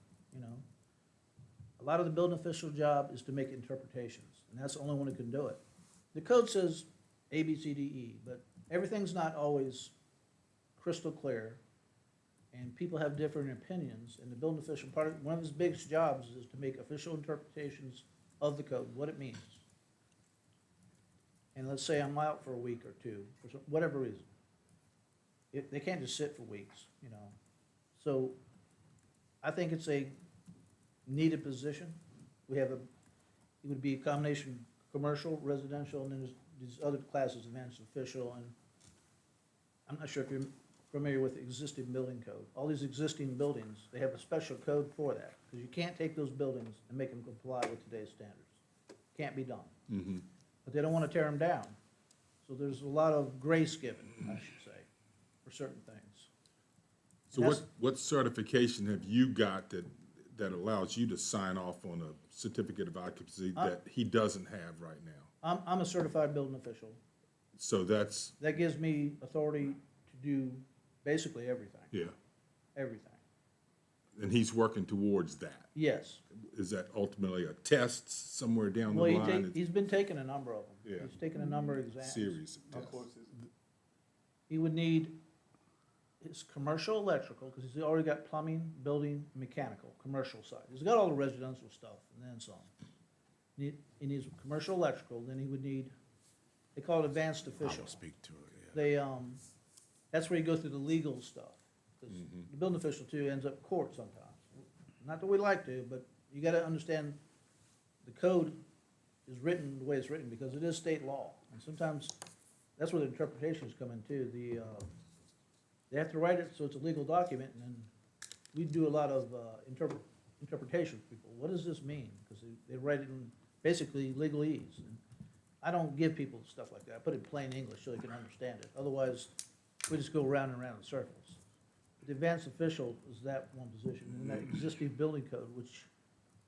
A lot of the building official job is to make interpretations, and that's the only one who can do it. The code says A, B, C, D, E, but everything's not always crystal clear, and people have different opinions, and the building official, one of his biggest jobs is to make official interpretations of the code, what it means. And let's say I'm out for a week or two, for whatever reason. They can't just sit for weeks, So I think it's a needed position. It would be a combination commercial, residential, and then there's these other classes, advanced official, and I'm not sure if you're familiar with the existing building code. All these existing buildings, they have a special code for that, because you can't take those buildings and make them comply with today's standards. Can't be done. But they don't want to tear them down. So there's a lot of grace given, I should say, for certain things. So And what certification have you got that allows you to sign off on a certificate of occupancy that he doesn't have right now? I'm a certified building official. So that's, That gives me authority to do basically everything, yeah, everything. and he's working towards that. Yes. Is that ultimately a test somewhere down the Well, line? he's been taking a number of them. Yeah. He's taken a number of exams. Series of How tests. close is it? He would need his commercial electrical, because he's already got plumbing, building, mechanical, commercial side. He's got all the residential stuff and then some. He needs commercial electrical, then he would need, they call it advanced I official. will speak to it, yeah. They, that's where you go through the legal stuff. 'Cause the building official too ends up court sometimes. Not that we like to, but you gotta understand the code is written the way it's written, because it is state law. And sometimes, that's where the interpretations come in too. They have to write it so it's a legal document, and then we do a lot of, interpretation for people. What does this mean? Because they write it in basically legalese. And I don't give people stuff like that. I put it in plain English so they can understand it. Otherwise, we just go round and round in circles. The advanced official is that one position, and that existing building code, which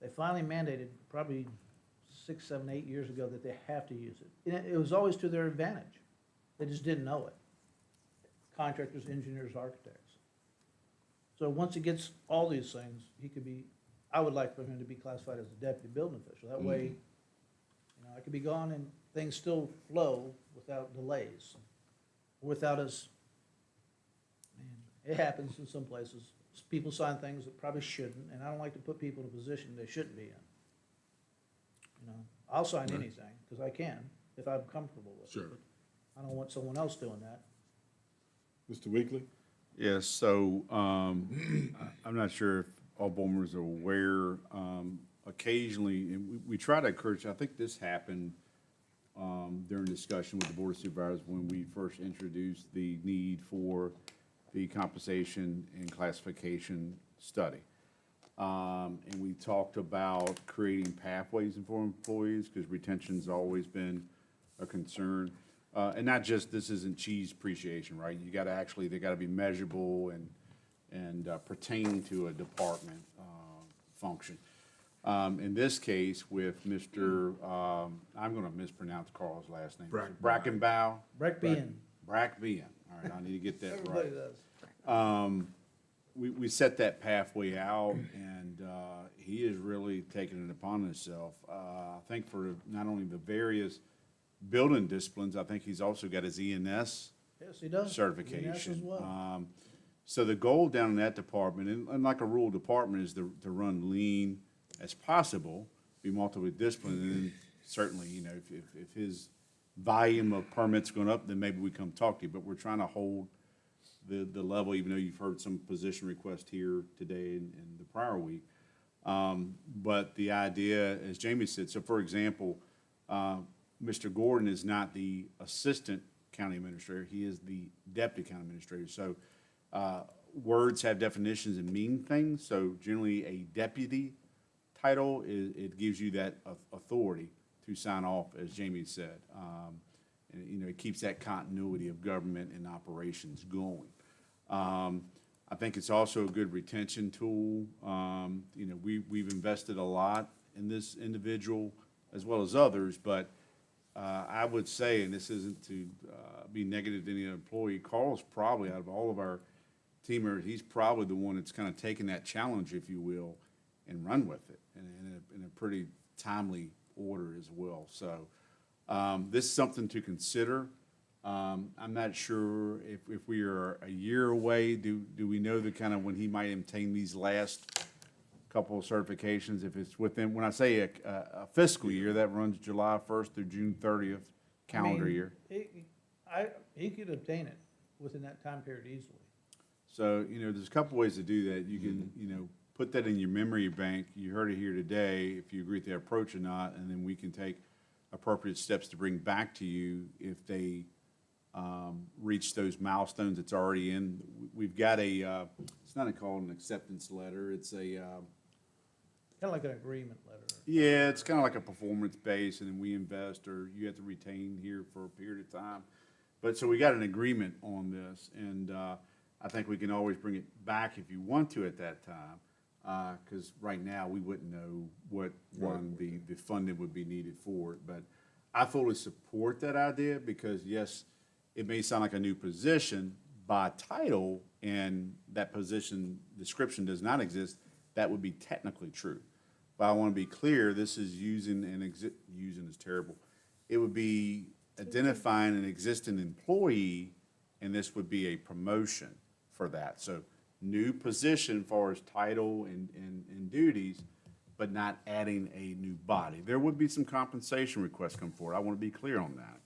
they finally mandated probably 6, 7, 8 years ago that they have to use it. And it was always to their advantage. They just didn't know it. Contractors, engineers, architects. So once he gets all these things, I would like for him to be classified as a deputy building official. That way, I could be gone and things still flow without delays, without us, man, it happens in some places. people sign things that probably shouldn't, and I don't like to put people in a position they shouldn't be in. You know, I'll sign anything, because I can, if I'm comfortable with it. Sure. but I don't want someone else doing that. Mr. Weekly? Yes, so, I'm not sure if all board members are aware, occasionally, and we try to encourage, I think this happened, during discussion with the Board of Supervisors when we first introduced the need for the compensation and classification study. And we talked about creating pathways for employees, because retention's always been a concern. And not just, this isn't cheese appreciation, right? You gotta actually, they gotta be measurable and pertain to a department, function. In this case with Mr., I'm gonna mispronounce Carl's last name. Brackenbow? Brackbean. Brackbean, all right, I need to get that Everybody right. does. We set that pathway out, and he is really taking it upon himself. I think for not only the various building disciplines, I think he's also got his ENS Yes, he does. certification. ENS as well. So the goal down in that department, and like a rural department, is to run lean as possible, be multidisciplinary, and then certainly, you know, if his volume of permits going up, then maybe we come talk to you, but we're trying to hold the level, even though you've heard some position requests here today and the prior week. But the idea, as Jamie said, so for example, Mr. Gordon is not the assistant county administrator, he is the deputy county administrator. So words have definitions and mean things, so generally a deputy title it gives you that authority to sign off, as Jamie said. And, you know, it keeps that continuity of government and operations going. I think it's also a good retention tool. You know, we've invested a lot in this individual as well as others, but I would say, and this isn't to be negative to any employee, Carl's probably, out of all of our team members, he's probably the one that's kind of taken that challenge, if you will, and run with it in a pretty timely order as well. So this is something to consider. I'm not sure if we are a year away, do we know the kind of when he might obtain these last couple of certifications? If it's within, when I say a fiscal year, that runs July 1st through June 30th calendar year. He could obtain it within that time period easily. So, you know, there's a couple ways to do that. You can, you know, put that in your memory bank. You heard it here today, if you agree with their approach or not, and then we can take appropriate steps to bring back to you if they reach those milestones that's already in. We've got a, it's not called an acceptance letter, it's a, Kind of like an agreement letter. yeah, it's kind of like a performance base, and then we invest, or you have to retain here for a period of time. But, so we got an agreement on this, and I think we can always bring it back if you want to at that time, because right now, we wouldn't know what the funding would be needed for it. But I fully support that idea, because yes, it may sound like a new position by title, and that position description does not exist. That would be technically true. But I want to be clear, this is using is terrible. It would be identifying an existing employee, and this would be a promotion for that. So new position as far as title and duties, but not adding a new body. There would be some compensation requests come forward. I want to be clear on that.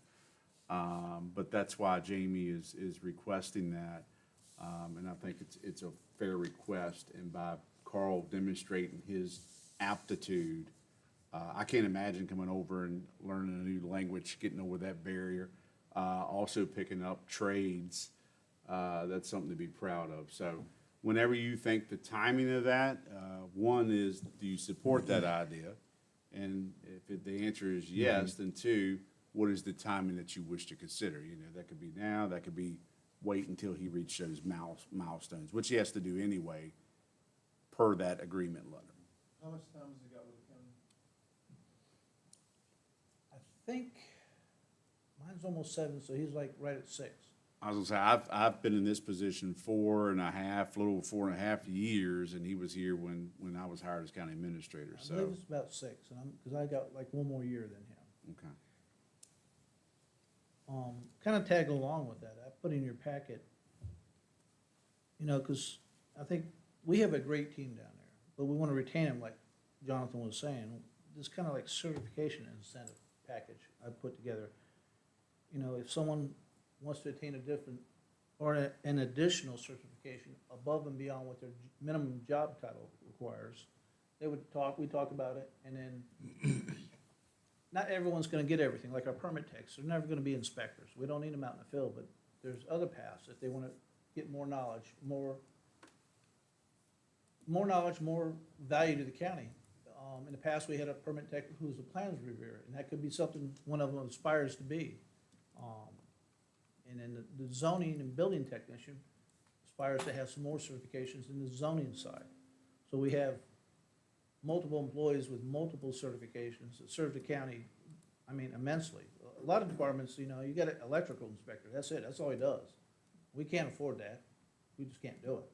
But that's why Jamie is requesting that. And I think it's a fair request, and by Carl demonstrating his aptitude, I can't imagine coming over and learning a new language, getting over that barrier, also picking up trades. That's something to be proud of. So whenever you think the timing of that, one is, do you support that idea? And if the answer is yes, then two, what is the timing that you wish to consider? You know, that could be now, that could be wait until he reaches those milestones, which he has to do anyway, per that agreement letter. How much time has he got with the county? I think mine's almost 7, so he's like right at 6. I was gonna say, I've been in this position 4.5, a little over 4.5 years, and he was here when I was hired as county administrator, I so. believe it's about 6, and because I got like one more year than him. Okay. Kind of tag along with that, I put in your packet, you know, because I think we have a great team down there, but we want to retain them, like Jonathan was saying. This kind of like certification incentive package I put together. You know, if someone wants to attain a different, or an additional certification above and beyond what their minimum job title requires, we talk about it, and then not everyone's gonna get everything, like our permit techs, they're never gonna be inspectors. We don't need them out in the field, but there's other paths if they wanna get more knowledge, more value to the county. In the past, we had a permit tech who was a plans reviewer, and that could be something one of them aspires to be. And then the zoning and building technician aspires to have some more certifications in the zoning side. So we have multiple employees with multiple certifications that serve the county, I mean, immensely. A lot of departments, you know, you got an electrical inspector, that's it, that's all he does. We can't afford that, we just can't do it.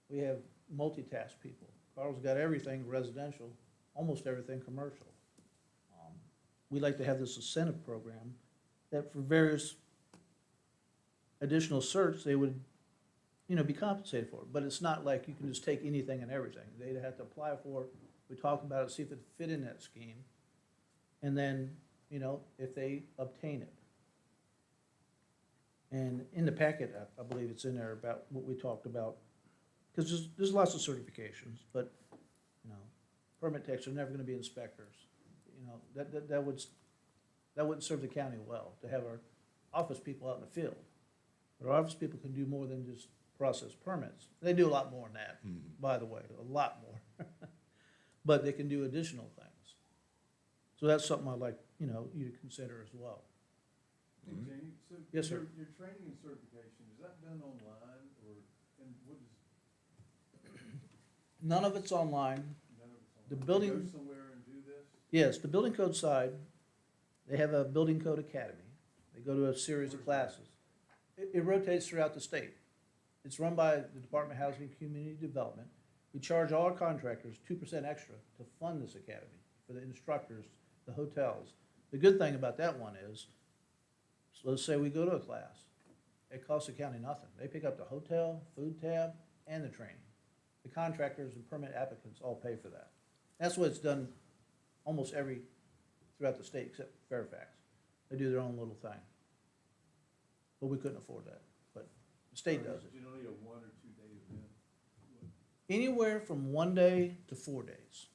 We have multitask people. Carl's got everything residential, almost everything commercial. We like to have this incentive program that for various additional certs, they would, you know, be compensated for it. But it's not like you can just take anything and everything. They'd have to apply for it. We talk about it, see if it fit in that scheme. And then, you know, if they obtain it. And in the packet, I believe it's in there about what we talked about. Because there's lots of certifications, but, you know, permit techs are never gonna be inspectors. You know, that wouldn't serve the county well, to have our office people out in the field. But our office people can do more than just process permits. They do a lot more than that, by the way, a lot more. But they can do additional things. So that's something I'd like, you know, you to consider as well. Hey, Jamie, so Yes, sir. your training and certification, is that done online, or, and what is, None of it's online. none of it's The online? building- You go somewhere and do this? Yes, the building code side, they have a building code academy. They go to a series of classes. It rotates throughout the state. It's run by the Department of Housing and Community Development. We charge all our contractors 2% extra to fund this academy for the instructors, the hotels. The good thing about that one is, so let's say we go to a class, it costs the county nothing. They pick up the hotel, food tab, and the training. The contractors and permit applicants all pay for that. That's what it's done almost throughout the state except Fairfax. They do their own little thing. But we couldn't afford that, but the state does it. Generally a 1 or 2 day event? Anywhere from 1 day to 4 days,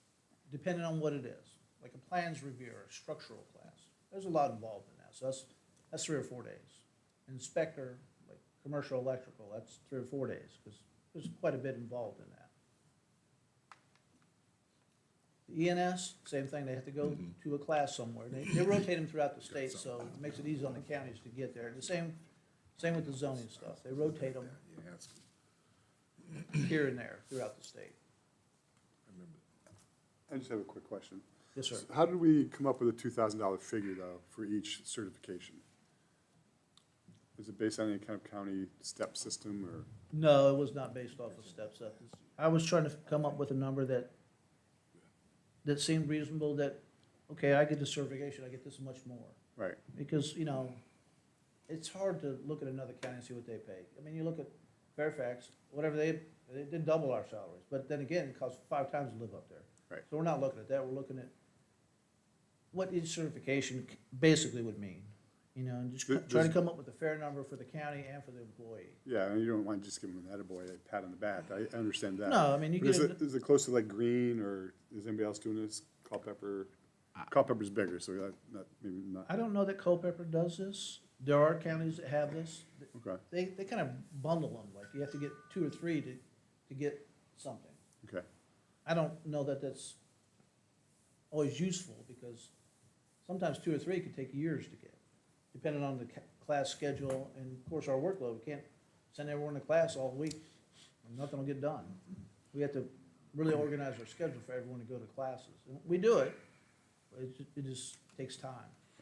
depending on what it is. Like a plans review or a structural class. There's a lot involved in that, so that's 3 or 4 days. Inspector, like commercial electrical, that's 3 or 4 days, because there's quite a bit involved in that. The ENS, same thing, they have to go to a class somewhere. They rotate them throughout the state, so it makes it easy on the counties to get there. The same with the zoning stuff. They rotate them Yeah, that's, here and there throughout the state. I remember. I just have a quick question. Yes, sir. How did we come up with a $2,000 figure, though, for each certification? Is it based on any kind of county step system, or? No, it was not based off of steps up. I was trying to come up with a number that seemed reasonable, that, okay, I get the certification, I get this much more. Right. Because, you know, it's hard to look at another county and see what they pay. I mean, you look at Fairfax, whatever they did double our salaries, but then again, it costs 5 times to live up there. Right. So we're not looking at that, we're looking at what each certification basically would mean, you know, and just try to come up with a fair number for the county and for the employee. Yeah, and you don't want to just give them an attaboy, a pat on the back. I understand that. No, I mean, you But get is it close to like Green, or is anybody else doing this? Culpeper? Culpeper's bigger, so maybe not. I don't know that Culpeper does this. There are counties that have this. Okay, They kind of bundle them, like you have to get 2 or 3 to get something. okay. I don't know that that's always useful, because sometimes 2 or 3 could take years to get, depending on the class schedule and, of course, our workload. We can't send everyone to class all week, and nothing will get done. We have to really organize our schedule for everyone to go to classes. And we do it, but it just takes time.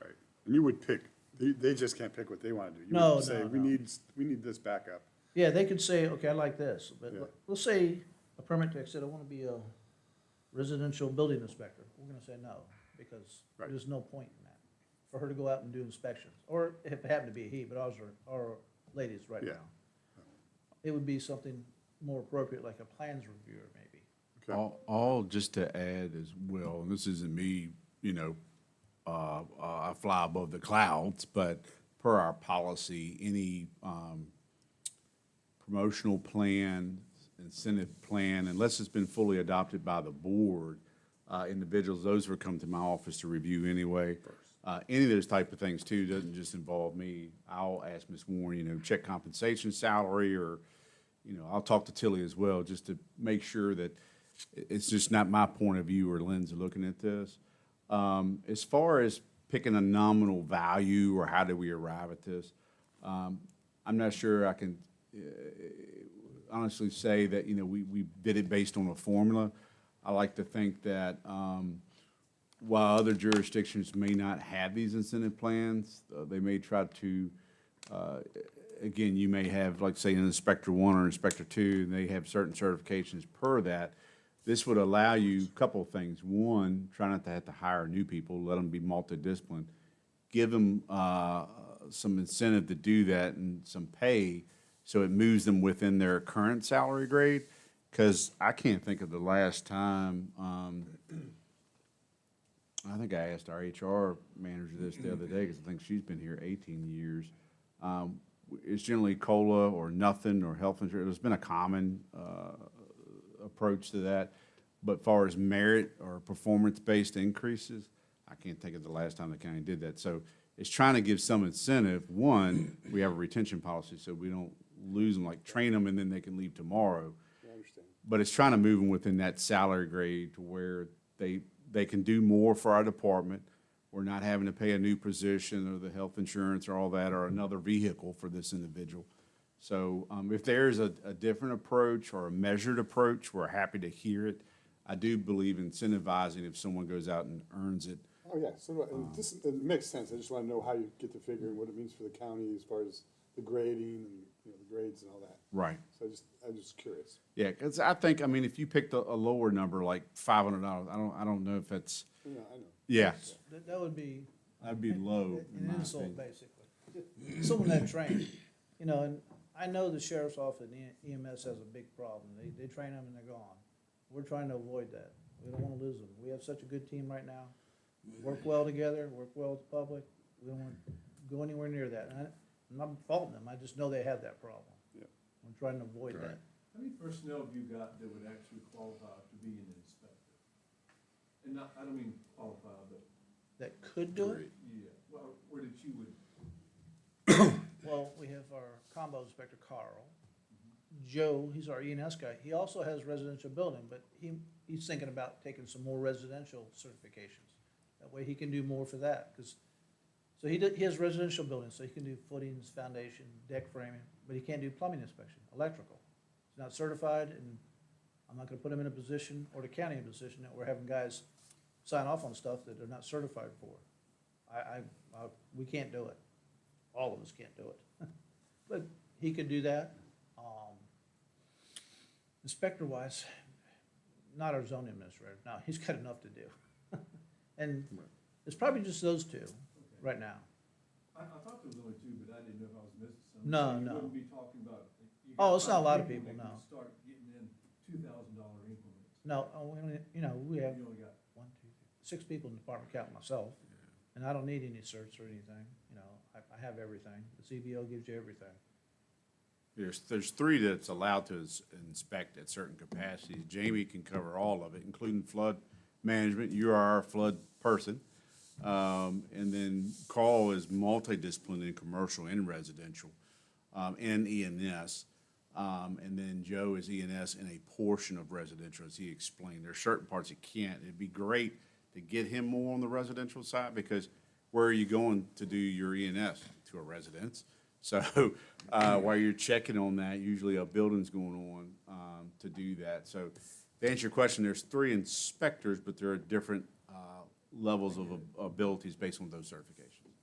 Right. And you would pick, they just can't pick what they want to do. You No, would say, no, we no. need this backup. Yeah, they could say, okay, I like this, but Yeah. let's say a permit tech said, I want to be a residential building inspector. We're going to say no, because Right. there's no point in that, for her to go out and do inspections. Or if it happened to be a he, but ours are ladies right Yeah. now. It would be something, more appropriate, like a plans reviewer maybe. Okay. All just to add as well, and this isn't me, I fly above the clouds, but per our policy, any promotional plan, incentive plan, unless it's been fully adopted by the board, individuals, those would come to my office to review anyway. Any of those type of things too doesn't just involve me. I'll ask Ms. Warren, check compensation, salary, or, I'll talk to Tilly as well, just to make sure that it's just not my point of view or lens of looking at this. As far as picking a nominal value or how do we arrive at this, I'm not sure I can honestly say that, we did it based on a formula. I like to think that while other jurisdictions may not have these incentive plans, they may try to, again, you may have, like, say, an Inspector 1 or Inspector 2, and they have certain certifications per that. This would allow you a couple of things. One, try not to have to hire new people, let them be multidisciplined. Give them some incentive to do that and some pay so it moves them within their current salary grade. Because I can't think of the last time, I think I asked our HR manager this the other day, because I think she's been here 18 years. It's generally COLA or nothing or health insurance. There's been a common approach to that. But far as merit or performance-based increases, I can't think of the last time the county did that. So it's trying to give some incentive. One, we have a retention policy, so we don't lose them, like train them and then they can leave tomorrow. I understand. But it's trying to move them within that salary grade to where they can do more for our department. We're not having to pay a new position or the health insurance or all that or another vehicle for this individual. So if there's a different approach or a measured approach, we're happy to hear it. I do believe incentivizing if someone goes out and earns it. Oh, yeah, so, and this, it makes sense, I just wanna know how you get to figure and what it means for the county as far as the grading and, the grades and all that. Right. So I'm just curious. Yeah, because I think, if you picked a lower number, like $500, I don't know if that's, Yeah, I know. yeah, That would be that'd be low. in an my insult, opinion. basically. Someone that trained, and I know the sheriff's office and EMS has a big problem. They train them and they're gone. We're trying to avoid that. We don't wanna lose them. We have such a good team right now. Work well together, work well with the public. We don't want to go anywhere near that. And I'm not faulting them, I just know they have that problem. Yeah. I'm trying to avoid that. How many personnel have you got that would actually qualify to be an inspector? And not, I don't mean qualify, but, That could do it? yeah, well, or that you would, Well, we have our combo inspector, Carl. Joe, he's our ENS guy. He also has residential building, but he's thinking about taking some more residential certifications. That way he can do more for that, so he has residential buildings, so he can do footings, foundation, deck framing, but he can't do plumbing inspection, electrical. He's not certified, and I'm not gonna put him in a position, or the county in a position, that we're having guys sign off on stuff that they're not certified for. We can't do it. All of us can't do it. But he could do that. Inspector-wise, not our zoning administrator. No, he's got enough to do. And it's probably just those two right now. I thought there was only two, but I didn't know if I was missing something. No, So you no. wouldn't be talking about. you Oh, got it's not a 5 lot of people, that no. can Start getting in $2,000 increments. No, we have You only got, 6 people in the department, counting myself. And I don't need any certs or anything, I have everything. The CBO gives you everything. There's 3 that's allowed to inspect at certain capacities. Jamie can cover all of it, including flood management. You are our flood person. And then Carl is multidisciplinary in commercial and residential, and ENS. And then Joe is ENS in a portion of residential, as he explained. There are certain parts he can't. It'd be great to get him more on the residential side, because where are you going to do your ENS? To a residence. So while you're checking on that, usually a building's going on to do that. So to answer your question, there's 3 inspectors, but there are different levels of abilities based on those certifications.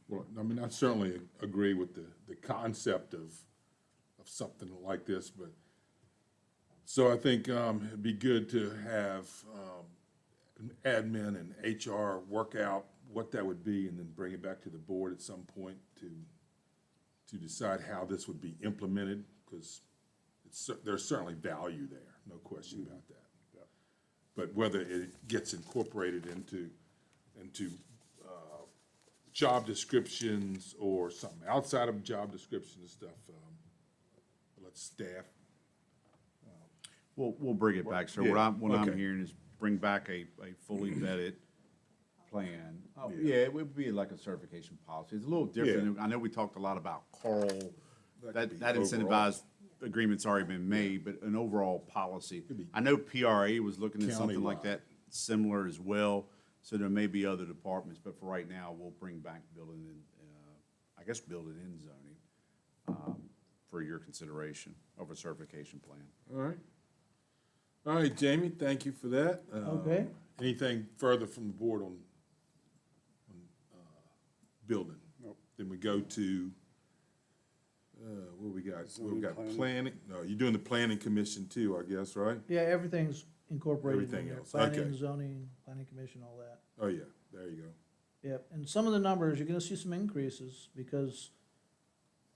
Well, I certainly agree with the concept of something like this, but, so I think it'd be good to have admin and HR work out what that would be and then bring it back to the board at some point to to decide how this would be implemented, because there's certainly value there, no question about that. But whether it gets incorporated into job descriptions or something outside of job description and stuff, let staff. We'll bring it back, sir. What Yeah, I'm okay. hearing is bring back a fully vetted plan. Yeah. Yeah, it would be like a certification policy. It's a little different. I know we talked a lot about Carl. That could That be overall. incentivized agreement's already been made, but an overall policy. be I know PRA was looking at something like countywide. that, similar as well. So there may be other departments, but for right now, we'll bring back building and, I guess building and zoning, for your consideration of a certification plan. All right. All right, Jamie, thank you for that. Okay. Anything further from the board on building? Nope. Then we go to, what we got? We've Zoning, got planning. planning, no, you're doing the planning commission too, I guess, right? Yeah, everything's incorporated in Everything there. else, okay. Planning, zoning, planning commission, all that. Oh, yeah, there you go. Yep, and some of the numbers, you're gonna see some increases, because,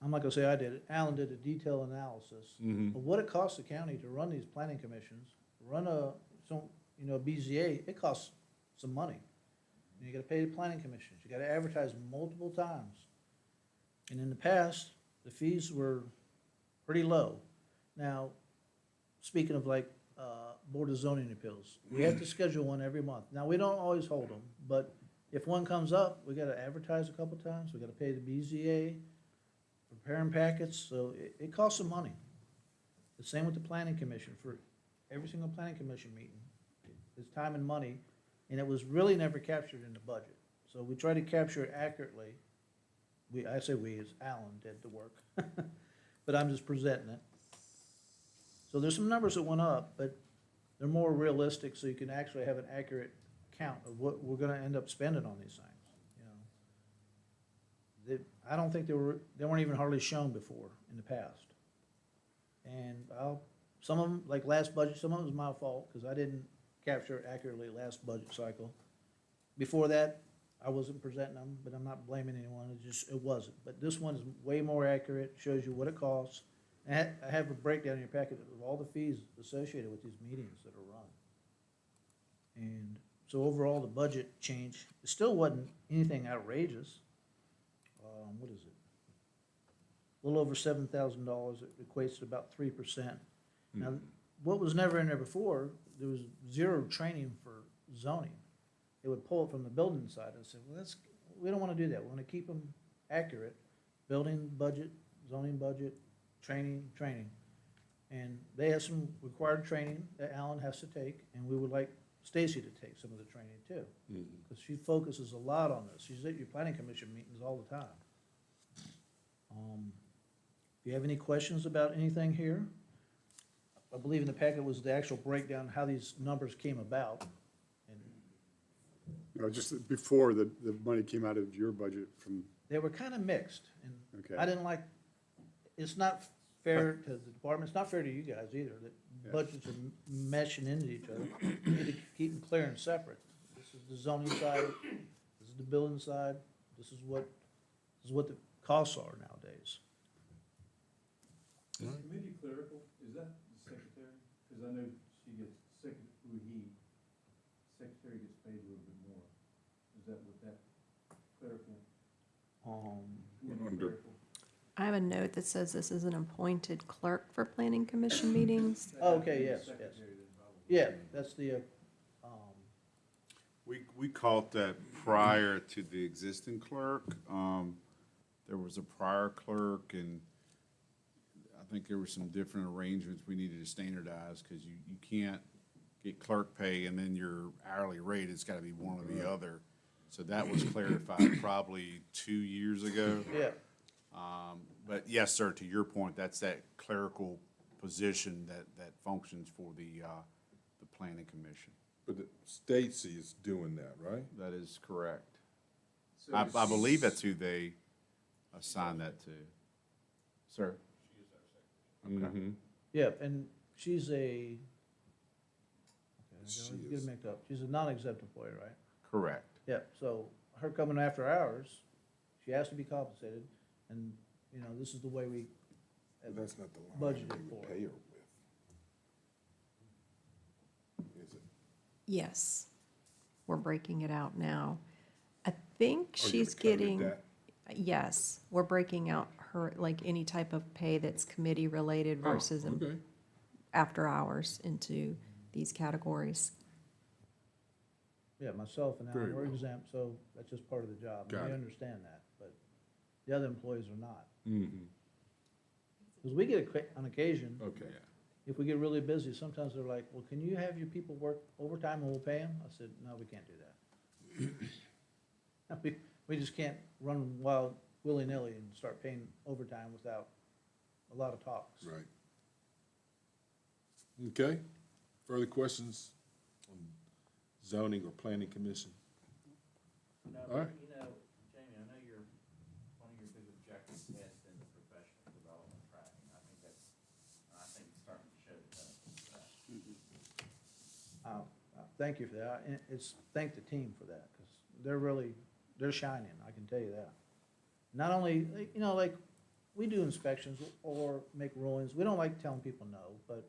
I'm not gonna say I did it, Alan did a detailed analysis of what it costs the county to run these planning commissions, run a BZA, it costs some money. And you gotta pay the planning commissions, you gotta advertise multiple times. And in the past, the fees were pretty low. Now, speaking of like, Board of Zoning Appeals, we have to schedule one every month. Now, we don't always hold them, but if one comes up, we gotta advertise a couple times, we gotta pay the BZA, preparing packets, so it costs some money. The same with the planning commission, for every single planning commission meeting. It's time and money, and it was really never captured in the budget. So we try to capture it accurately. I say we, as Alan did the work, but I'm just presenting it. So there's some numbers that went up, but they're more realistic, so you can actually have an accurate count of what we're gonna end up spending on these things, I don't think they weren't even hardly shown before in the past. And some of them, like last budget, some of it was my fault, because I didn't capture it accurately last budget cycle. Before that, I wasn't presenting them, but I'm not blaming anyone, it wasn't. But this one is way more accurate, shows you what it costs. And I have a breakdown in your packet of all the fees associated with these meetings that are run. And so overall, the budget change, it still wasn't anything outrageous. What is it? A little over $7,000, it equates to about 3%. Now, what was never in there before, there was zero training for zoning. They would pull it from the building side and say, well, we don't wanna do that, we wanna keep them accurate. Building budget, zoning budget, training. And they have some required training that Alan has to take, and we would like Stacy to take some of the training too. Because she focuses a lot on this, she's at your planning commission meetings all the time. If you have any questions about anything here, I believe in the packet was the actual breakdown, how these numbers came about. And Just before the money came out of your budget from, they were kind of mixed, and Okay. I didn't like, it's not fair to the department, it's not fair to you guys either, that budgets are meshing into each other. You need to keep them clear and separate. This is the zoning side, this is the building side, this is what the costs are nowadays. Is committee clerical, is that the secretary? Because I know she gets, secretary gets paid a little bit more. Is that what that clerical? Under- I have a note that says this is an appointed clerk for planning commission meetings. Oh, okay, yes. Yeah, that's the, We caught that prior to the existing clerk. There was a prior clerk, and I think there were some different arrangements we needed to standardize, because you can't get clerk pay and then your hourly rate, it's gotta be one or the other. So that was clarified probably 2 years ago. yeah. But yes, sir, to your point, that's that clerical position that functions for the planning commission. But Stacy is doing that, right? That is correct. I believe that's who they assigned that to. Sir? Okay. Yeah, and she's a, She get is. it mixed up, she's a non-exempt employee, right? Correct. Yeah, so her coming after hours, she has to be compensated, and you know, this is the way we That's not the line budgeted we would for. pay her with. Is it? Yes, we're breaking it out now. I think Oh, you're she's cutting getting, that? yes, we're breaking out her, like, any type of pay that's committee-related Oh, versus okay. after hours into these categories. Yeah, myself and Very Alan, we're well. exempt, so that's just part of the job. and Got We it. understand that, but the other employees are not. Mm-hmm, Because we get, on occasion, okay. if we get really busy, sometimes they're like, well, can you have your people work overtime and we'll pay them? I said, no, we can't do that. We just can't run wild, willy-nilly and start paying overtime without a lot of talks. Right. Okay, further questions on zoning or planning commission? No, All right. you know, Jamie, I know one of your big objectives has been the professional development tracking. I think it's starting to show the benefits of that. Thank you for that. And thank the team for that, because they're shining, I can tell you that. Not only, you know, like, we do inspections or make rulings, we don't like telling people no, but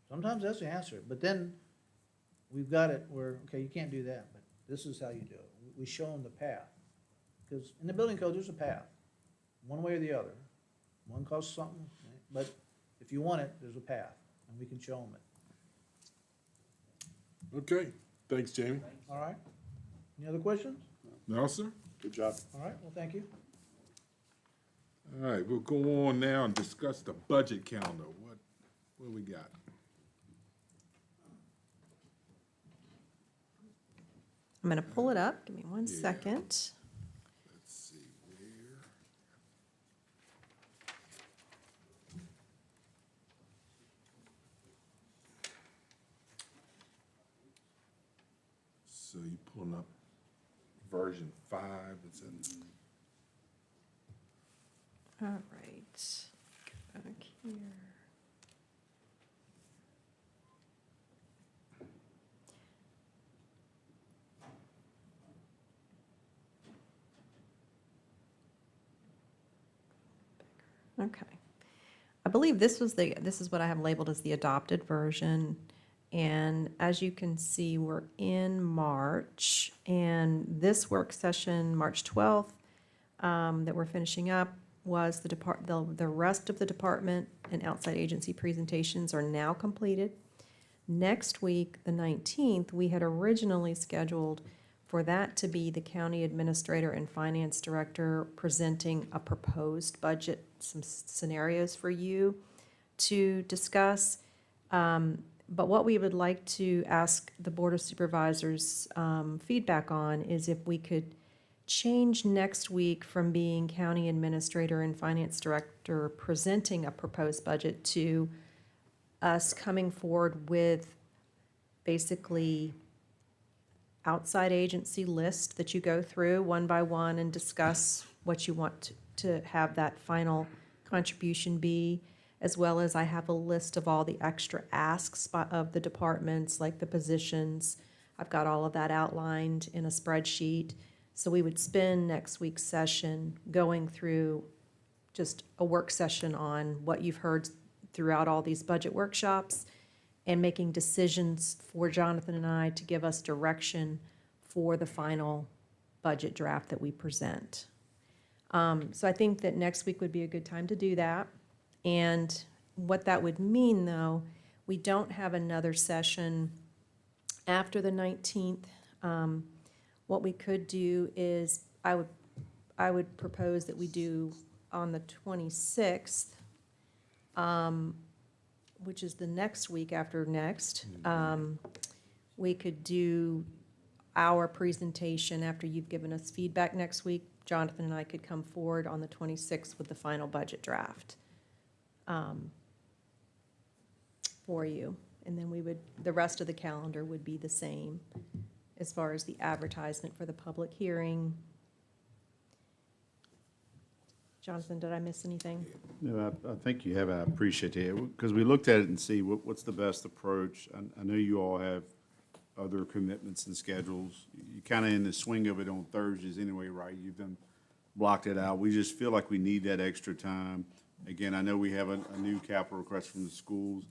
sometimes that's the answer. But then, we've got it where, okay, you can't do that, but this is how you do it. We show them the path. Because in the building code, there's a path, one way or the other. One costs something, but if you want it, there's a path, and we can show them it. Okay, thanks, Jamie. All right? Any other questions? No, sir? Good job. All right, well, thank you. All right, we'll go on now and discuss the budget calendar. What we got? I'm gonna pull it up, give me one Yeah. second. Let's see where. So you pulling up version 5, it's in, All right, go back here. Okay. I believe this is what I have labeled as the adopted version. And as you can see, we're in March, and this work session, March 12th, that we're finishing up, was the rest of the department and outside agency presentations are now completed. Next week, the 19th, we had originally scheduled for that to be the county administrator and finance director presenting a proposed budget, some scenarios for you to discuss. But what we would like to ask the Board of Supervisors feedback on is if we could change next week from being county administrator and finance director presenting a proposed budget to us coming forward with basically outside agency list that you go through one by one and discuss what you want to have that final contribution be, as well as I have a list of all the extra asks of the departments, like the positions. I've got all of that outlined in a spreadsheet. So we would spend next week's session going through just a work session on what you've heard throughout all these budget workshops and making decisions for Jonathan and I to give us direction for the final budget draft that we present. So I think that next week would be a good time to do that. And what that would mean, though, we don't have another session after the 19th. What we could do is, I would propose that we do on the 26th, which is the next week after next. We could do our presentation after you've given us feedback next week. Jonathan and I could come forward on the 26th with the final budget draft for you. And then the rest of the calendar would be the same as far as the advertisement for the public hearing. Jonathan, did I miss anything? No, I think you have. I appreciate it, because we looked at it and see what's the best approach. I know you all have other commitments and schedules. You're kind of in the swing of it on Thursdays anyway, right? You've done blocked it out. We just feel like we need that extra time. Again, I know we have a new capital request from the schools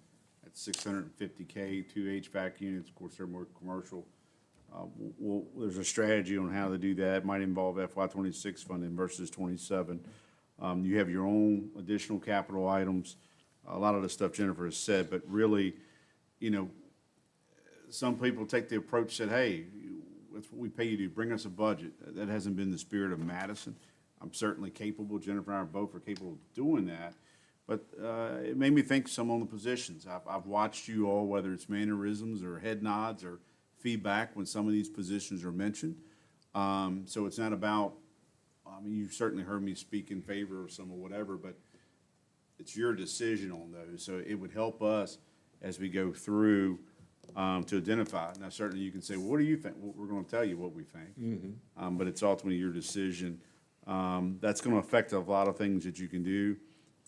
at $650K, 2 HVAC units. Of course, they're more commercial. There's a strategy on how to do that. It might involve FY '26 funding versus '27. You have your own additional capital items. A lot of the stuff Jennifer has said, but really, you know, some people take the approach that, hey, that's what we pay you to, bring us a budget. That hasn't been the spirit of Madison. I'm certainly capable, Jennifer and I both are capable of doing that. But it made me think some on the positions. I've watched you all, whether it's mannerisms or head nods or feedback when some of these positions are mentioned. So it's not about, I mean, you've certainly heard me speak in favor of some or whatever, but it's your decision on those. So it would help us as we go through to identify. Now, certainly you can say, well, what do you think? Well, we're going to tell you what we think. But it's ultimately your decision. That's going to affect a lot of things that you can do.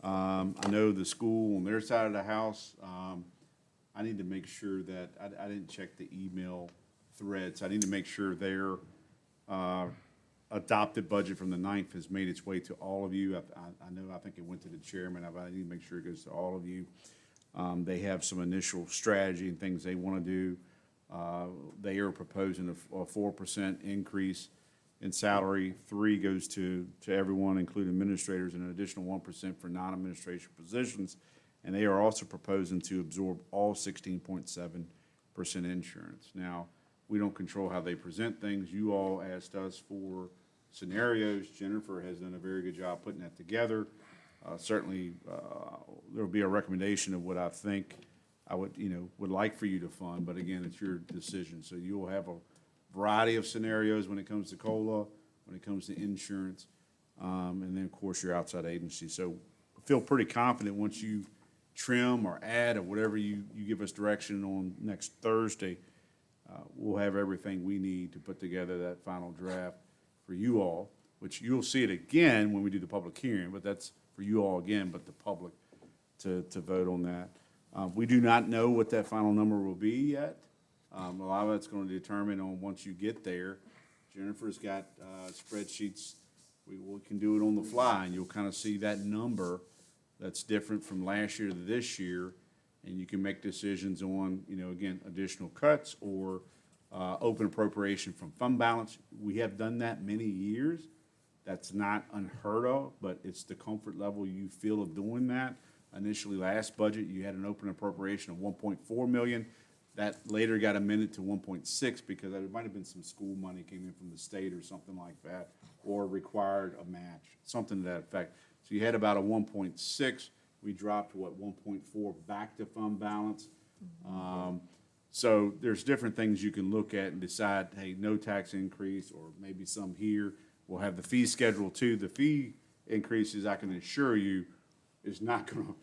I know the school on their side of the house, I need to make sure that, I didn't check the email threads. I need to make sure their adopted budget from the 9th has made its way to all of you. I know, I think it went to the chairman. I need to make sure it goes to all of you. They have some initial strategy and things they want to do. They are proposing a 4% increase in salary. 3 goes to everyone, including administrators, and an additional 1% for non-administration positions. And they are also proposing to absorb all 16.7% insurance. Now, we don't control how they present things. You all asked us for scenarios. Jennifer has done a very good job putting that together. Certainly, there will be a recommendation of what I think I would like for you to fund, but again, it's your decision. So you will have a variety of scenarios when it comes to COLA, when it comes to insurance, and then, of course, your outside agency. So I feel pretty confident once you trim or add or whatever you give us direction on next Thursday, we'll have everything we need to put together that final draft for you all, which you'll see it again when we do the public hearing, but that's for you all again, but the public to vote on that. We do not know what that final number will be yet. A lot of it's going to determine on once you get there. Jennifer's got spreadsheets. We can do it on the fly, and you'll kind of see that number that's different from last year to this year, and you can make decisions on, again, additional cuts or open appropriation from fund balance. We have done that many years. That's not unheard of, but it's the comfort level you feel of doing that. Initially, last budget, you had an open appropriation of $1.4 million. That later got amended to 1.6 because there might have been some school money came in from the state or something like that, or required a match, something to that effect. So you had about a 1.6. We dropped, 1.4 back to fund balance. So there's different things you can look at and decide, hey, no tax increase, or maybe some here. We'll have the fee schedule too. The fee increases, I can assure you, is not going to,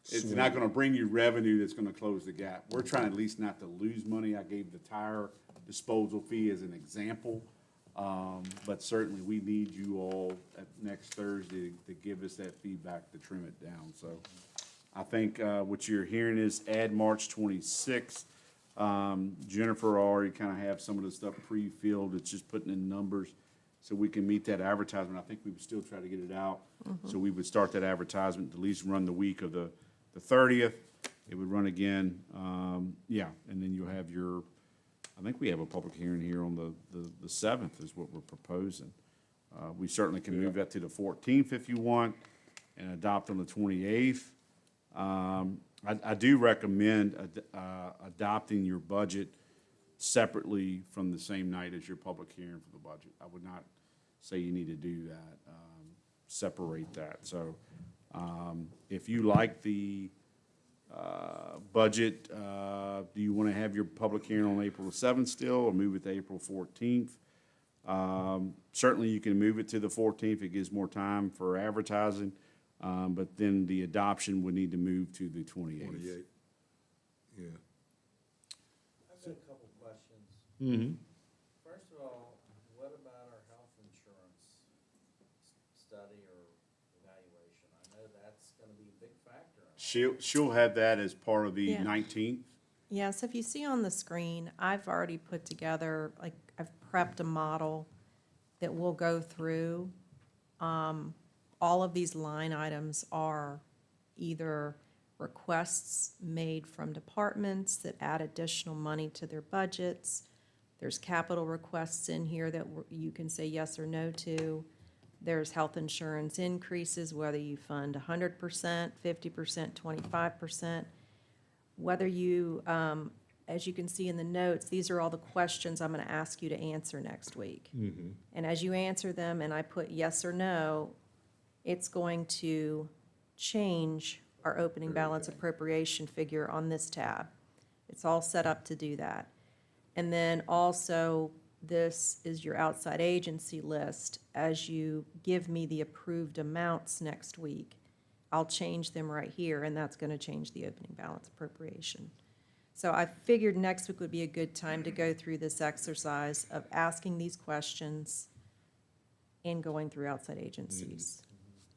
it's not going to bring you revenue that's going to close the gap. We're trying at least not to lose money. I gave the tire disposal fee as an example. But certainly we need you all at next Thursday to give us that feedback to trim it down. So I think what you're hearing is add March 26th. Jennifer already kind of have some of the stuff pre-filled. It's just putting in numbers so we can meet that advertisement. I think we would still try to get it out. So we would start that advertisement, at least run the week of the 30th. It would run again, and then you'll have your, I think we have a public hearing here on the 7th is what we're proposing. We certainly can move that to the 14th if you want and adopt on the 28th. I do recommend adopting your budget separately from the same night as your public hearing for the budget. I would not say you need to do that, separate that. So if you like the budget, do you want to have your public hearing on April the 7th still, or move it to April 14th? Certainly you can move it to the 14th. It gives more time for advertising, but then the adoption would need to move to the 28th. 28, yeah. I've got a couple questions. Mm-hmm. First of all, what about our health insurance study or evaluation? I know that's gonna be a big factor. She'll have that as part of the Yeah. 19th. Yeah, so if you see on the screen, I've already put together, I've prepped a model that we'll go through All of these line items are either requests made from departments that add additional money to their budgets. There's capital requests in here that you can say yes or no to. There's health insurance increases, whether you fund 100%, 50%, 25%. Whether you, as you can see in the notes, these are all the questions I'm going to ask you to answer next week. And as you answer them and I put yes or no, it's going to change our opening balance appropriation figure on this tab. It's all set up to do that. And then also, this is your outside agency list. As you give me the approved amounts next week, I'll change them right here, and that's gonna change the opening balance appropriation. So I figured next week would be a good time to go through this exercise of asking these questions and going through outside agencies.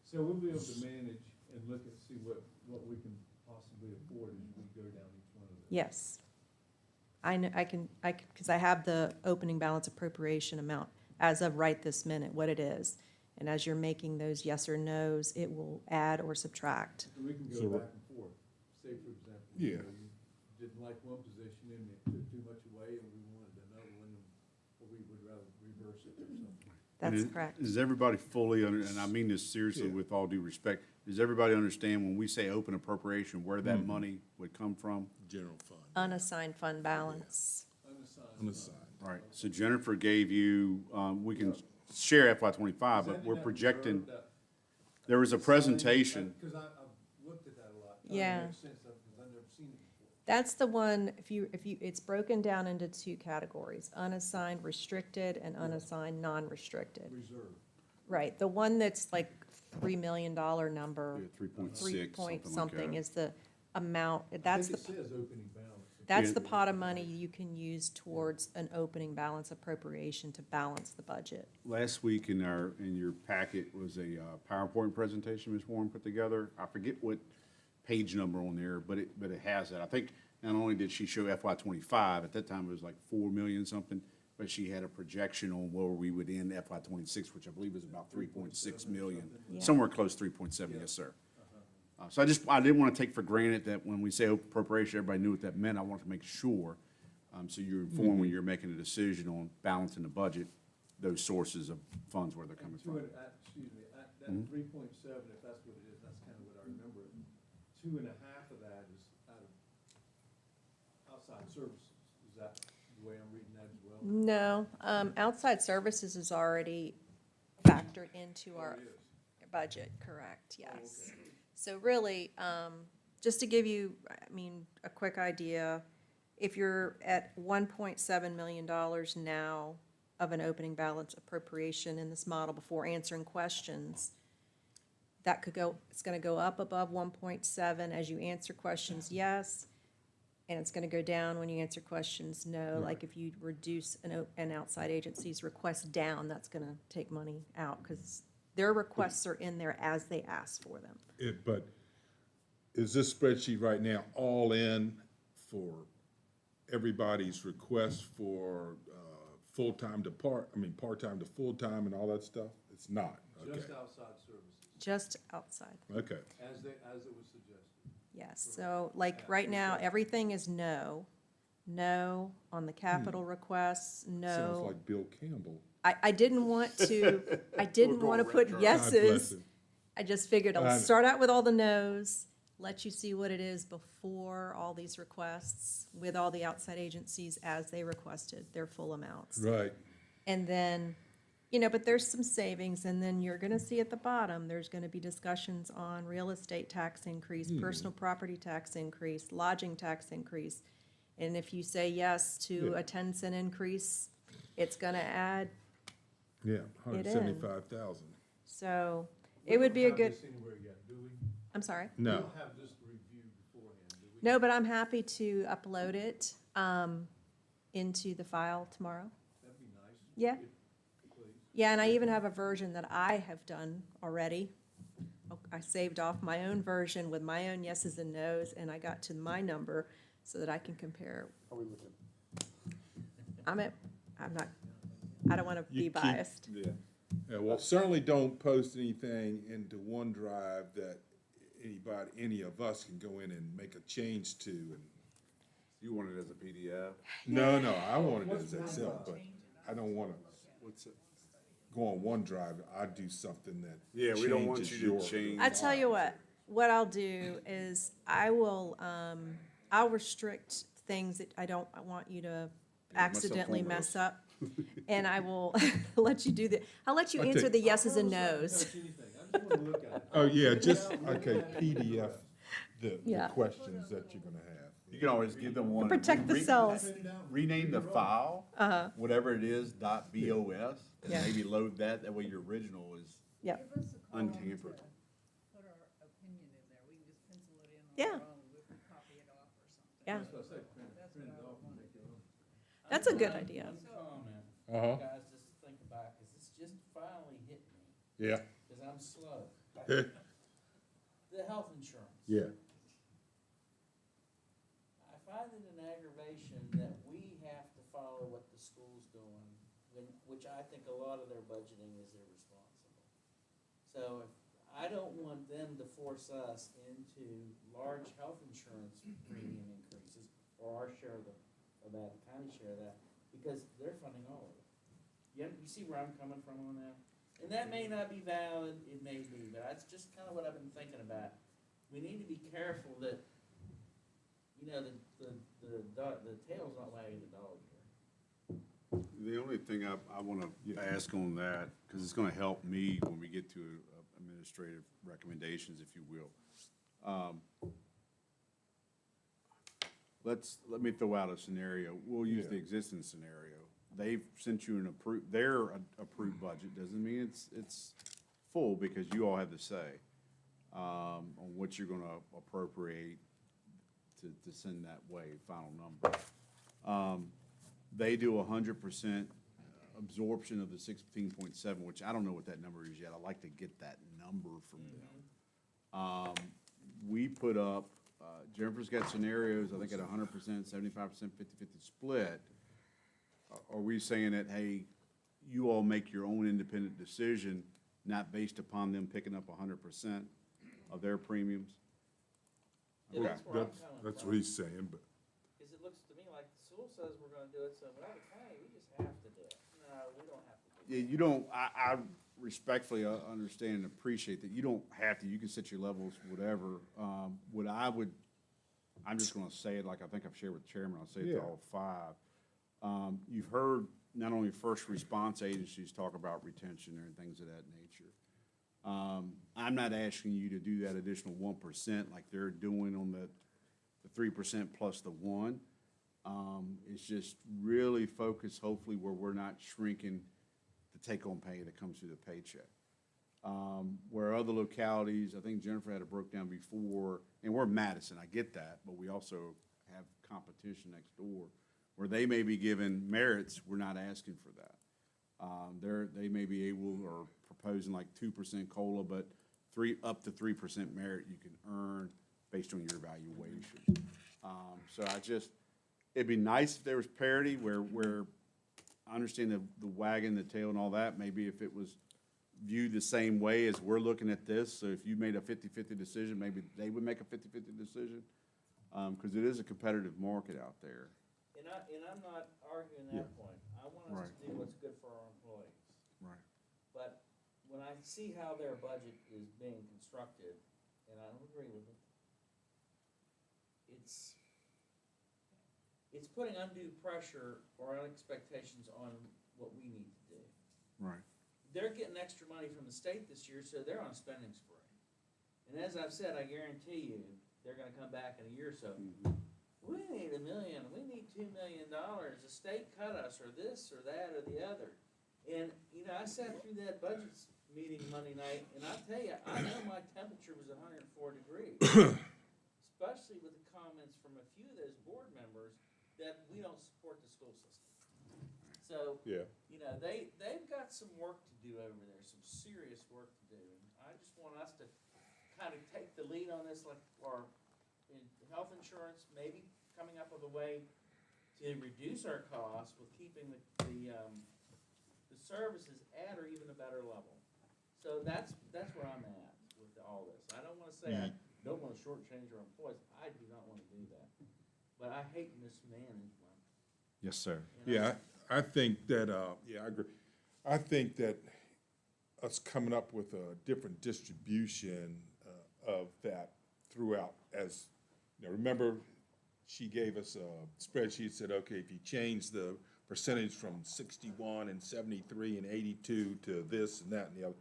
So we'll be able to manage and look and see what we can possibly afford as we go down each one of those. Yes. I know, because I have the opening balance appropriation amount as of right this minute, what it is. And as you're making those yes or nos, it will add or subtract. So we can So go we're- back and forth. Say, for example, Yeah. you know, you didn't like one position and it took too much away and we wanted another one, or we would rather reverse it or something. That's And correct. Does everybody fully, and I mean this seriously Yeah. with all due respect, does everybody understand when we say open appropriation, where that money would come from? General fund, Unassigned fund balance. unassigned. Right, so Jennifer gave you, we can share FY '25, but we're projecting, there was a presentation. Because I've looked at that a lot. Yeah. It makes sense, because I've never seen it before. That's the one, it's broken down into two categories, unassigned restricted and unassigned non-restricted. Reserve. Right, the one that's like $3 million number. Yeah, 3.6, 3 point something like something that. is the amount, I that's think the, it says opening balance. that's the pot of money you can use towards an opening balance appropriation to balance the budget. Last week in your packet was a PowerPoint presentation Ms. Warren put together. I forget what page number on there, but it has that. I think not only did she show FY '25, at that time it was like 4 million something, but she had a projection on where we would end FY '26, which I believe is about 3.6 million, Yeah. somewhere close to 3.7, yes, sir. So I didn't want to take for granted that when we say open appropriation, everybody knew what that meant. I wanted to make sure, so you're informed when you're making a decision on balancing the budget, those sources of funds where they're coming from. Excuse me, that 3.7, if that's what it is, that's kind of what I remember. 2.5 of that is out of outside services. Is that the way I'm reading that as well? No, outside services is already factored into our budget, correct, yes. So really, just to give you, a quick idea, if you're at $1.7 million now of an opening balance appropriation in this model before answering questions, that could go, it's gonna go up above 1.7 as you answer questions, yes, and it's gonna go down when you answer questions, no. Like if you reduce an outside agency's request down, that's gonna take money out, because their requests are in there as they ask for them. But is this spreadsheet right now all in for everybody's request for part-time to full-time and all that stuff? It's not, okay, Just outside services, Just outside, okay. as it was suggested. yes. So like right now, everything is no. No on the capital requests, Sounds no. like Bill Campbell. I didn't want to, put God bless yeses. him. I just figured I'll start out with all the no's, let you see what it is before all these requests with all the outside agencies as they requested their full amounts. Right, And then, but there's some savings, and then you're gonna see at the bottom, there's gonna be discussions on real estate tax increase, personal property tax increase, lodging tax increase. And if you say yes to Yeah. a 10-cent increase, it's gonna add, yeah, It is. 175,000. so it would be a good, We don't have this anywhere yet, do we? I'm sorry? We No, don't have this reviewed beforehand, do we? No, but I'm happy to upload it, into the file tomorrow. That'd be nice. Yeah. Please. Yeah, and I even have a version that I have done already. I saved off my own version with my own yeses and nos, and I got to my number so that I can compare. Are we looking? I don't want to be You keep- biased. yeah. Yeah, well, certainly don't post anything into OneDrive that any of us can go in and make a change to. And You want it as a PDF? no, I want it as Excel, but I don't want to What's it? go on OneDrive. I do something that Yeah, we don't want changes you to your- change. I tell you what I'll do is I'll restrict things that I don't want you to accidentally mess up. And I will let you do I'll let you I answer take- the yeses and nos. Oh, yeah, just, okay, PDF the Yeah. questions that you're gonna have. You can always give them one. Protect the cells. Rename the file, whatever it is, .bos, and Yeah. maybe load that, that way your original is Yep. Give us a column to untampered. Put our opinion in there, we can just pencil it in on Yeah. our own, we can copy it off or something. Yeah, That's what I would want to do. that's a good idea. Comment, Uh-huh, guys, just to think about, because it's just finally hit me, yeah, because I'm slow. yeah, The health insurance. yeah. I find it an aggravation that we have to follow what the school's doing, which I think a lot of their budgeting is irresponsible. So if, I don't want them to force us into large health insurance premium increases, or our share of that, the county share of that, because they're funding all of it. You see where I'm coming from on that? And that may not be valid, it may be, but that's just kind of what I've been thinking about. We need to be careful that, you know, the tail's not wagging the dog here. The only thing I want to ask on that, because it's going to help me when we get to administrative recommendations, if you will. Let me throw out a scenario. We'll use the existing scenario. They've sent you their approved budget. Doesn't mean it's full, because you all have the say on what you're going to appropriate to send that way, final number. They do 100% absorption of the 16.7, which I don't know what that number is yet. I'd like to get that number from them. We put up, Jennifer's got scenarios, I think at 100%, 75%, 50-50 split. Are we saying that, hey, you all make your own independent decision, not based upon them picking up 100% of their premiums? Yeah, Okay, that's where I'm that's, coming that's from. what he's saying, but, Because it looks to me like the school says we're gonna do it, so without the county, we just have to do it. No, we don't have to do it. Yeah, you don't, I respectfully understand and appreciate that you don't have to, you can set your levels, whatever. I'm just gonna say it like I think I've shared with the chairman, I'll say it to Yeah. all five. You've heard not only first response agencies talk about retention and things of that nature. I'm not asking you to do that additional 1% like they're doing on the 3% plus the 1. It's just really focused, hopefully, where we're not shrinking the take-home pay that comes through the paycheck. Where other localities, I think Jennifer had it broke down before, and we're Madison, I get that, but we also have competition next door, where they may be given merits, we're not asking for that. They may be able, or proposing like 2% COLA, but up to 3% merit you can earn based on your evaluation. So it'd be nice if there was parity where I understand the wagon, the tail and all that, maybe if it was viewed the same way as we're looking at this. So if you made a 50-50 decision, maybe they would make a 50-50 decision. Because it is a competitive market out there. And I'm not arguing that point. I want us to do what's good for our employees. Right. But when I see how their budget is being constructed, and I don't agree with it, it's putting undue pressure or expectations on what we need to do. Right. They're getting extra money from the state this year, so they're on a spending spree. And as I've said, I guarantee you, they're gonna come back in a year or so. We need $1 million, we need $2 million, the state cut us, or this, or that, or the other. And, you know, I sat through that budget meeting Monday night, and I tell you, I know my temperature was 104 degrees. Especially with the comments from a few of those board members that we don't support the school system. So, yeah. you know, they've got some work to do over there, some serious work to do. And I just want us to kind of take the lead on this, like, or in health insurance, maybe coming up with a way to reduce our costs with keeping the services at or even a better level. So that's where I'm at with all this. I don't wanna say I don't wanna shortchange our employees, I do not wanna do that. But I hate mismanagement. Yes, sir. Yeah, I think that, yeah, I agree. I think that us coming up with a different distribution of that throughout, as, you know, remember, she gave us a spreadsheet, said, okay, if you change the percentage from 61 and 73 and 82 to this and that and the other,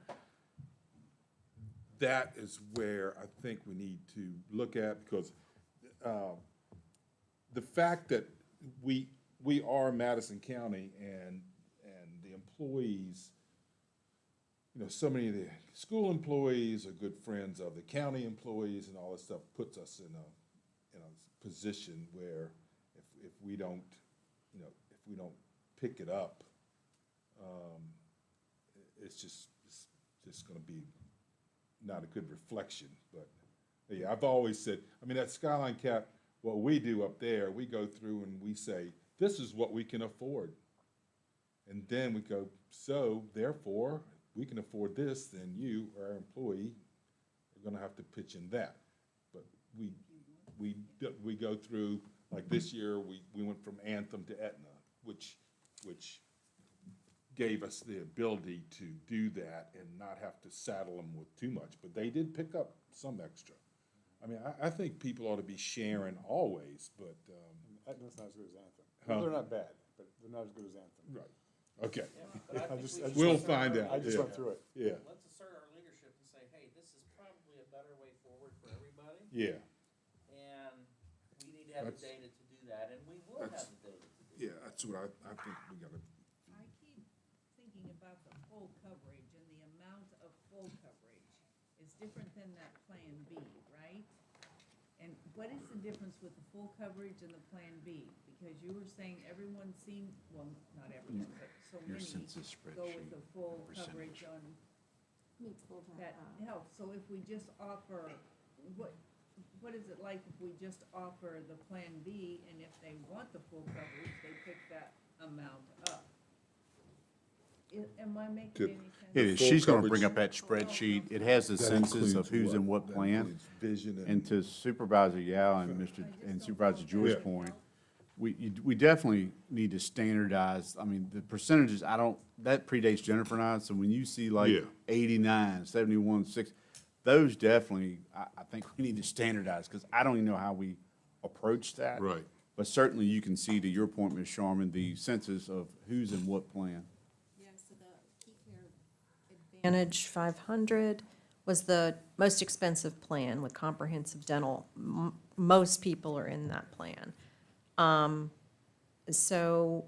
that is where I think we need to look at, because the fact that we are Madison County and the employees, you know, so many of the school employees are good friends of the county employees, and all this stuff puts us in a position where if we don't, you know, if we don't pick it up, it's just gonna be not a good reflection. But yeah, I've always said, I mean, that Skyline Cap, what we do up there, we go through and we say, this is what we can afford. And then we go, so therefore, we can afford this, then you, our employee, are gonna have to pitch in that. But we go through, like this year, we went from Anthem to Aetna, which gave us the ability to do that and not have to saddle them with too much, but they did pick up some extra. I mean, I think people ought to be sharing always, but, Aetna's not as good as Anthem. Huh? They're not bad, but they're not as good as Anthem. right, okay. I just We'll went through- find out, I just yeah. went through it. Yeah, Let's assert our leadership and say, hey, this is probably a better way forward for everybody. yeah, And we need to have the That's- data to do that, and we will have that's- the data to do that. yeah, that's what I think we gotta, I keep thinking about the full coverage, and the amount of full coverage is different than that Plan B, right? And what is the difference with the full coverage and the Plan B? Because you were saying everyone seemed, well, not everyone, but so Your many census go with spreadsheet the full percentage. coverage on Meets full-time. that health. So if we just offer, what is it like if we just offer the Plan B, and if they want the full coverage, they pick that amount up? Am I making Good. any sense? It is, full she's gonna coverage. bring up that spreadsheet. It has the that census of includes who's in what That plan. includes vision And to Supervisor Yao and Supervisor Joy's Yeah. point, we definitely need to standardize, I mean, the percentages, that predates Jennifer and I, so when you see like Yeah. 89, 71, 6, those definitely, I think we need to standardize, because I don't even know how we approach that. Right. But certainly you can see, to your point, Ms. Sharman, the census of who's in what plan. Yeah, so the Key Care Advantage 500 was the most expensive plan with comprehensive dental. Most people are in that plan. So,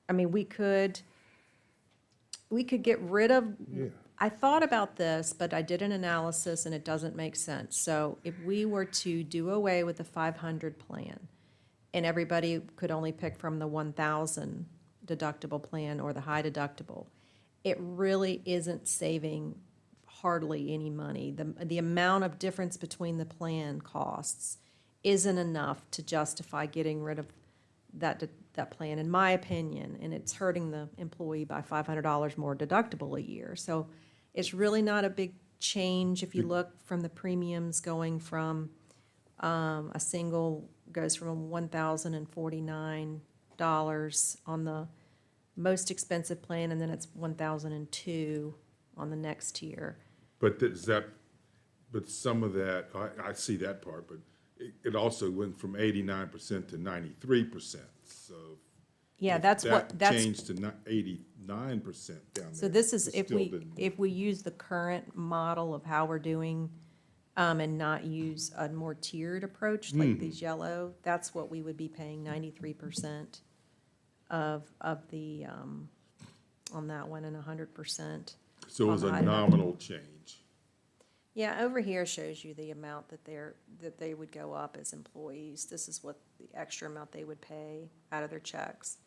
I mean, we could get rid of, Yeah. I thought about this, but I did an analysis and it doesn't make sense. So if we were to do away with the 500 plan and everybody could only pick from the 1,000 deductible plan or the high deductible, it really isn't saving hardly any money. The amount of difference between the plan costs isn't enough to justify getting rid of that plan, in my opinion, and it's hurting the employee by $500 more deductible a year. So it's really not a big change if you look from the premiums going from, a single goes from $1,049 on the most expensive plan, and then it's $1,002 on the next tier. But but some of that, I see that part, but it also went from 89% to 93%, so. Yeah, if that's what, that that's. changed to 89% down there. So this is, it if still we, didn't- if we use the current model of how we're doing, and not use a more tiered approach, like these yellow, that's what we would be paying 93% of the, on that one, and 100%. So it was on a the high nominal change. Yeah, over here shows you the amount that they would go up as employees. This is what the extra amount they would pay out of their checks,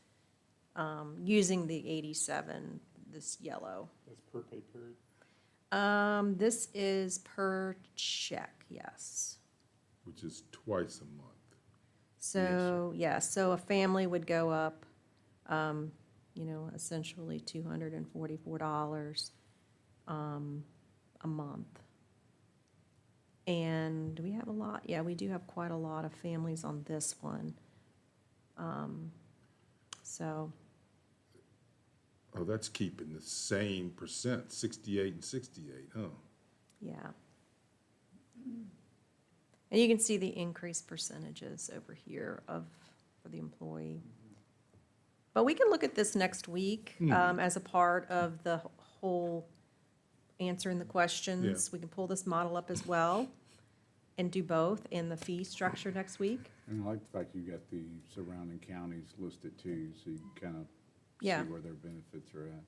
using the 87, this yellow. That's per pay period. This is per check, yes. Which is twice a month. So, yeah, so a family would go up, essentially $244 a month. And do we have a lot? Yeah, we do have quite a lot of families on this one. So, Oh, that's keeping the same percent, 68 and 68, huh? yeah. And you can see the increased percentages over here for the employee. But we can look at this next week as a part of the whole answering the questions. We can pull this model up as well and do both in the fee structure next week. And I like the fact you got the surrounding counties listed too, so you can kind of see Yeah. where their benefits are at.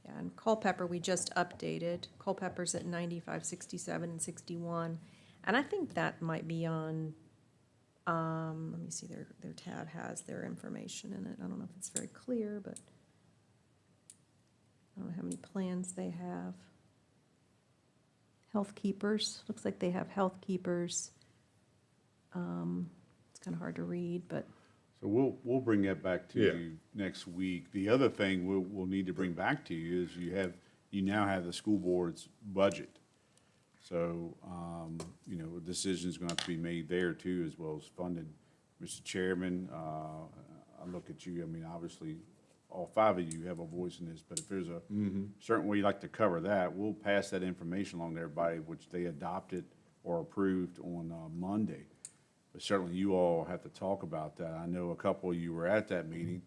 Yeah, and Culpeper, we just updated. Culpeper's at 95, 67, and 61. And I think that might be on, let me see, their tab has their information in it. I don't know if it's very clear, but I don't know how many plans they have. Health Keepers, looks like they have Health Keepers. It's kind of hard to read, but So we'll bring that back to you next week. The other thing we'll need to bring back to you is you now have the school board's budget. So, a decision is going to have to be made there too, as well as funding. Mr. Chairman, I look at you, I mean, obviously, all five of you have a voice in this, but if there's a certain way you'd like to cover that, we'll pass that information along to everybody, which they adopted or approved on Monday. But certainly you all have to talk about that. I know a couple of you were at that meeting.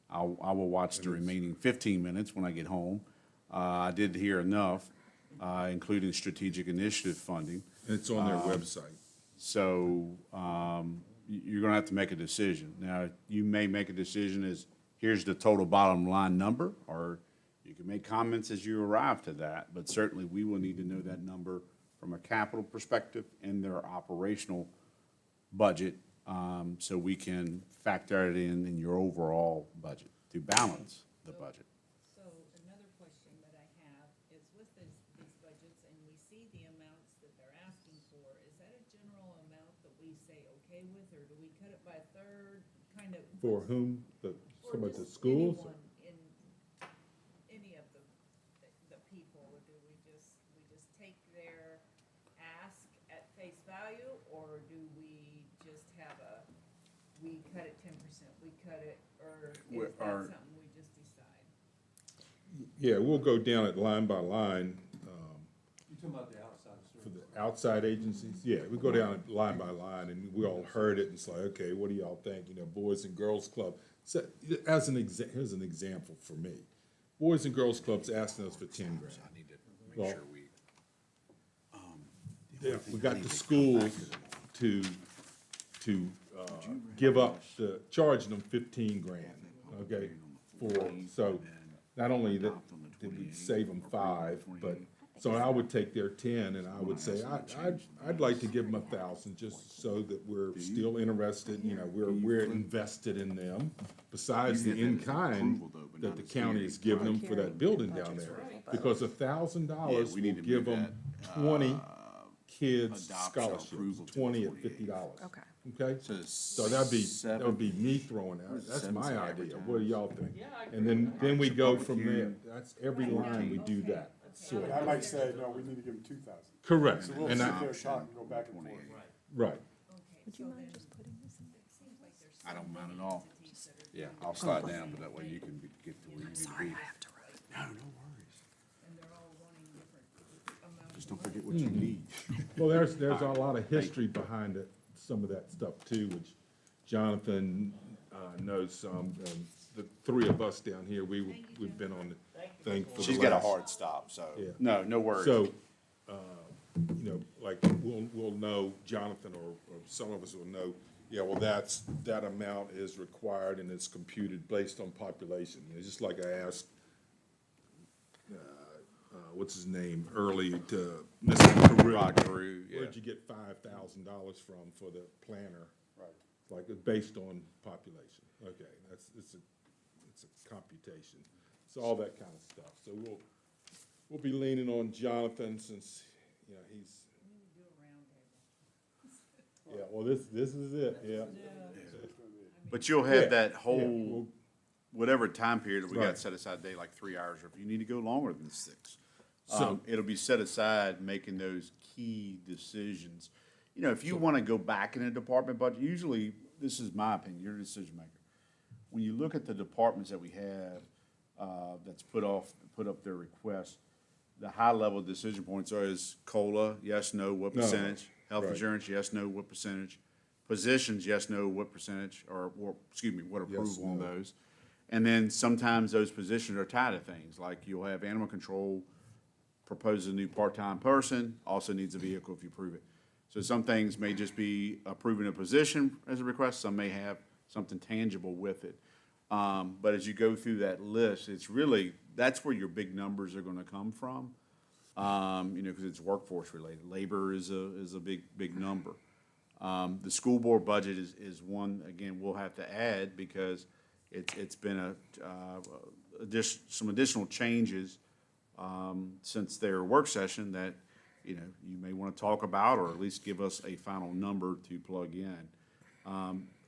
I will watch the remaining 15 minutes when I get home. I did hear enough, including strategic initiative funding. And it's on their website. So you're going to have to make a decision. Now, you may make a decision as, here's the total bottom line number, or you can make comments as you arrive to that. But certainly, we will need to know that number from a capital perspective and their operational budget, so we can factor it in your overall budget to balance the budget. So another question that I have is with these budgets and we see the amounts that they're asking for, is that a general amount that we say okay with, or do we cut it by a third, kind of? For whom? Some of the just schools? anyone in any of the people, do we just take their ask at face value, or do we just have we cut it 10%, we cut it, or is that something we just decide? Yeah, we'll go down it line by line. You're talking about the outside For the outside agencies, yeah, we go down it line by line, and we all heard it, and it's like, okay, what do y'all think? Boys and Girls Club. So, here's an example for me. Boys and Girls Club's asking us for 10 grand. I need to Well, make sure we. Yeah, we got the schools to give up charging them 15 grand, okay? So not only did we save them 5, but, so I would take their 10 and I would say, I'd like to give them 1,000 just so that we're still interested, we're invested in them. Besides the in-kind that the county is giving them for that building down there. Because $1,000 will give them 20 kids scholarships, 20 at $50. okay. Okay? So that would be me throwing out, that's my idea, what do y'all think? And then we go from there, that's every line we do that, sort But I of. might say, no, we need to give them 2,000. Correct, So we'll and sit I, there, talk, and go back and forth. right, Would you mind just putting this in? I don't mind at all. Yeah, I'll slide down, but that way you can get to where you need to be. Sorry, I have to run. No, no worries. And they're all wanting different amounts. Just don't forget what you need. well, there's a lot of history behind it, some of that stuff too, which Jonathan knows some, and the three of us down here, we've been on the thing for the She's got a last- hard stop, so, Yeah. no worries. So, like, we'll know, Jonathan or some of us will know, yeah, well, that amount is required and it's computed based on population. It's just like I asked, what's his name, early to Mr. Carew. Rod Carew, yeah. Where'd you get $5,000 from for the planner? Right. Like, it's based on population. Okay, it's a computation. It's all that kind of stuff. So we'll be leaning on Jonathan since, he's. Yeah, well, this is it, yeah. But you'll have that whole, whatever time period that we got Right. set aside a day, like 3 hours, or if you need to go longer than 6. So- It'll be set aside making those key decisions. You know, if you want to go back in a department budget, usually, this is my opinion, you're the decision maker. When you look at the departments that we have, that's put up their requests, the high-level decision points are is COLA, yes, no, what No, percentage? Health right. insurance, yes, no, what percentage? Positions, yes, no, what percentage, or excuse me, what approval on no. those? And then sometimes those positions are tied to things, like you'll have animal control proposes a new part-time person, also needs a vehicle if you approve it. So some things may just be approving a position as a request, some may have something tangible with it. But as you go through that list, it's really, that's where your big numbers are gonna come from. You know, because it's workforce related. Labor is a big number. The school board budget is one, again, we'll have to add because it's been some additional changes since their work session that, you know, you may want to talk about or at least give us a final number to plug in.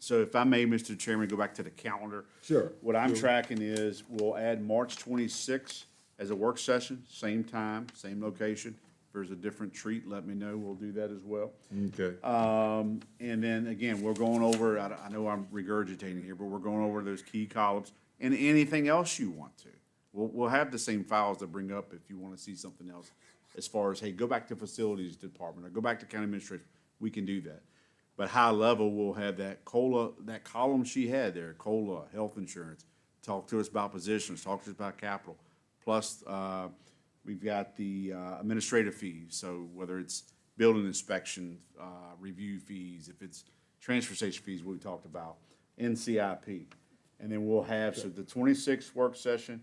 So if I may, Mr. Chairman, go back to the calendar. Sure. What I'm Sure. tracking is we'll add March 26th as a work session, same time, same location. If there's a different treat, let me know. We'll do that as well. Okay. And then again, we're going over, I know I'm regurgitating here, but we're going over those key columns and anything else you want to. We'll have the same files to bring up if you want to see something else as far as, hey, go back to facilities department or go back to county administration. We can do that. But high level, we'll have that COLA, that column she had there, COLA, health insurance. Talk to us about positions, talk to us about capital. Plus, we've got the administrative fees, so whether it's building inspection, review fees, if it's transfer station fees, we talked about, NCIP. And then we'll have, so the 26th work session,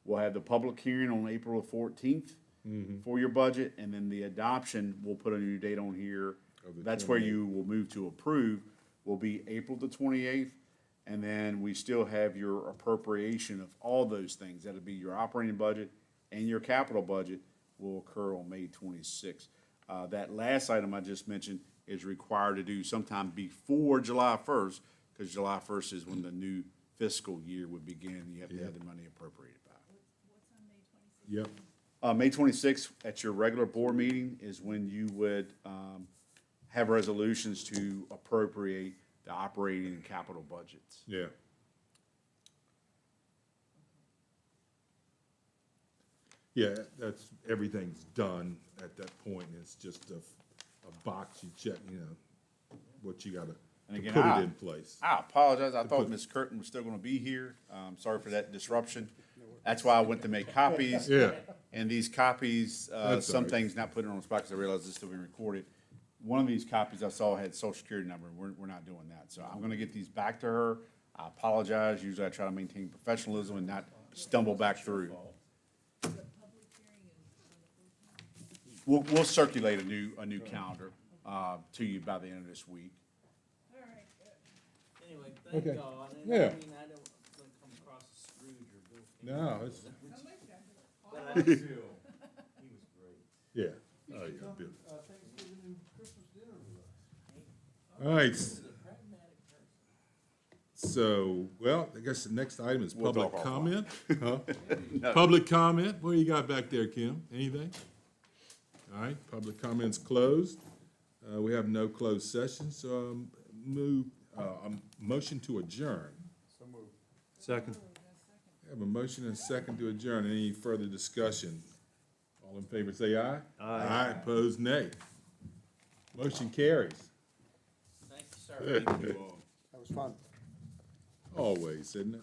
we'll have the public hearing on April 14th for your budget, and then the adoption, we'll put a new date on here. Of the That's where 28th. you will move to approve, will be April the 28th. And then we still have your appropriation of all those things. That'll be your operating budget and your capital budget will occur on May 26th. That last item I just mentioned is required to do sometime before July 1st, because July 1st is when the new fiscal year would begin. You have to have the money appropriated by. Yep. May 26th, at your regular board meeting, is when you would have resolutions to appropriate the operating and capital budgets. Yeah. Yeah, that's, everything's done at that point. It's just a box you check, you know, what you gotta, And to again, put I it in place. I apologize. I To thought put- Ms. Curtin was still gonna be here. Sorry for that disruption. That's why I went to make copies. Yeah. And these copies, That's some all right. things not put it on the spot because I realized it's still being recorded. One of these copies I saw had social security number. We're not doing that. So I'm gonna get these back to her. I apologize. Usually I try to maintain professionalism and not stumble back through. We'll circulate a new calendar, to you by the end of this week. Anyway, Okay. thank God. And Yeah. I mean, I don't want to come across as Scrooge or Bill. No, it's, But I do. He was great. yeah. Oh, yeah, good. All right. So, well, I guess the next item is We'll public talk comment. Huh? Public comment. What do you got back there, Kim? Anything? All right, public comment's closed. We have no closed session, so motion to adjourn. Second. I have a motion and a second to adjourn. Any further discussion? All in favor, say aye. Aye. Opposed, nay. Motion carries. Thank you, sir. That was fun. Always, isn't it?